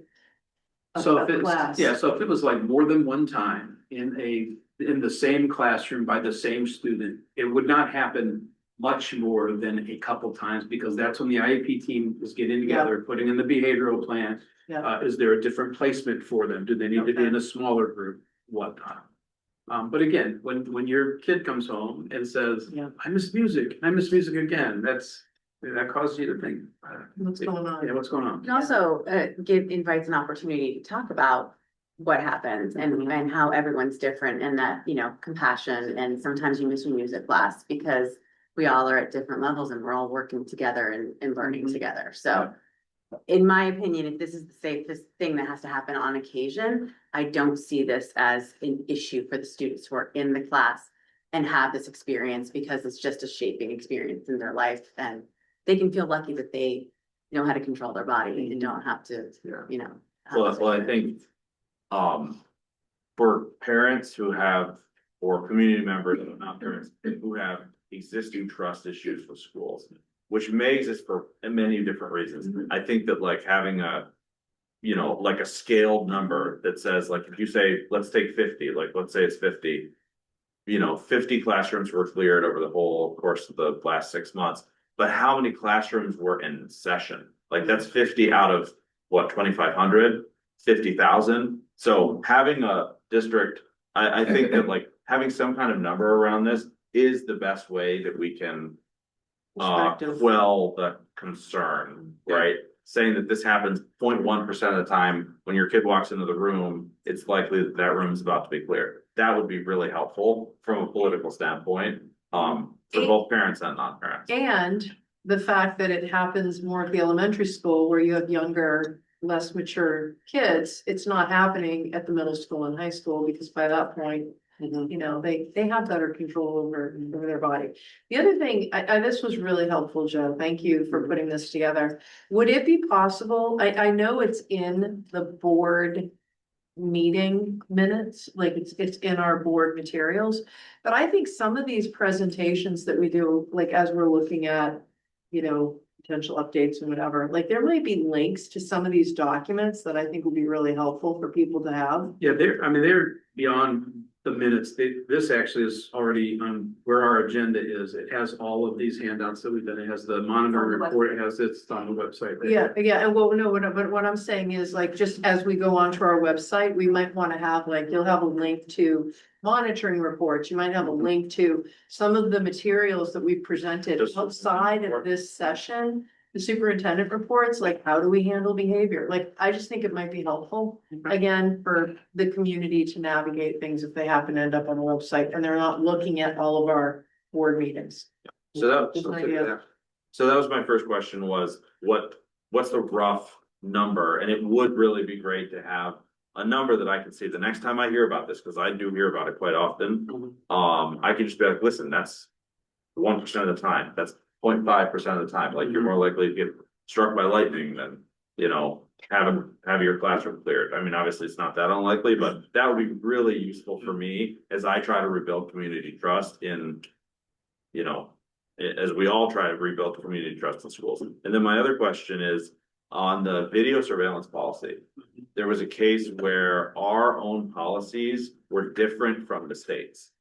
So a if it's, class? yeah, so if it was like more than one time in the same classroom by the same student, it would not happen much more than a couple times, because that's when the IEP team is getting together, putting in the behavioral plan. Yeah. Is there a different placement for them? Do they need to be in a smaller group? Whatnot. But again, when your kid comes home and says, Yeah. I miss music again, that causes you to think. What's going on? Yeah, what's going on? And also, invites an opportunity to talk about what happens and how everyone's different, and that, you know, compassion, and sometimes you miss your music class because we all are at different levels and we're all working together and learning together. So in my opinion, if this is the safest thing that has to happen on occasion, I don't see this as an issue for the students who are in the class and have this experience, because it's just a shaping experience in their life, and they can feel lucky that they know how to control their body and don't have to, you know. have this Well, I experience. think, for parents who have, or community members, not parents, who have existing trust issues with schools, which may exist for many different reasons. I think that like having a, you know, like a scaled number that says, like, if you say, let's take 50, like, let's say it's 50. You know, 50 classrooms were cleared over the whole course of the last 6 months, but how many classrooms were in session? Like, that's 50 out of what, 2,500, 50,000? So having a district, I think that like having some kind of number around this is the best way that we can Perspective. quell the concern, right? Saying that this happens 0.1% of the time, when your kid walks into the room, it's likely that that room is about to be cleared. That would be really helpful from a political standpoint, for both parents and non-parents. And the fact that it happens more at the elementary school where you have younger, less mature kids, it's not happening at the middle school and high school, because by that point, you know, they have better control over their body. The other thing, this was really helpful, Joe. Thank you for putting this together. Would it be possible, I know it's in the board meeting minutes, like it's in our board materials, but I think some of these presentations that we do, like as we're looking at, you know, potential updates and whatever, like there might be links to some of these documents that I think would be really helpful for people to have. Yeah, they're beyond the minutes. This actually is already on where our agenda is. It has all of these handouts that we've done. It has the monitoring report. It has, it's on the website. Yeah, and well, no, but what I'm saying is like, just as we go onto our website, we might want to have like, you'll have a link to monitoring reports. You might have a link to some of the materials that we presented Just- outside of this session the superintendent reports, like how do we handle behavior? Like, I just think it might be helpful. Again, for the community to navigate things if they happen to end up on the website and they're not looking at all of our board meetings. So that, Just an idea. so that was my first question was, what's the rough number? And it would really be great to have a number that I can see the next time I hear about this, because I do hear about it quite often. I can just be like, listen, that's 1% of the time, that's 0.5% of the time, like you're more likely to get struck by lightning than, you know, having your classroom cleared. I mean, obviously, it's not that unlikely, but that would be really useful for me as I try to rebuild community trust in, you know, as we all try to rebuild community trust in schools. And then my other question is on the video surveillance policy. There was a case where our own policies were different from the states,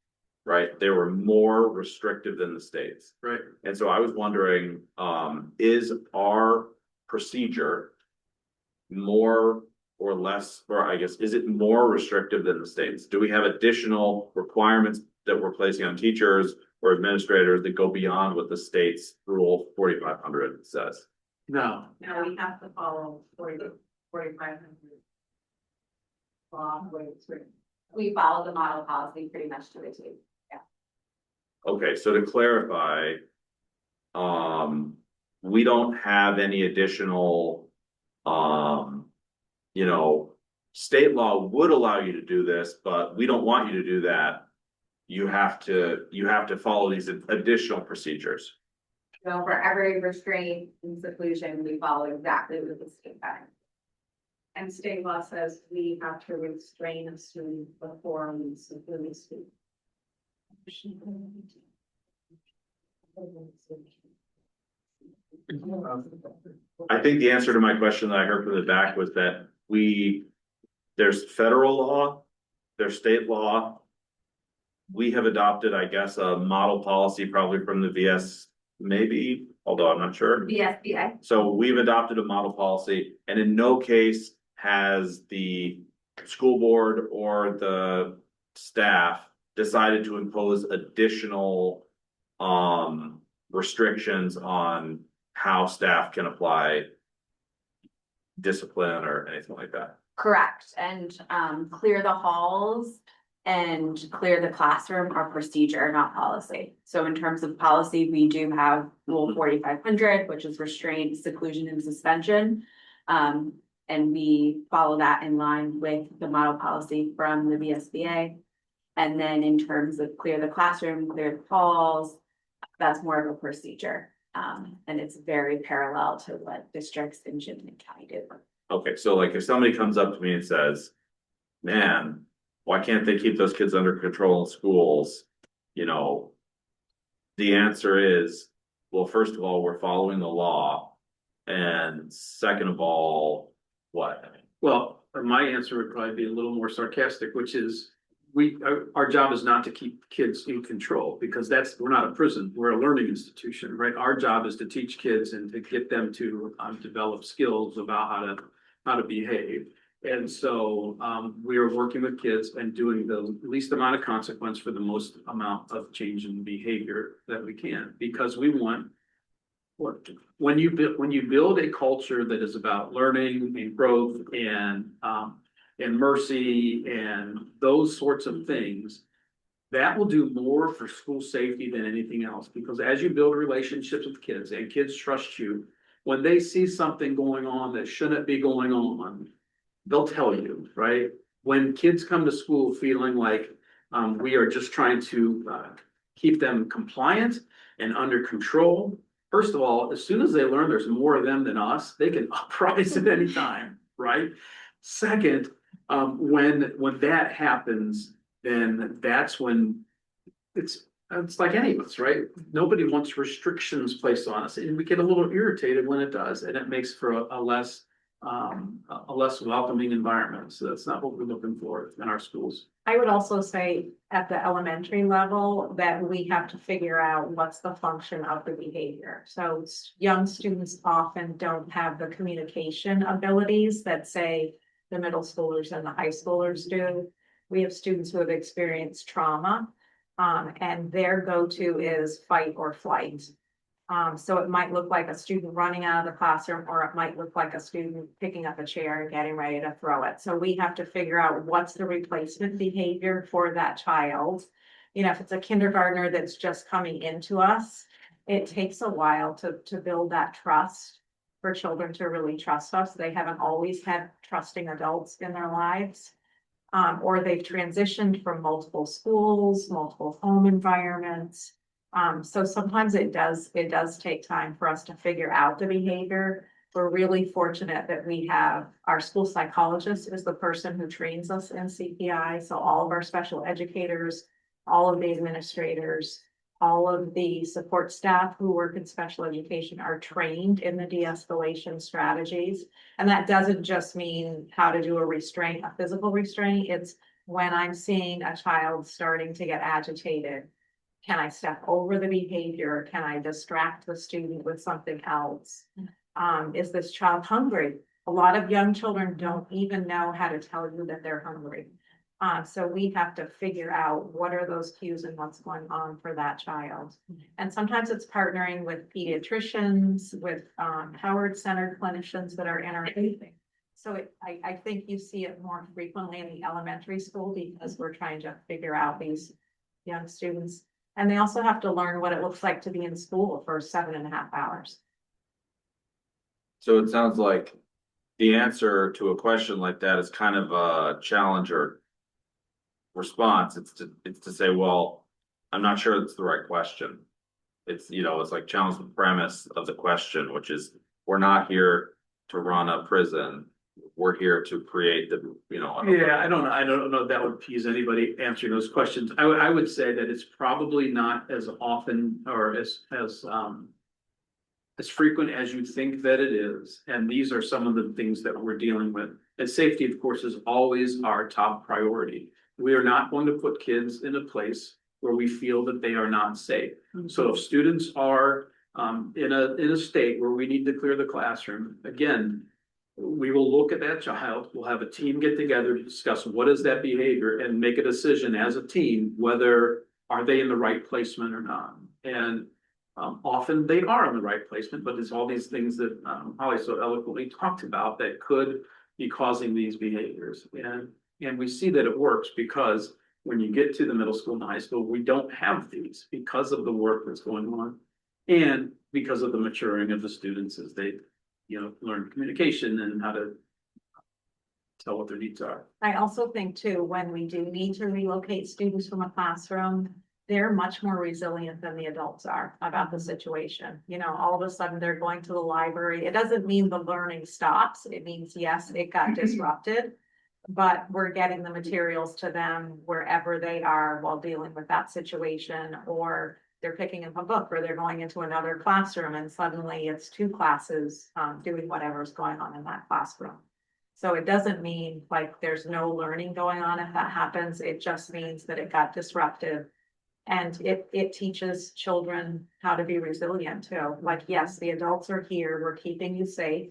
right? They were more restrictive than the states. Right. And so I was wondering, is our procedure more or less, or I guess, is it more restrictive than the states? Do we have additional requirements that we're placing on teachers or administrators that go beyond what the state's rule 4500 says? No, No, we have to follow 4500. We follow the model policy pretty much to the T. Okay, so to clarify, we don't have any additional, you know, state law would allow you to do this, but we don't want you to do that. You have to follow these additional procedures. So for every restraint and seclusion, we follow exactly what the state guide. And state law says we have to restrain a student before we seclude a student. I think the answer to my question that I heard from the back was that there's federal law, there's state law. We have adopted, I guess, a model policy probably from the VS, maybe, although I'm not sure. VSBA. So we've adopted a model policy, and in no case has the school board or the staff decided to impose additional restrictions on how staff can apply discipline or anything like that. Correct, and clear the halls and clear the classroom are procedure, not policy. So in terms of policy, we do have Rule 4500, which is restraint, seclusion, and suspension. And we follow that in line with the model policy from the VSBA. And then in terms of clear the classroom, clear the halls, that's more of a procedure. And it's very parallel to what districts in Chittenden County do. Okay, so like if somebody comes up to me and says, man, why can't they keep those kids under control in schools? You know, the answer is, well, first of all, we're following the law. And second of all, what? well, my answer would probably be a little more sarcastic, which is our job is not to keep kids in control because we're not a prison, we're a learning institution, right? Our job is to teach kids and to get them to develop skills about how to behave. And so we are working with kids and doing the least amount of consequence for the most amount of change in behavior that we can, because we want when you build a culture that is about learning and growth and mercy and those sorts of things, that will do more for school safety than anything else. Because as you build relationships with kids and kids trust you, when they see something going on that shouldn't be going on, they'll tell you, right? When kids come to school feeling like we are just trying to keep them compliant and under control, first of all, as soon as they learn there's more of them than us, they can uprise at any time, right? Second, when that happens, then that's when it's like any of us, right? Nobody wants restrictions placed on us, and we get a little irritated when it does, and it makes for a less welcoming environment. So that's not what we're looking for in our schools. I would also say at the elementary level that we have to figure out what's the function of the behavior. So young students often don't have the communication abilities that, say, the middle schoolers and the high schoolers do. We have students who have experienced trauma, and their go-to is fight or flight. So it might look like a student running out of the classroom, or it might look like a student picking up a chair and getting ready to throw it. So we have to figure out what's the replacement behavior for that child. You know, if it's a kindergartner that's just coming into us, it takes a while to build that trust for children to really trust us. They haven't always had trusting adults in their lives. Or they've transitioned from multiple schools, multiple home environments. So sometimes it does take time for us to figure out the behavior. We're really fortunate that we have our school psychologist is the person who trains us in CPI. So all of our special educators, all of the administrators, all of the support staff who work in special education are trained in the de-escalation strategies. And that doesn't just mean how to do a restraint, a physical restraint. It's when I'm seeing a child starting to get agitated, can I step over the behavior? Can I distract the student with something else? Is this child hungry? A lot of young children don't even know how to tell you that they're hungry. So we have to figure out what are those cues and what's going on for that child. And sometimes it's partnering with pediatricians, with Howard-centered clinicians that are interacting. So I think you see it more frequently in the elementary school because we're trying to figure out these young students. And they also have to learn what it looks like to be in school for 7.5 hours. So it sounds like the answer to a question like that is kind of a challenge or response. It's to say, well, I'm not sure it's the right question. It's, you know, it's like challenge the premise of the question, which is we're not here to run a prison. We're here to create the, you know. Yeah, I don't know if that would appease anybody answering those questions. I would say that it's probably not as often or as frequent as you think that it is. And these are some of the things that we're dealing with. And safety, of course, is always our top priority. We are not going to put kids in a place where we feel that they are not safe. So if students are in a state where we need to clear the classroom, again, we will look at that child. We'll have a team get together to discuss what is that behavior and make a decision as a team, whether are they in the right placement or not. And often they are in the right placement, but it's all these things that Holly so eloquently talked about that could be causing these behaviors. And we see that it works because when you get to the middle school and high school, we don't have these because of the work that's going on and because of the maturing of the students as they, you know, learn communication and how to tell what their needs are. I also think too, when we do need to relocate students from a classroom, they're much more resilient than the adults are about the situation. You know, all of a sudden they're going to the library. It doesn't mean the learning stops. It means, yes, it got disrupted, but we're getting the materials to them wherever they are while dealing with that situation, or they're picking up a book or they're going into another classroom and suddenly it's 2 classes doing whatever's going on in that classroom. So it doesn't mean like there's no learning going on if that happens. It just means that it got disrupted. And it teaches children how to be resilient too. Like, yes, the adults are here, we're keeping you safe.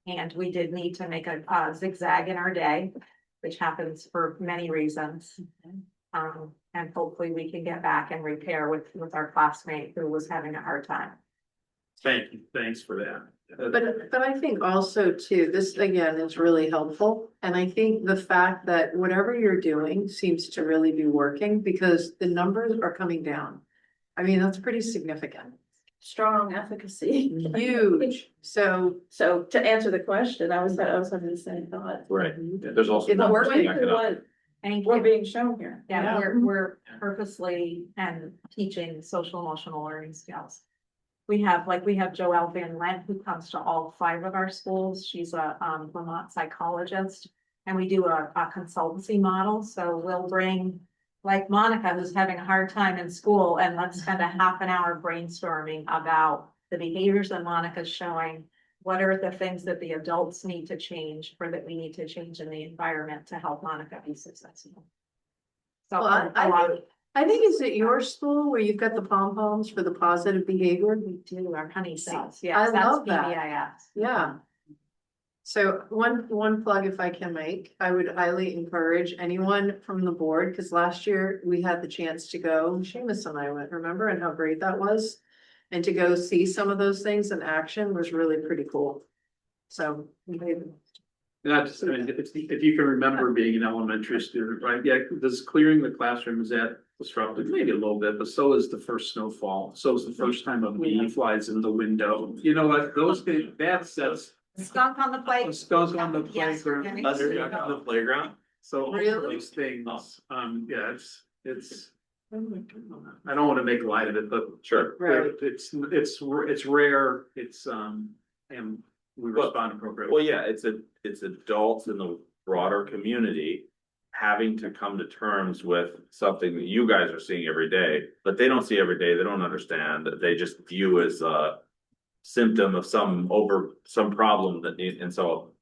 And we did need to make a zigzag in our day, which happens for many reasons. And hopefully we can get back and repair with our classmate who was having a hard time. Thank you. Thanks for that. But I think also too, this again is really helpful. And I think the fact that whatever you're doing seems to really be working because the numbers are coming down. I mean, that's pretty significant. Strong efficacy. Huge. So To answer the question, I was having the same thought. Right. There's also. It's numbers working. backing up. What Thank we're you. being shown here. Yeah, we're purposely and teaching social emotional learning skills. We have Joelle Van Lent who comes to all 5 of our schools. She's a Vermont psychologist and we do a consultancy model. So we'll bring like Monica who's having a hard time in school and let's spend a half an hour brainstorming about the behaviors that Monica's showing. What are the things that the adults need to change or that we need to change in the environment to help Monica be successful? So Well, I think it's at your school where you've got the pom-poms for the positive behavior. we do our honey cells. I Yes, that's love that. PBIS. Yeah. So one plug if I can make, I would highly encourage anyone from the board, because last year we had the chance to go, Seamus and I went, remember, and how great that was? And to go see some of those things in action was really pretty cool. So. Not just, I mean, if you can remember being an elementary student, right? Yeah, this clearing the classroom, is that disruptive? Maybe a little bit, but so is the first snowfall. So is the first time a bee flies in the window. You know, like those things, that sets. Skunk on the plate. Skunks on the Yes, we're playground. getting- On the playground? So all Really? those things, yeah, it's. I don't wanna make light of it, but. Sure. Right. It's rare, and we respond appropriately. Well, yeah, it's adults in the broader community having to come to terms with something that you guys are seeing every day, but they don't see every day, they don't understand, they just view as a symptom of some problem that need, and so.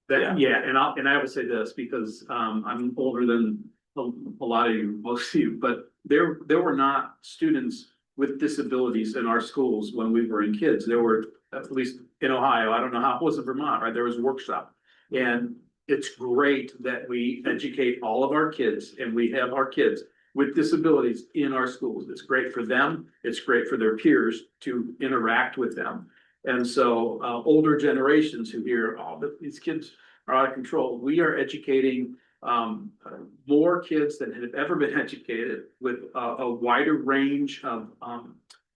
Yeah, and I would say this because I'm older than a lot of you, most of you, but there were not students with disabilities in our schools when we were in kids. There were, at least in Ohio, I don't know how it was in Vermont, right? There was a workshop. And it's great that we educate all of our kids and we have our kids with disabilities in our schools. It's great for them. It's great for their peers to interact with them. And so older generations who hear, oh, these kids are out of control. We are educating more kids than have ever been educated with a wider range of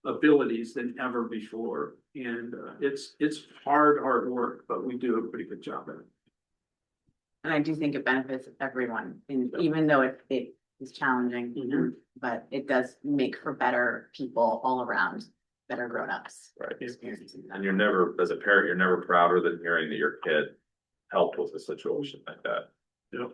abilities than ever before. And it's hard work, but we do a pretty good job at it. And I do think it benefits everyone, and even though it is challenging, Mhm. but it does make for better people all around, better grown-ups. Right. Experiencing that. And you're never, as a parent, you're never prouder than hearing that your kid helped with a situation like that. Yep.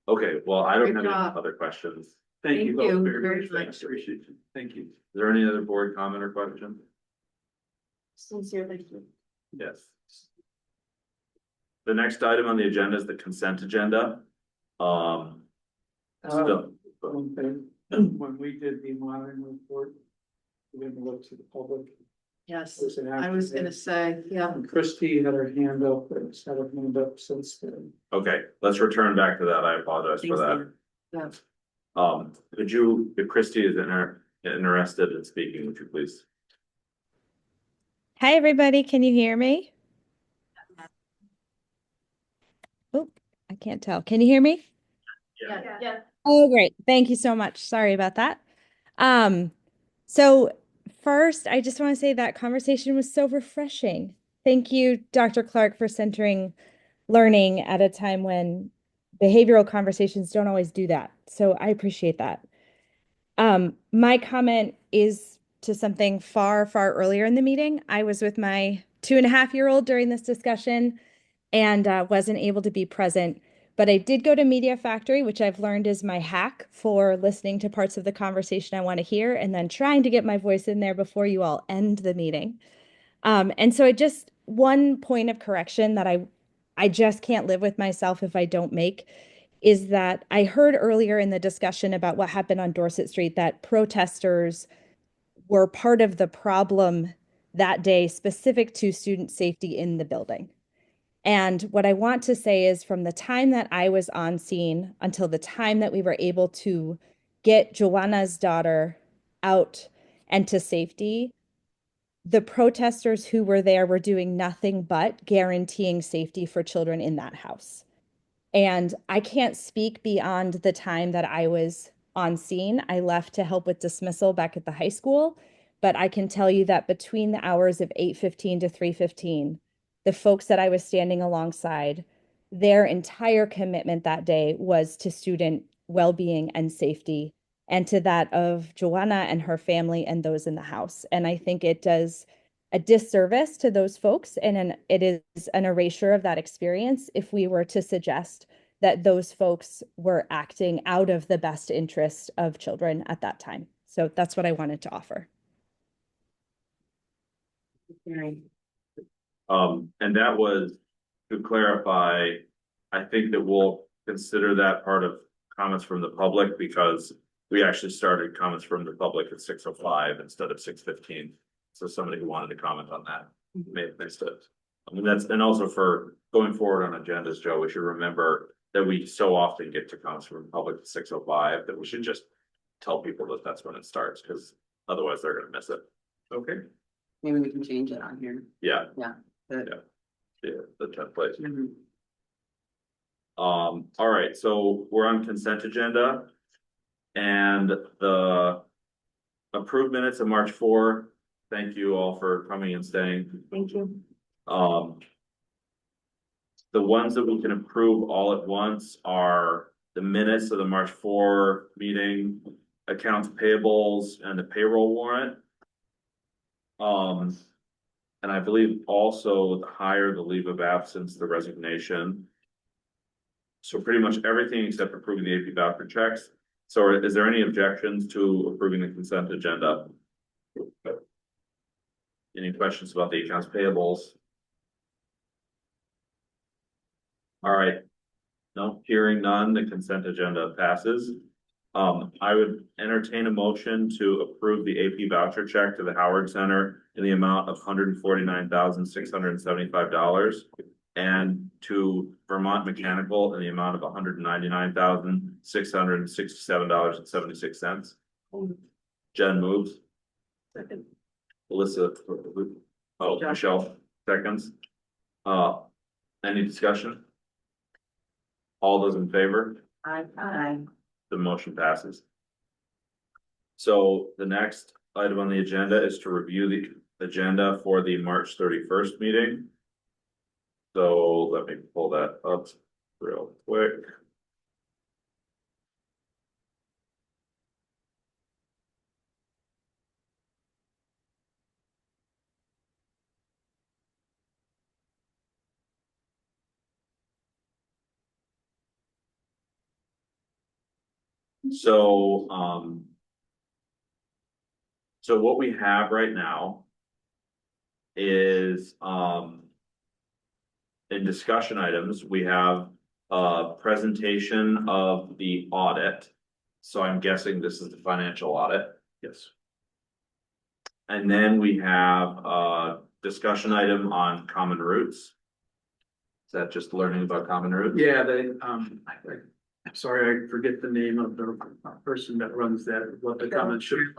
Okay, well, I don't Great have any job. other questions. Thank Thank you both you very very much. much. Appreciate it. Thank you. Is there any other board comment or question? Sincerely. Yes. The next item on the agenda is the consent agenda. Still, One thing, when we did the monitoring report, we didn't look to the public. Yes, There's an I was gonna say, yeah. And Christie had her hand up, but it's had her hand up since then. okay, let's return back to that. I apologize for that. Yeah. Could you, if Christie is interested in speaking, would you please? Hi, everybody. Can you hear me? Oh, I can't tell. Can you hear me? Yeah. Oh, great. Thank you so much. Sorry about that. So first, I just want to say that conversation was so refreshing. Thank you, Dr. Clark, for centering learning at a time when behavioral conversations don't always do that. So I appreciate that. My comment is to something far, far earlier in the meeting. I was with my 2.5-year-old during this discussion and wasn't able to be present. But I did go to Media Factory, which I've learned is my hack for listening to parts of the conversation I want to hear and then trying to get my voice in there before you all end the meeting. And so one point of correction that I just can't live with myself if I don't make is that I heard earlier in the discussion about what happened on Dorset Street that protesters were part of the problem that day specific to student safety in the building. And what I want to say is from the time that I was on scene until the time that we were able to get Joanna's daughter out and to safety, the protesters who were there were doing nothing but guaranteeing safety for children in that house. And I can't speak beyond the time that I was on scene. I left to help with dismissal back at the high school, but I can tell you that between the hours of 8:15 to 3:15, the folks that I was standing alongside, their entire commitment that day was to student well-being and safety, and to that of Joanna and her family and those in the house. And I think it does a disservice to those folks, and it is an erasure of that experience if we were to suggest that those folks were acting out of the best interest of children at that time. So that's what I wanted to offer. And that was to clarify, I think that we'll consider that part of comments from the public because we actually started comments from the public at 6:05 instead of 6:15. So somebody who wanted to comment on that may have missed it. I mean, and also for going forward on agendas, Joe, we should remember that we so often get to comments from the public at 6:05 that we should just tell people that that's when it starts, because otherwise they're gonna miss it. Okay, Maybe we can change it on here. yeah, But yeah, the template. All right, so we're on consent agenda. And the approved minutes of March 4. Thank you all for coming and staying. Thank you. The ones that we can approve all at once are the minutes of the March 4 meeting, accounts payables, and the payroll warrant. And I believe also the hire, the leave of absence, the resignation. So pretty much everything except approving the AP voucher checks. So is there any objections to approving the consent agenda? Any questions about the accounts payables? All right. No, hearing none, the consent agenda passes. I would entertain a motion to approve the AP voucher check to the Howard Center in the amount of $149,675 and to Vermont Mechanical in the amount of $199,667.76. Jen moves. Second. Alyssa, Michelle, seconds. Any discussion? All those in favor? Aye. The motion passes. So the next item on the agenda is to review the agenda for the March 31st meeting. So let me pull that up real quick. So, so what we have right now is, in discussion items, we have a presentation of the audit. So I'm guessing this is the financial audit. Yes. And then we have a discussion item on common roots. Is that just learning about common roots? Yeah, I'm sorry, I forget the name of the person that runs that, what the comment should.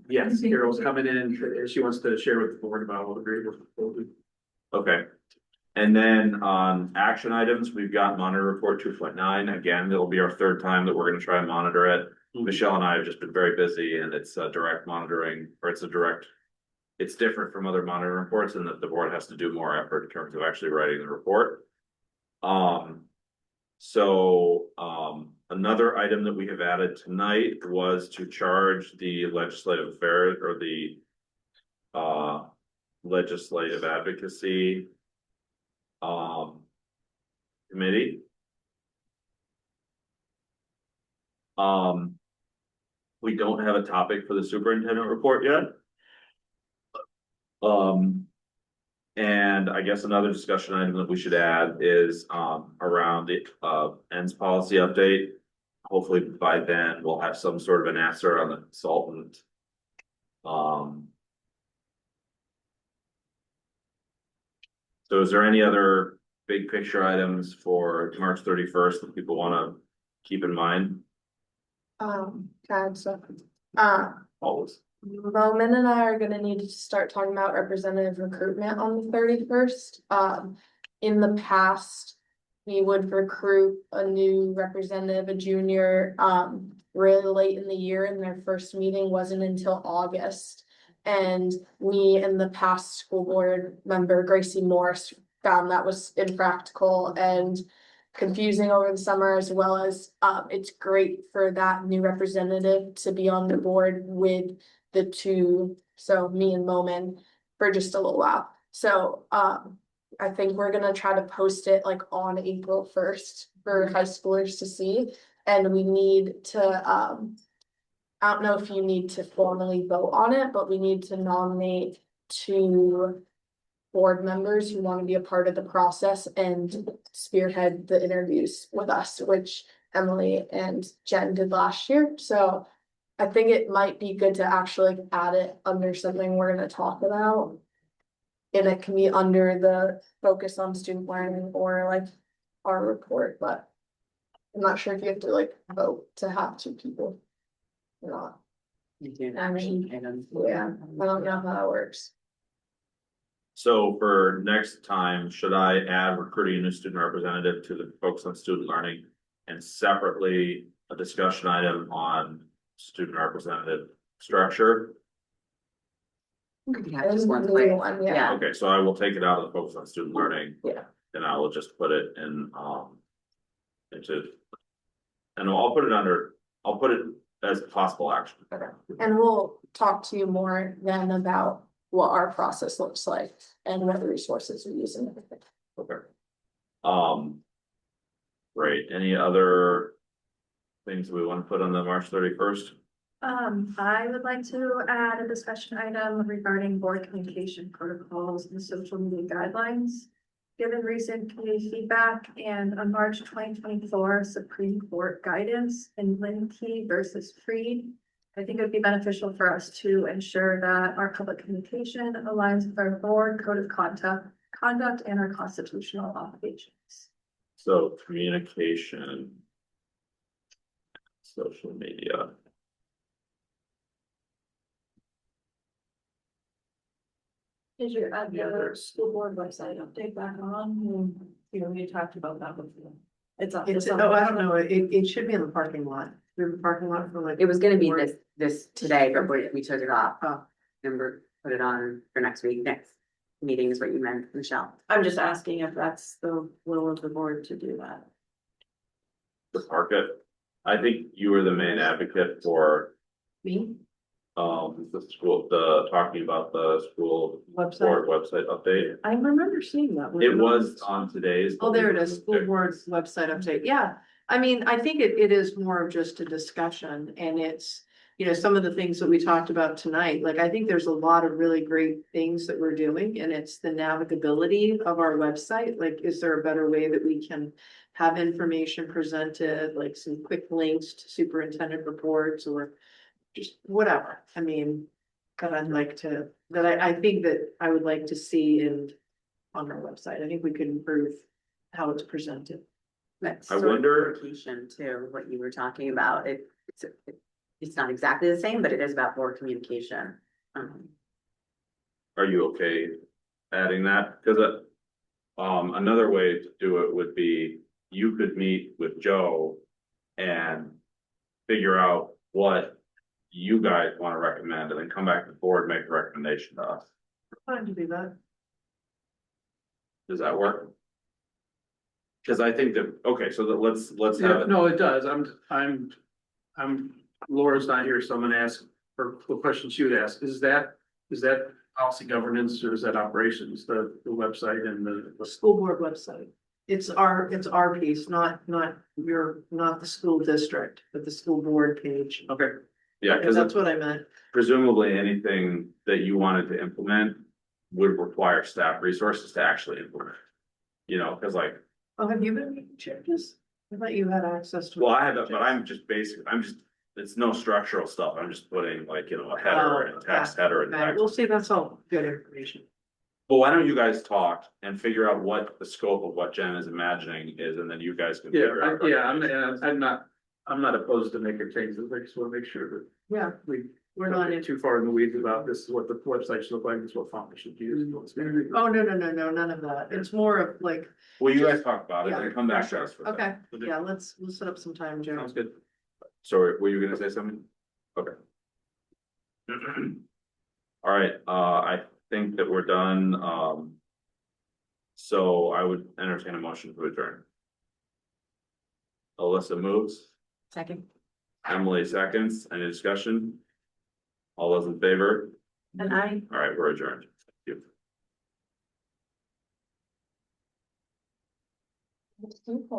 Yes, Carol's coming in, she wants to share with the board about what agreed with. Okay. And then on action items, we've got monitor report 2.9. Again, it'll be our third time that we're gonna try and monitor it. Michelle and I have just been very busy and it's direct monitoring, or it's different from other monitoring reports in that the board has to do more effort in terms of actually writing the report. Another item that we have added tonight was to charge the legislative affairs or the legislative advocacy committee. We don't have a topic for the superintendent report yet. And I guess another discussion item that we should add is around the ends policy update. Hopefully by then we'll have some sort of an answer on the consultant. So is there any other big picture items for March 31st that people want to keep in mind? Always. Roman and I are gonna need to start talking about representative recruitment on the 31st. In the past, we would recruit a new representative, a junior, really late in the year, and their first meeting wasn't until August. And we and the past school board member, Gracie Morris, found that was impractical and confusing over the summer, as well as, it's great for that new representative to be on the board with the two, so me and Momin, for just a little while. So I think we're gonna try to post it like on April 1st for high schoolers to see. And we need to, I don't know if you need to formally vote on it, but we need to nominate 2 board members who want to be a part of the process and spearhead the interviews with us, which Emily and Jen did last year. So I think it might be good to actually add it under something we're gonna talk about. And it can be under the focus on student learning or like our report, but I'm not sure if you have to like vote to have 2 people or not. You do an I mean, action item. Yeah, I don't know how that works. So for next time, should I add recruiting a new student representative to the focus on student learning? And separately, a discussion item on student representative structure? We could have just one And place. one, yeah. Yeah, Okay, so I will take it out of the focus on student learning. Yeah. And I will just put it in, into. And I'll put it as possible action. And we'll talk to you more then about what our process looks like and what resources we're using. Okay. Great, any other things we want to put on the March 31st? I would like to add a discussion item regarding board communication protocols and social media guidelines. Given recent community feedback and on March 2024 Supreme Court guidance in Linkey versus Freed, I think it would be beneficial for us to ensure that our public communication aligns with our board code of conduct and our constitutional obligations. So communication. Social media. Did you add the school board website update back on? You know, we talked about that before. It's on. It's, on- oh, I don't know, it should be in the parking lot. We have a parking lot for like. it was gonna be this today, but we took it off. Oh. And we're put it on for next week. Next meeting is what you meant, Michelle. I'm just asking if that's the will of the board to do that. The market. I think you were the main advocate for, Me, the school, talking about the school website. board website update. I remember seeing that. It was on today's. Oh, there it is, school board's website update, yeah. I mean, I think it is more of just a discussion and it's, you know, some of the things that we talked about tonight, like, I think there's a lot of really great things that we're doing and it's the navigability of our website. Like, is there a better way that we can have information presented, like some quick links to superintendent reports or just whatever, I mean, that I'd like to, that I think that I would like to see on our website. I think we could improve how it's presented. That's I sort of wonder- communication too, what you were talking about. It's not exactly the same, but it is about board communication. Are you okay adding that? Cause another way to do it would be, you could meet with Joe. And figure out what you guys wanna recommend and then come back to the board, and make a recommendation to us. Fine to do that. Does that work? Cause I think that, okay, so let's Yeah, have it. no, it does. Laura's not here, so I'm gonna ask her the question she would ask. Is that policy governance or is that operations, the website and The school board website. It's our piece, not the school district, but the school board page. Okay, Yeah, cause That's what I meant. presumably anything that you wanted to implement would require staff resources to actually implement. You know, cause like, Oh, have you been making changes? I thought you had access to. well, I have, but I'm just it's no structural stuff. I'm just putting like, you know, a header and text header and Okay, text. we'll see, that's all good information. But why don't you guys talk and figure out what the scope of what Jen is imagining is, and then you guys can figure out. I'm not opposed to making changes. I just wanna make sure that Yeah, we we're don't not get in. too far in the weeds about this is what the website should look like, this is what font we should use. what's gonna be- Oh, no, none of that. It's more of like, Well, you guys talk about it Yeah, and come back to sure. us for that. okay, yeah, we'll set up some time, Joe. Sounds good. Sorry, were you gonna say something? Okay. All right, I think that we're done, so I would entertain a motion to adjourn. Alyssa moves, Second. Emily seconds, any discussion? All those in favor? And I All right, we're adjourned. Thank you.